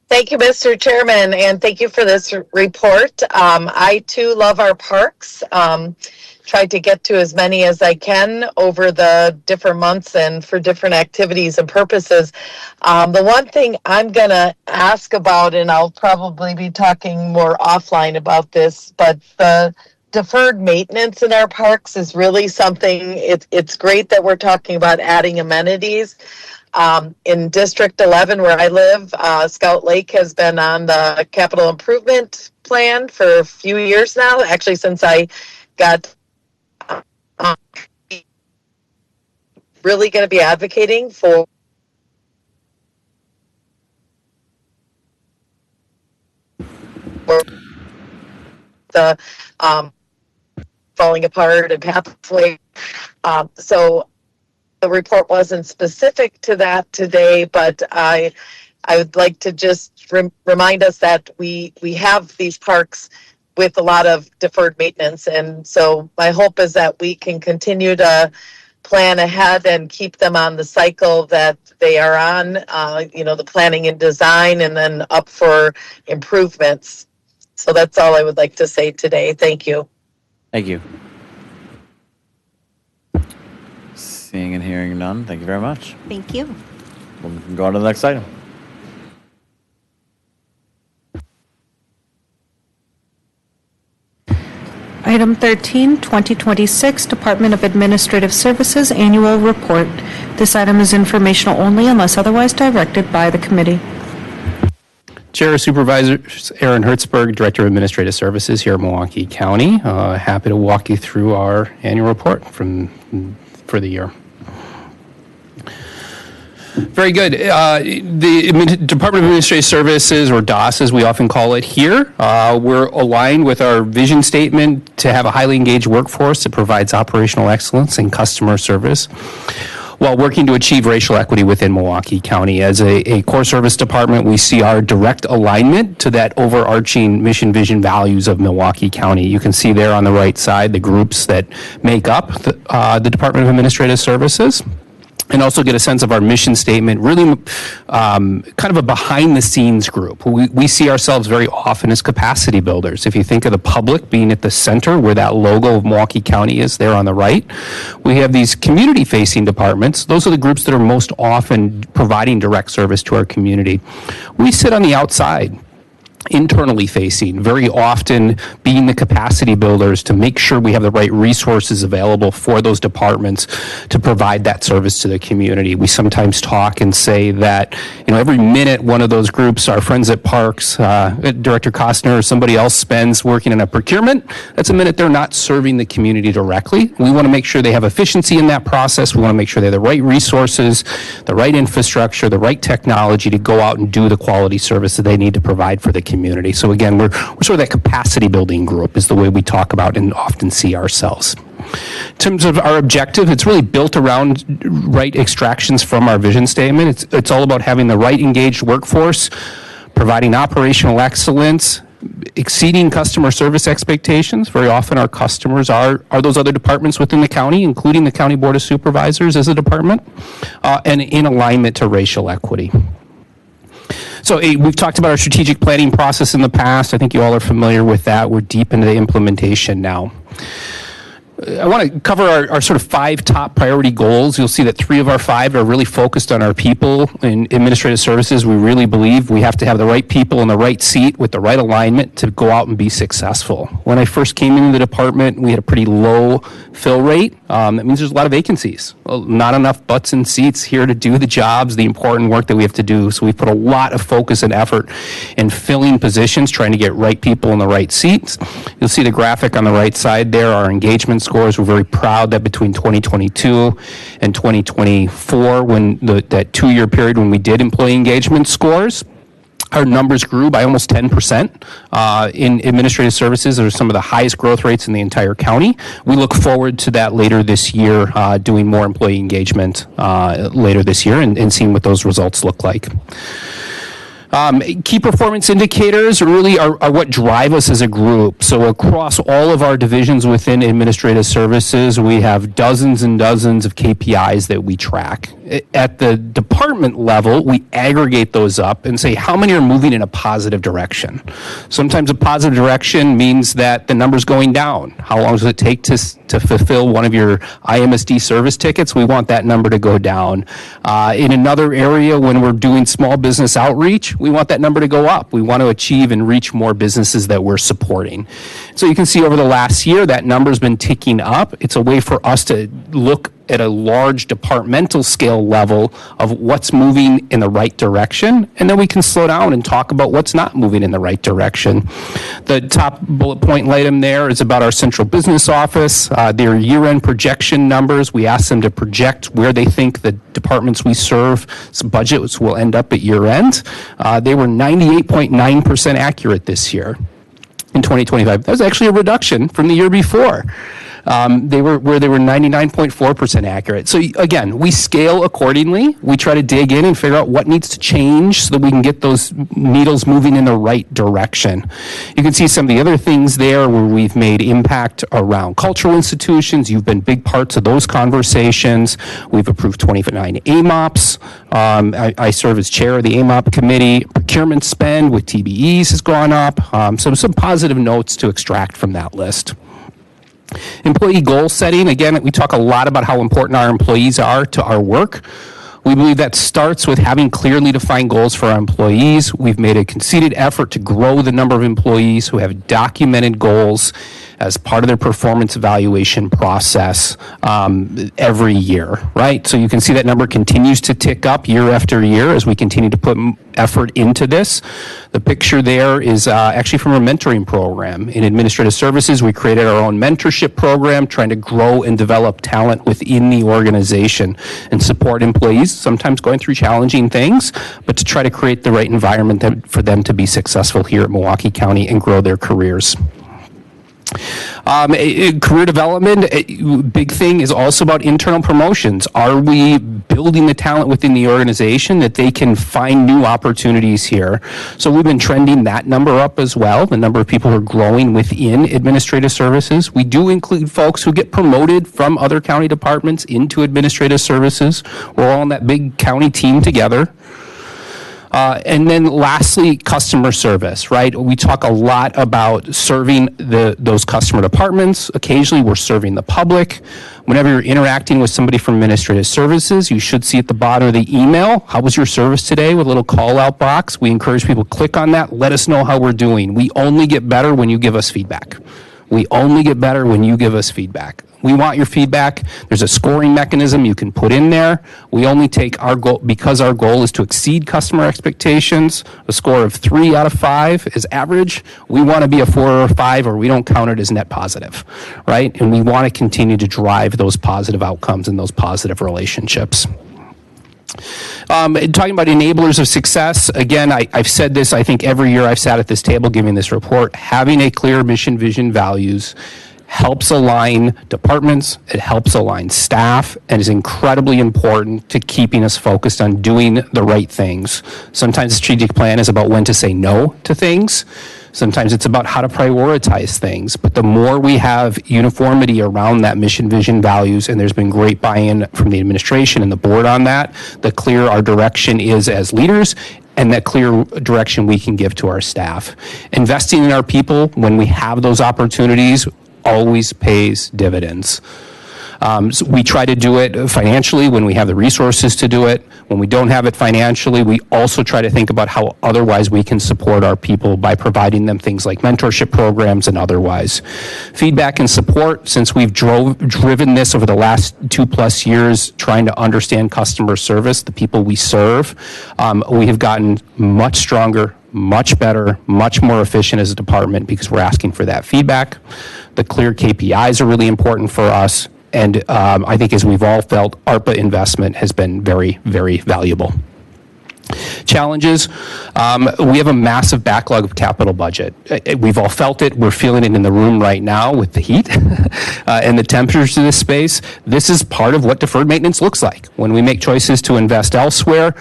Thank you, Mr. Chairman, and thank you for this report. I too love our parks. Tried to get to as many as I can over the different months and for different activities and purposes. The one thing I'm going to ask about, and I'll probably be talking more offline about this, but the deferred maintenance in our parks is really something. It's great that we're talking about adding amenities. In District 11, where I live, Scout Lake has been on the capital improvement plan for a few years now, actually since I got really going to be advocating for the falling apart and pathway. So the report wasn't specific to that today, but I would like to just remind us that we have these parks with a lot of deferred maintenance. And so my hope is that we can continue to plan ahead and keep them on the cycle that they are on, the planning and design, and then up for improvements. So that's all I would like to say today. Thank you. Thank you. Seeing and hearing none, thank you very much. Thank you. We'll go on to the next item. Item 13, 2026 Department of Administrative Services Annual Report. This item is informational only unless otherwise directed by the committee. Chair, Supervisors, Aaron Hertzberg, Director of Administrative Services here at Milwaukee County. Happy to walk you through our annual report for the year. Very good. The Department of Administrative Services, or DOS as we often call it here, we're aligned with our vision statement to have a highly engaged workforce that provides operational excellence and customer service while working to achieve racial equity within Milwaukee County. As a core service department, we see our direct alignment to that overarching mission, vision, values of Milwaukee County. You can see there on the right side the groups that make up the Department of Administrative Services. And also get a sense of our mission statement, really kind of a behind-the-scenes group. We see ourselves very often as capacity builders. If you think of the public being at the center, where that logo of Milwaukee County is there on the right, we have these community-facing departments. Those are the groups that are most often providing direct service to our community. We sit on the outside, internally facing, very often being the capacity builders to make sure we have the right resources available for those departments to provide that service to the community. We sometimes talk and say that, every minute one of those groups, our friends at Parks, Director Costner or somebody else spends working in a procurement, that's a minute they're not serving the community directly. We want to make sure they have efficiency in that process. We want to make sure they have the right resources, the right infrastructure, the right technology to go out and do the quality service that they need to provide for the community. So again, we're sort of that capacity building group is the way we talk about and often see ourselves. In terms of our objective, it's really built around right extractions from our vision statement. It's all about having the right engaged workforce, providing operational excellence, exceeding customer service expectations. Very often our customers are those other departments within the county, including the County Board of Supervisors as a department, and in alignment to racial equity. So we've talked about our strategic planning process in the past. I think you all are familiar with that. We're deep into the implementation now. I want to cover our sort of 5 top priority goals. You'll see that 3 of our 5 are really focused on our people in administrative services. We really believe we have to have the right people in the right seat with the right alignment to go out and be successful. When I first came into the department, we had a pretty low fill rate. That means there's a lot of vacancies. Well, not enough butts in seats here to do the jobs, the important work that we have to do. So we put a lot of focus and effort in filling positions, trying to get right people in the right seats. You'll see the graphic on the right side there, our engagement scores. We're very proud that between 2022 and 2024, when that 2-year period when we did employee engagement scores, our numbers grew by almost 10% in administrative services. Those are some of the highest growth rates in the entire county. We look forward to that later this year, doing more employee engagement later this year and seeing what those results look like. Key performance indicators really are what drive us as a group. So across all of our divisions within administrative services, we have dozens and dozens of KPIs that we track. At the department level, we aggregate those up and say how many are moving in a positive direction. Sometimes a positive direction means that the number's going down. How long does it take to fulfill one of your IMSD service tickets? We want that number to go down. In another area, when we're doing small business outreach, we want that number to go up. We want to achieve and reach more businesses that we're supporting. So you can see over the last year, that number's been ticking up. It's a way for us to look at a large departmental scale level of what's moving in the right direction, and then we can slow down and talk about what's not moving in the right direction. The top bullet point item there is about our central business office, their year-end projection numbers. We ask them to project where they think the departments we serve budgets will end up at year-end. They were 98.9% accurate this year in 2025. That was actually a reduction from the year before. They were 99.4% accurate. So again, we scale accordingly. We try to dig in and figure out what needs to change so that we can get those needles moving in the right direction. You can see some of the other things there where we've made impact around cultural institutions. You've been big parts of those conversations. We've approved 29 AMOPs. I serve as chair of the AMOP committee. Procurement spend with TBEs has gone up. So some positive notes to extract from that list. Employee goal setting, again, we talk a lot about how important our employees are to our work. We believe that starts with having clearly defined goals for our employees. We've made a conceded effort to grow the number of employees who have documented goals as part of their performance evaluation process every year, right? So you can see that number continues to tick up year after year as we continue to put effort into this. The picture there is actually from our mentoring program. In administrative services, we created our own mentorship program, trying to grow and develop talent within the organization and support employees, sometimes going through challenging things, but to try to create the right environment for them to be successful here at Milwaukee County and grow their careers. Career development, a big thing is also about internal promotions. Are we building the talent within the organization that they can find new opportunities here? So we've been trending that number up as well, the number of people who are growing within administrative services. We do include folks who get promoted from other county departments into administrative services. We're all on that big county team together. And then lastly, customer service, right? We talk a lot about serving those customer departments. Occasionally, we're serving the public. Whenever you're interacting with somebody from administrative services, you should see at the bottom of the email, how was your service today, with a little call-out box. We encourage people to click on that. Let us know how we're doing. We only get better when you give us feedback. We only get better when you give us feedback. We want your feedback. There's a scoring mechanism you can put in there. We only take our goal, because our goal is to exceed customer expectations. A score of 3 out of 5 is average. We want to be a 4 or a 5, or we don't count it as net positive, right? And we want to continue to drive those positive outcomes and those positive relationships. Talking about enablers of success, again, I've said this, I think every year I've sat at this table giving this report. Having a clear mission, vision, values helps align departments, it helps align staff, and is incredibly important to keeping us focused on doing the right things. Sometimes the strategic plan is about when to say no to things. Sometimes it's about how to prioritize things. But the more we have uniformity around that mission, vision, values, and there's been great buy-in from the administration and the board on that, the clearer our direction is as leaders, and that clear direction we can give to our staff. Investing in our people when we have those opportunities always pays dividends. So we try to do it financially when we have the resources to do it. When we don't have it financially, we also try to think about how otherwise we can support our people by providing them things like mentorship programs and otherwise. Feedback and support, since we've driven this over the last 2+ years, trying to understand customer service, the people we serve, we have gotten much stronger, much better, much more efficient as a department because we're asking for that feedback. The clear KPIs are really important for us. And I think as we've all felt, ARPA investment has been very, very valuable. Challenges, we have a massive backlog of capital budget. We've all felt it. We're feeling it in the room right now with the heat and the temperatures of this space. This is part of what deferred maintenance looks like. When we make choices to invest elsewhere,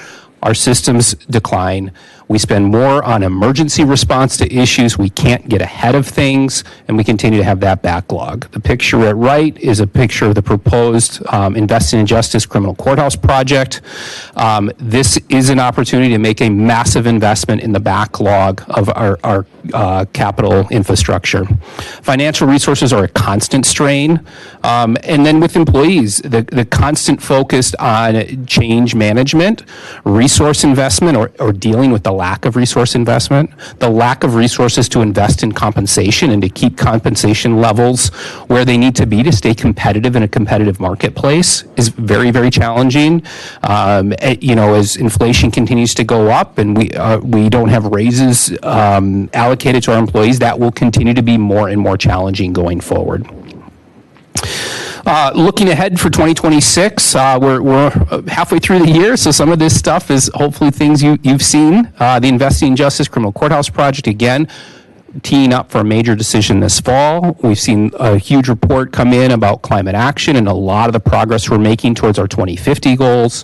our systems decline. We spend more on emergency response to issues. We can't get ahead of things, and we continue to have that backlog. The picture at right is a picture of the proposed Investing in Justice criminal courthouse project. This is an opportunity to make a massive investment in the backlog of our capital infrastructure. Financial resources are a constant strain. And then with employees, the constant focus on change management, resource investment, or dealing with the lack of resource investment, the lack of resources to invest in compensation and to keep compensation levels where they need to be to stay competitive in a competitive marketplace is very, very challenging. As inflation continues to go up and we don't have raises allocated to our employees, that will continue to be more and more challenging going forward. Looking ahead for 2026, we're halfway through the year, so some of this stuff is hopefully things you've seen. The Investing in Justice criminal courthouse project, again, teeing up for a major decision this fall. We've seen a huge report come in about climate action and a lot of the progress we're making towards our 2050 goals.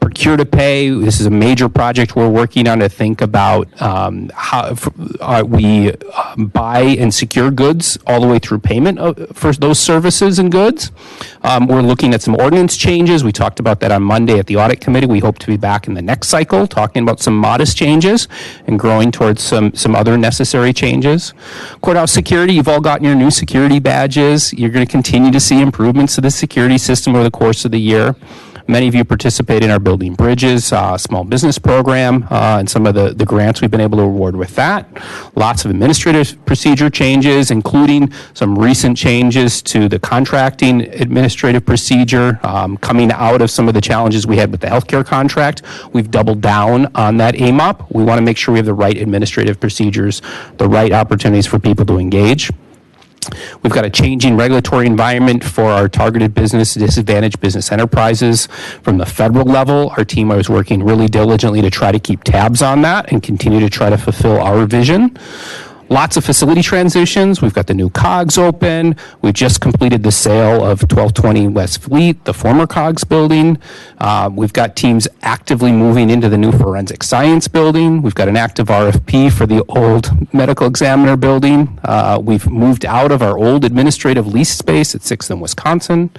Procure to pay, this is a major project we're working on to think about how we buy and secure goods all the way through payment for those services and goods. We're looking at some ordinance changes. We talked about that on Monday at the audit committee. We hope to be back in the next cycle talking about some modest changes and growing towards some other necessary changes. Courthouse security, you've all gotten your new security badges. You're going to continue to see improvements to the security system over the course of the year. Many of you participate in our Building Bridges small business program and some of the grants we've been able to award with that. Lots of administrative procedure changes, including some recent changes to the contracting administrative procedure coming out of some of the challenges we had with the healthcare contract. We've doubled down on that AMOP. We want to make sure we have the right administrative procedures, the right opportunities for people to engage. We've got a changing regulatory environment for our targeted business, disadvantaged business enterprises. From the federal level, our team is working really diligently to try to keep tabs on that and continue to try to fulfill our vision. Lots of facility transitions. We've got the new COGS open. We've just completed the sale of 1220 West Fleet, the former COGS building. We've got teams actively moving into the new forensic science building. We've got an active RFP for the old medical examiner building. We've moved out of our old administrative lease space at 6th and Wisconsin.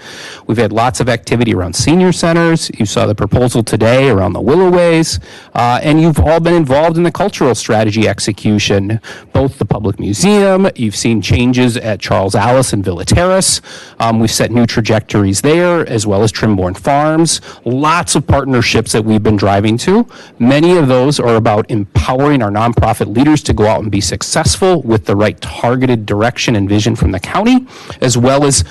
We've had lots of activity around senior centers. You saw the proposal today around the Willoways. And you've all been involved in the cultural strategy execution, both the Public Museum. You've seen changes at Charles Alice and Villa Terrace. We've set new trajectories there, as well as Trimborn Farms. Lots of partnerships that we've been driving to. Many of those are about empowering our nonprofit leaders to go out and be successful with the right targeted direction and vision from the county, as well as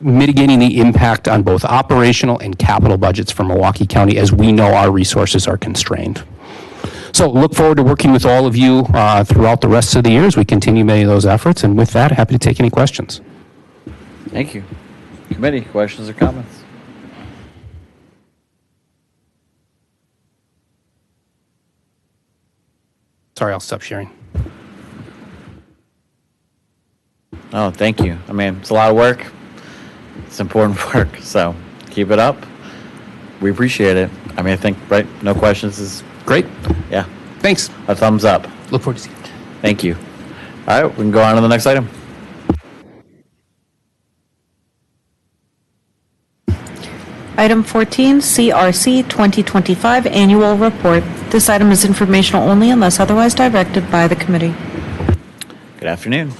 mitigating the impact on both operational and capital budgets for Milwaukee County, as we know our resources are constrained. So look forward to working with all of you throughout the rest of the year as we continue many of those efforts. And with that, happy to take any questions. Thank you. Committee, questions or comments? Sorry, I'll stop sharing. Oh, thank you. I mean, it's a lot of work. It's important work. So keep it up. We appreciate it. I mean, I think, right, no questions is great. Yeah. Thanks. A thumbs up. Look forward to seeing you. Thank you. All right, we can go on to the next item. Item 14, CRC 2025 Annual Report. This item is informational only unless otherwise directed by the committee. Good afternoon.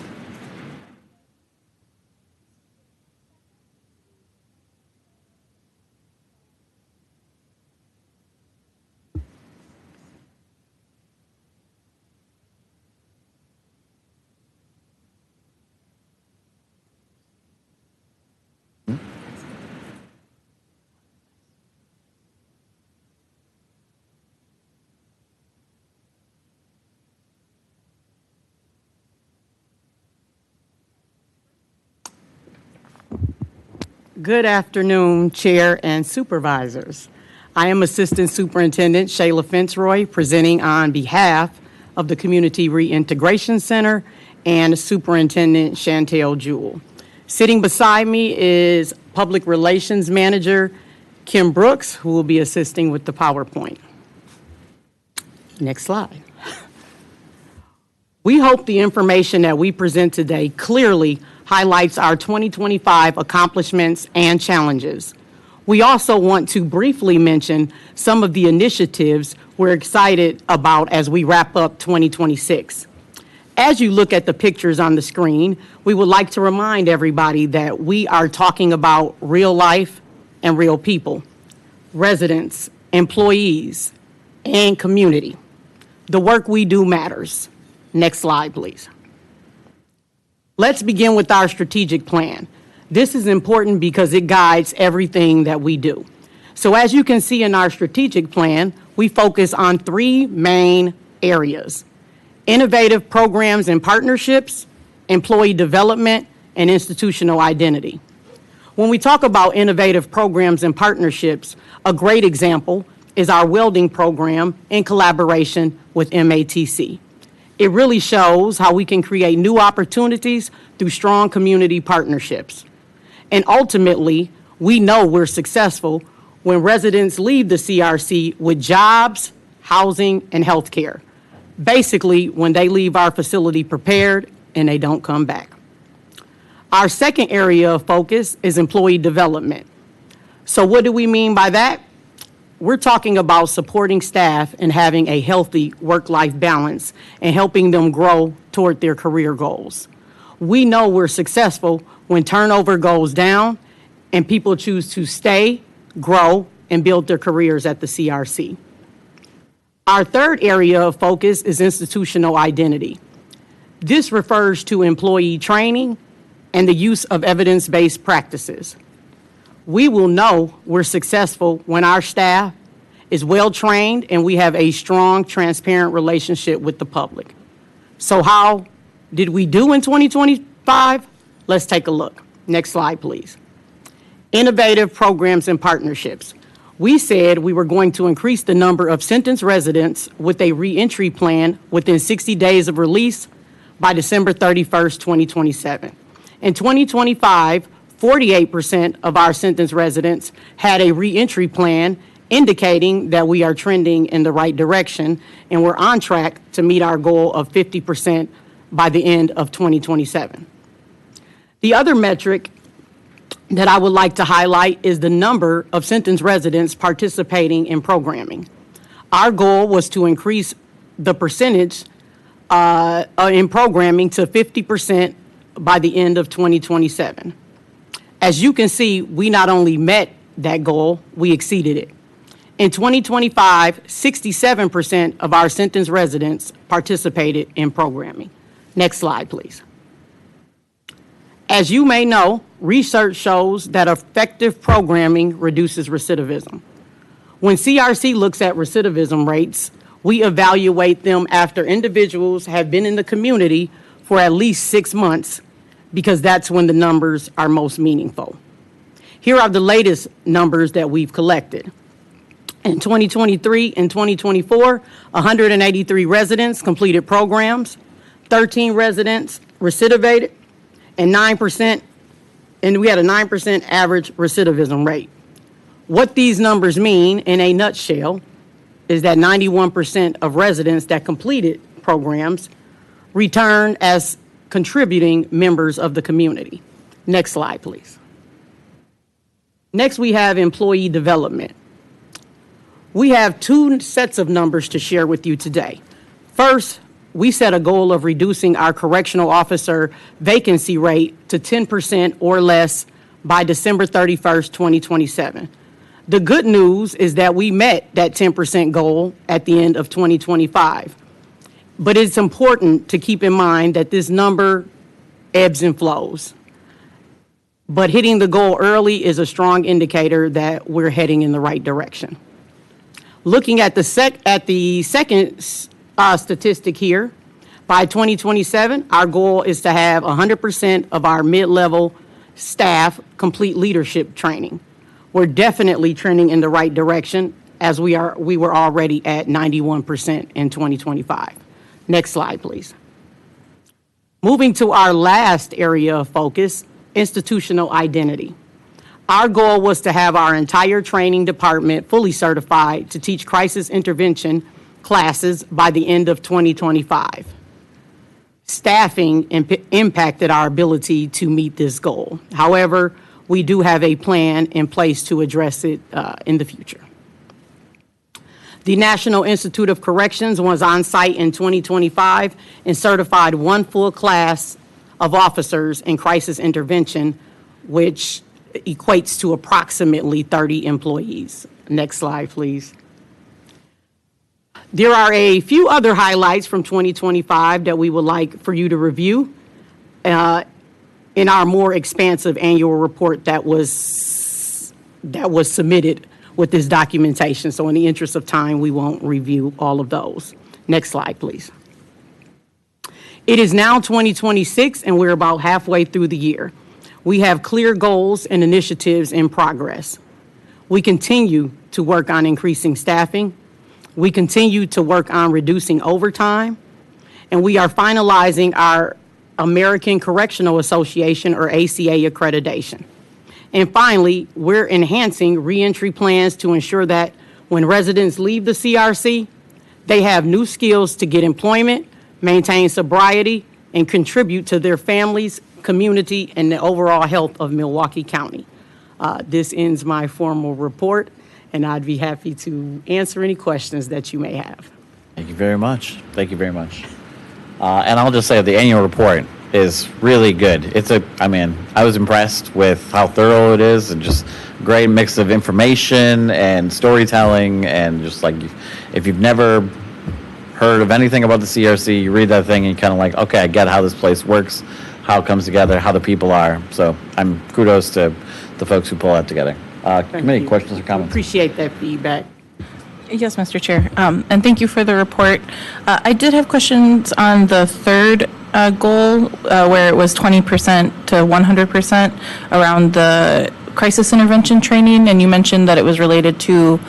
Good afternoon, Chair and Supervisors. I am Assistant Superintendent Shayla Fitzroy, presenting on behalf of the Community Reintegration Center and Superintendent Chantel Jewell. Sitting beside me is Public Relations Manager Kim Brooks, who will be assisting with the PowerPoint. Next slide. We hope the information that we present today clearly highlights our 2025 accomplishments and challenges. We also want to briefly mention some of the initiatives we're excited about as we wrap up 2026. As you look at the pictures on the screen, we would like to remind everybody that we are talking about real life and real people, residents, employees, and community. The work we do matters. Next slide, please. Let's begin with our strategic plan. This is important because it guides everything that we do. So as you can see in our strategic plan, we focus on three main areas: innovative programs and partnerships, employee development, and institutional identity. When we talk about innovative programs and partnerships, a great example is our welding program in collaboration with MATC. It really shows how we can create new opportunities through strong community partnerships. And ultimately, we know we're successful when residents leave the CRC with jobs, housing, and health care. Basically, when they leave our facility prepared and they don't come back. Our second area of focus is employee development. So what do we mean by that? We're talking about supporting staff and having a healthy work-life balance and helping them grow toward their career goals. We know we're successful when turnover goes down and people choose to stay, grow, and build their careers at the CRC. Our third area of focus is institutional identity. This refers to employee training and the use of evidence-based practices. We will know we're successful when our staff is well-trained and we have a strong, transparent relationship with the public. So how did we do in 2025? Let's take a look. Next slide, please. Innovative programs and partnerships. We said we were going to increase the number of sentenced residents with a reentry plan within 60 days of release by December 31st, 2027. In 2025, 48% of our sentenced residents had a reentry plan, indicating that we are trending in the right direction, and we're on track to meet our goal of 50% by the end of 2027. The other metric that I would like to highlight is the number of sentenced residents participating in programming. Our goal was to increase the percentage in programming to 50% by the end of 2027. As you can see, we not only met that goal, we exceeded it. In 2025, 67% of our sentenced residents participated in programming. Next slide, please. As you may know, research shows that effective programming reduces recidivism. When CRC looks at recidivism rates, we evaluate them after individuals have been in the community for at least 6 months, because that's when the numbers are most meaningful. Here are the latest numbers that we've collected. In 2023 and 2024, 183 residents completed programs, 13 residents recidivated, and 9%, and we had a 9% average recidivism rate. What these numbers mean in a nutshell is that 91% of residents that completed programs returned as contributing members of the community. Next slide, please. Next, we have employee development. We have two sets of numbers to share with you today. First, we set a goal of reducing our correctional officer vacancy rate to 10% or less by December 31st, 2027. The good news is that we met that 10% goal at the end of 2025. But it's important to keep in mind that this number ebbs and flows. But hitting the goal early is a strong indicator that we're heading in the right direction. Looking at the second statistic here, by 2027, our goal is to have 100% of our mid-level staff complete leadership training. We're definitely trending in the right direction as we were already at 91% in 2025. Next slide, please. Moving to our last area of focus, institutional identity. Our goal was to have our entire training department fully certified to teach crisis intervention classes by the end of 2025. Staffing impacted our ability to meet this goal. However, we do have a plan in place to address it in the future. The National Institute of Corrections was on site in 2025 and certified one full class of officers in crisis intervention, which equates to approximately 30 employees. Next slide, please. There are a few other highlights from 2025 that we would like for you to review in our more expansive annual report that was submitted with this documentation. So in the interest of time, we won't review all of those. Next slide, please. It is now 2026 and we're about halfway through the year. We have clear goals and initiatives in progress. We continue to work on increasing staffing. We continue to work on reducing overtime, and we are finalizing our American Correctional Association or ACA accreditation. And finally, we're enhancing reentry plans to ensure that when residents leave the CRC, they have new skills to get employment, maintain sobriety, and contribute to their families, community, and the overall health of Milwaukee County. This ends my formal report, and I'd be happy to answer any questions that you may have. Thank you very much. Thank you very much. And I'll just say the annual report is really good. I was impressed with how thorough it is and just great mix of information and storytelling, and just like if you've never heard of anything about the CRC, you read that thing and you kind of like, okay, I get how this place works, how it comes together, how the people are. So kudos to the folks who pull that together. Committee, questions or comments? Appreciate that feedback. Yes, Mr. Chair, and thank you for the report. I did have questions on the third goal, where it was 20% to 100% around the crisis intervention training, and you mentioned that it was related to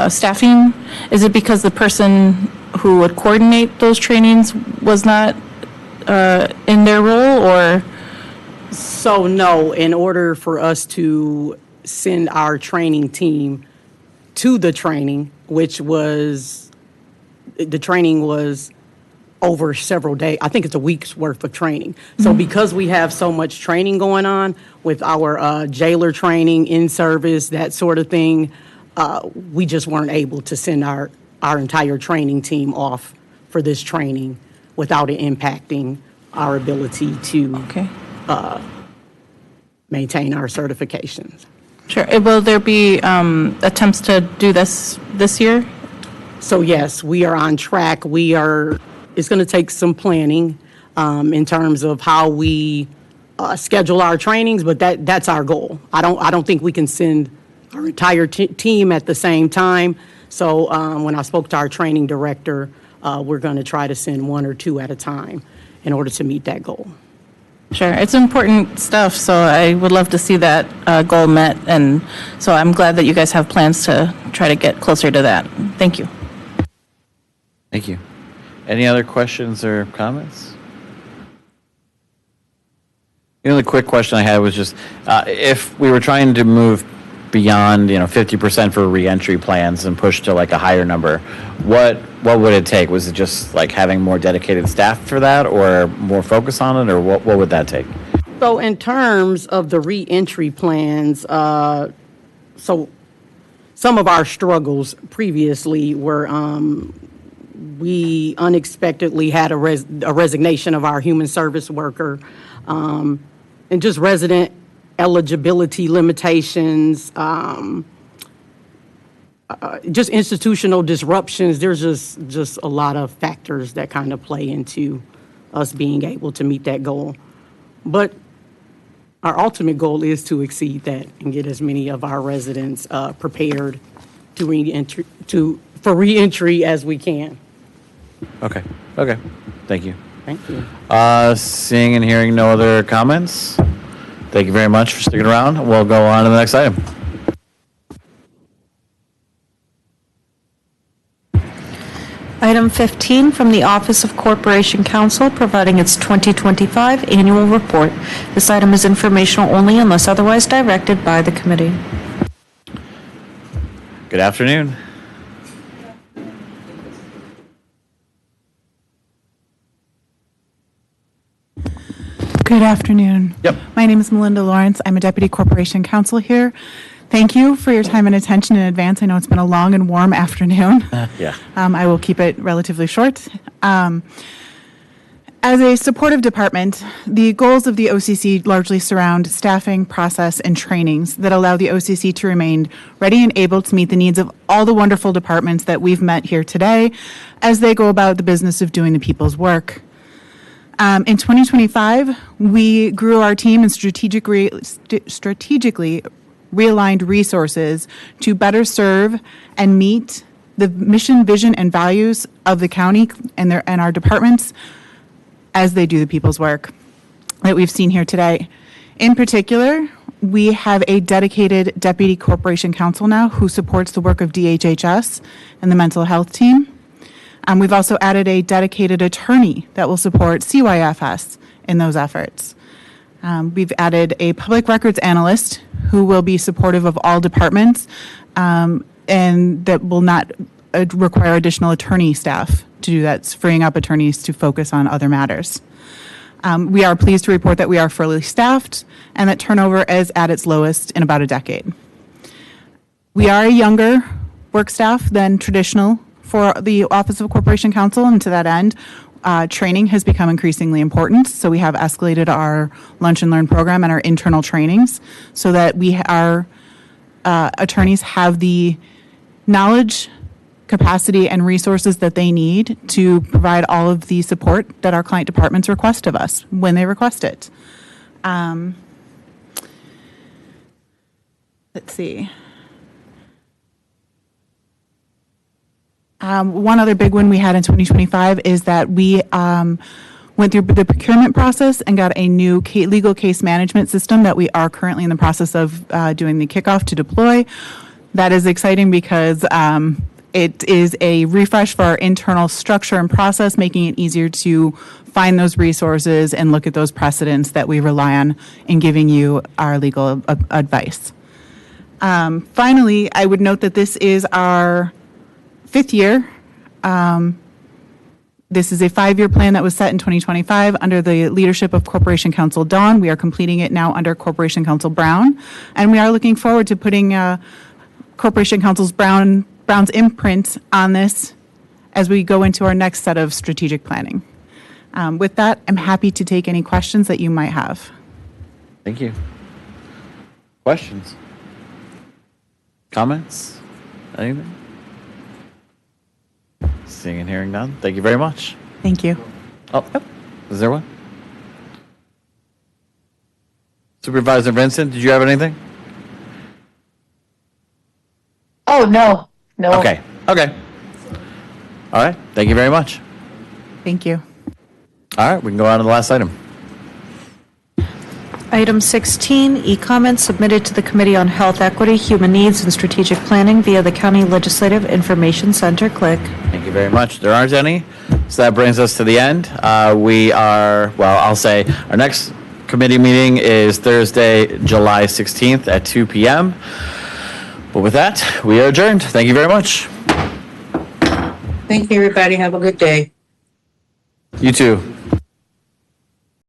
staffing. Is it because the person who would coordinate those trainings was not in their role, or? So no, in order for us to send our training team to the training, the training was over several days. I think it's a week's worth of training. So because we have so much training going on with our jailer training, in service, that sort of thing, we just weren't able to send our entire training team off for this training without it impacting our ability to maintain our certifications. Sure. Will there be attempts to do this year? So yes, we are on track. It's going to take some planning in terms of how we schedule our trainings, but that's our goal. I don't think we can send our entire team at the same time. So when I spoke to our training director, we're going to try to send one or two at a time in order to meet that goal. Sure, it's important stuff, so I would love to see that goal met, and so I'm glad that you guys have plans to try to get closer to that. Thank you. Thank you. Any other questions or comments? The quick question I had was just if we were trying to move beyond 50% for reentry plans and push to like a higher number, what would it take? Was it just like having more dedicated staff for that, or more focus on it, or what would that take? So in terms of the reentry plans, so some of our struggles previously were we unexpectedly had a resignation of our human service worker, and just resident eligibility limitations, just institutional disruptions. There's just a lot of factors that kind of play into us being able to meet that goal. But our ultimate goal is to exceed that and get as many of our residents prepared for reentry as we can. Okay. Thank you. Thank you. Seeing and hearing no other comments, Thank you very much for sticking around. We'll go on to the next item. Item 15 from the Office of Corporation Counsel, providing its 2025 annual report. This item is informational only unless otherwise directed by the committee. Good afternoon. Good afternoon. Yep. My name is Melinda Lawrence. I'm a Deputy Corporation Counsel here. Thank you for your time and attention in advance. I know it's been a long and warm afternoon. Yeah. I will keep it relatively short. As a supportive department, the goals of the OCC largely surround staffing, process, and trainings that allow the OCC to remain ready and able to meet the needs of all the wonderful departments that we've met here today as they go about the business of doing the people's work. In 2025, we grew our team and strategically realigned resources to better serve and meet the mission, vision, and values of the county and our departments as they do the people's work that we've seen here today. In particular, we have a dedicated Deputy Corporation Counsel now who supports the work of DHHS and the mental health team. We've also added a dedicated attorney that will support CYFS in those efforts. We've added a public records analyst who will be supportive of all departments and that will not require additional attorney staff to do that, freeing up attorneys to focus on other matters. We are pleased to report that we are fully staffed and that turnover is at its lowest in about a decade. We are a younger work staff than traditional for the Office of Corporation Counsel, and to that end, training has become increasingly important. So we have escalated our Lunch and Learn program and our internal trainings so that our attorneys have the knowledge, capacity, and resources that they need to provide all of the support that our client departments request of us when they request it. Let's see. One other big one we had in 2025 is that we went through the procurement process and got a new legal case management system that we are currently in the process of doing the kickoff to deploy. That is exciting because it is a refresh for our internal structure and process, making it easier to find those resources and look at those precedents that we rely on in giving you our legal advice. Finally, I would note that this is our 5th year. This is a 5-year plan that was set in 2025 under the leadership of Corporation Counsel Dawn. We are completing it now under Corporation Counsel Brown, and we are looking forward to putting Corporation Counsel Brown's imprint on this as we go into our next set of strategic planning. With that, I'm happy to take any questions that you might have. Thank you. Questions? Comments? Anything? Seeing and hearing none. Thank you very much. Thank you. Oh, is there one? Supervisor Vincent, did you have anything? Oh, no. Okay. All right. Thank you very much. Thank you. All right. We can go on to the last item. Item 16, e-comments submitted to the Committee on Health Equity, Human Needs, and Strategic Planning via the County Legislative Information Center. Click. Thank you very much. There aren't any. So that brings us to the end. I'll say our next committee meeting is Thursday, July 16th at 2 p.m. But with that, we are adjourned. Thank you very much. Thank you, everybody. Have a good day. You too.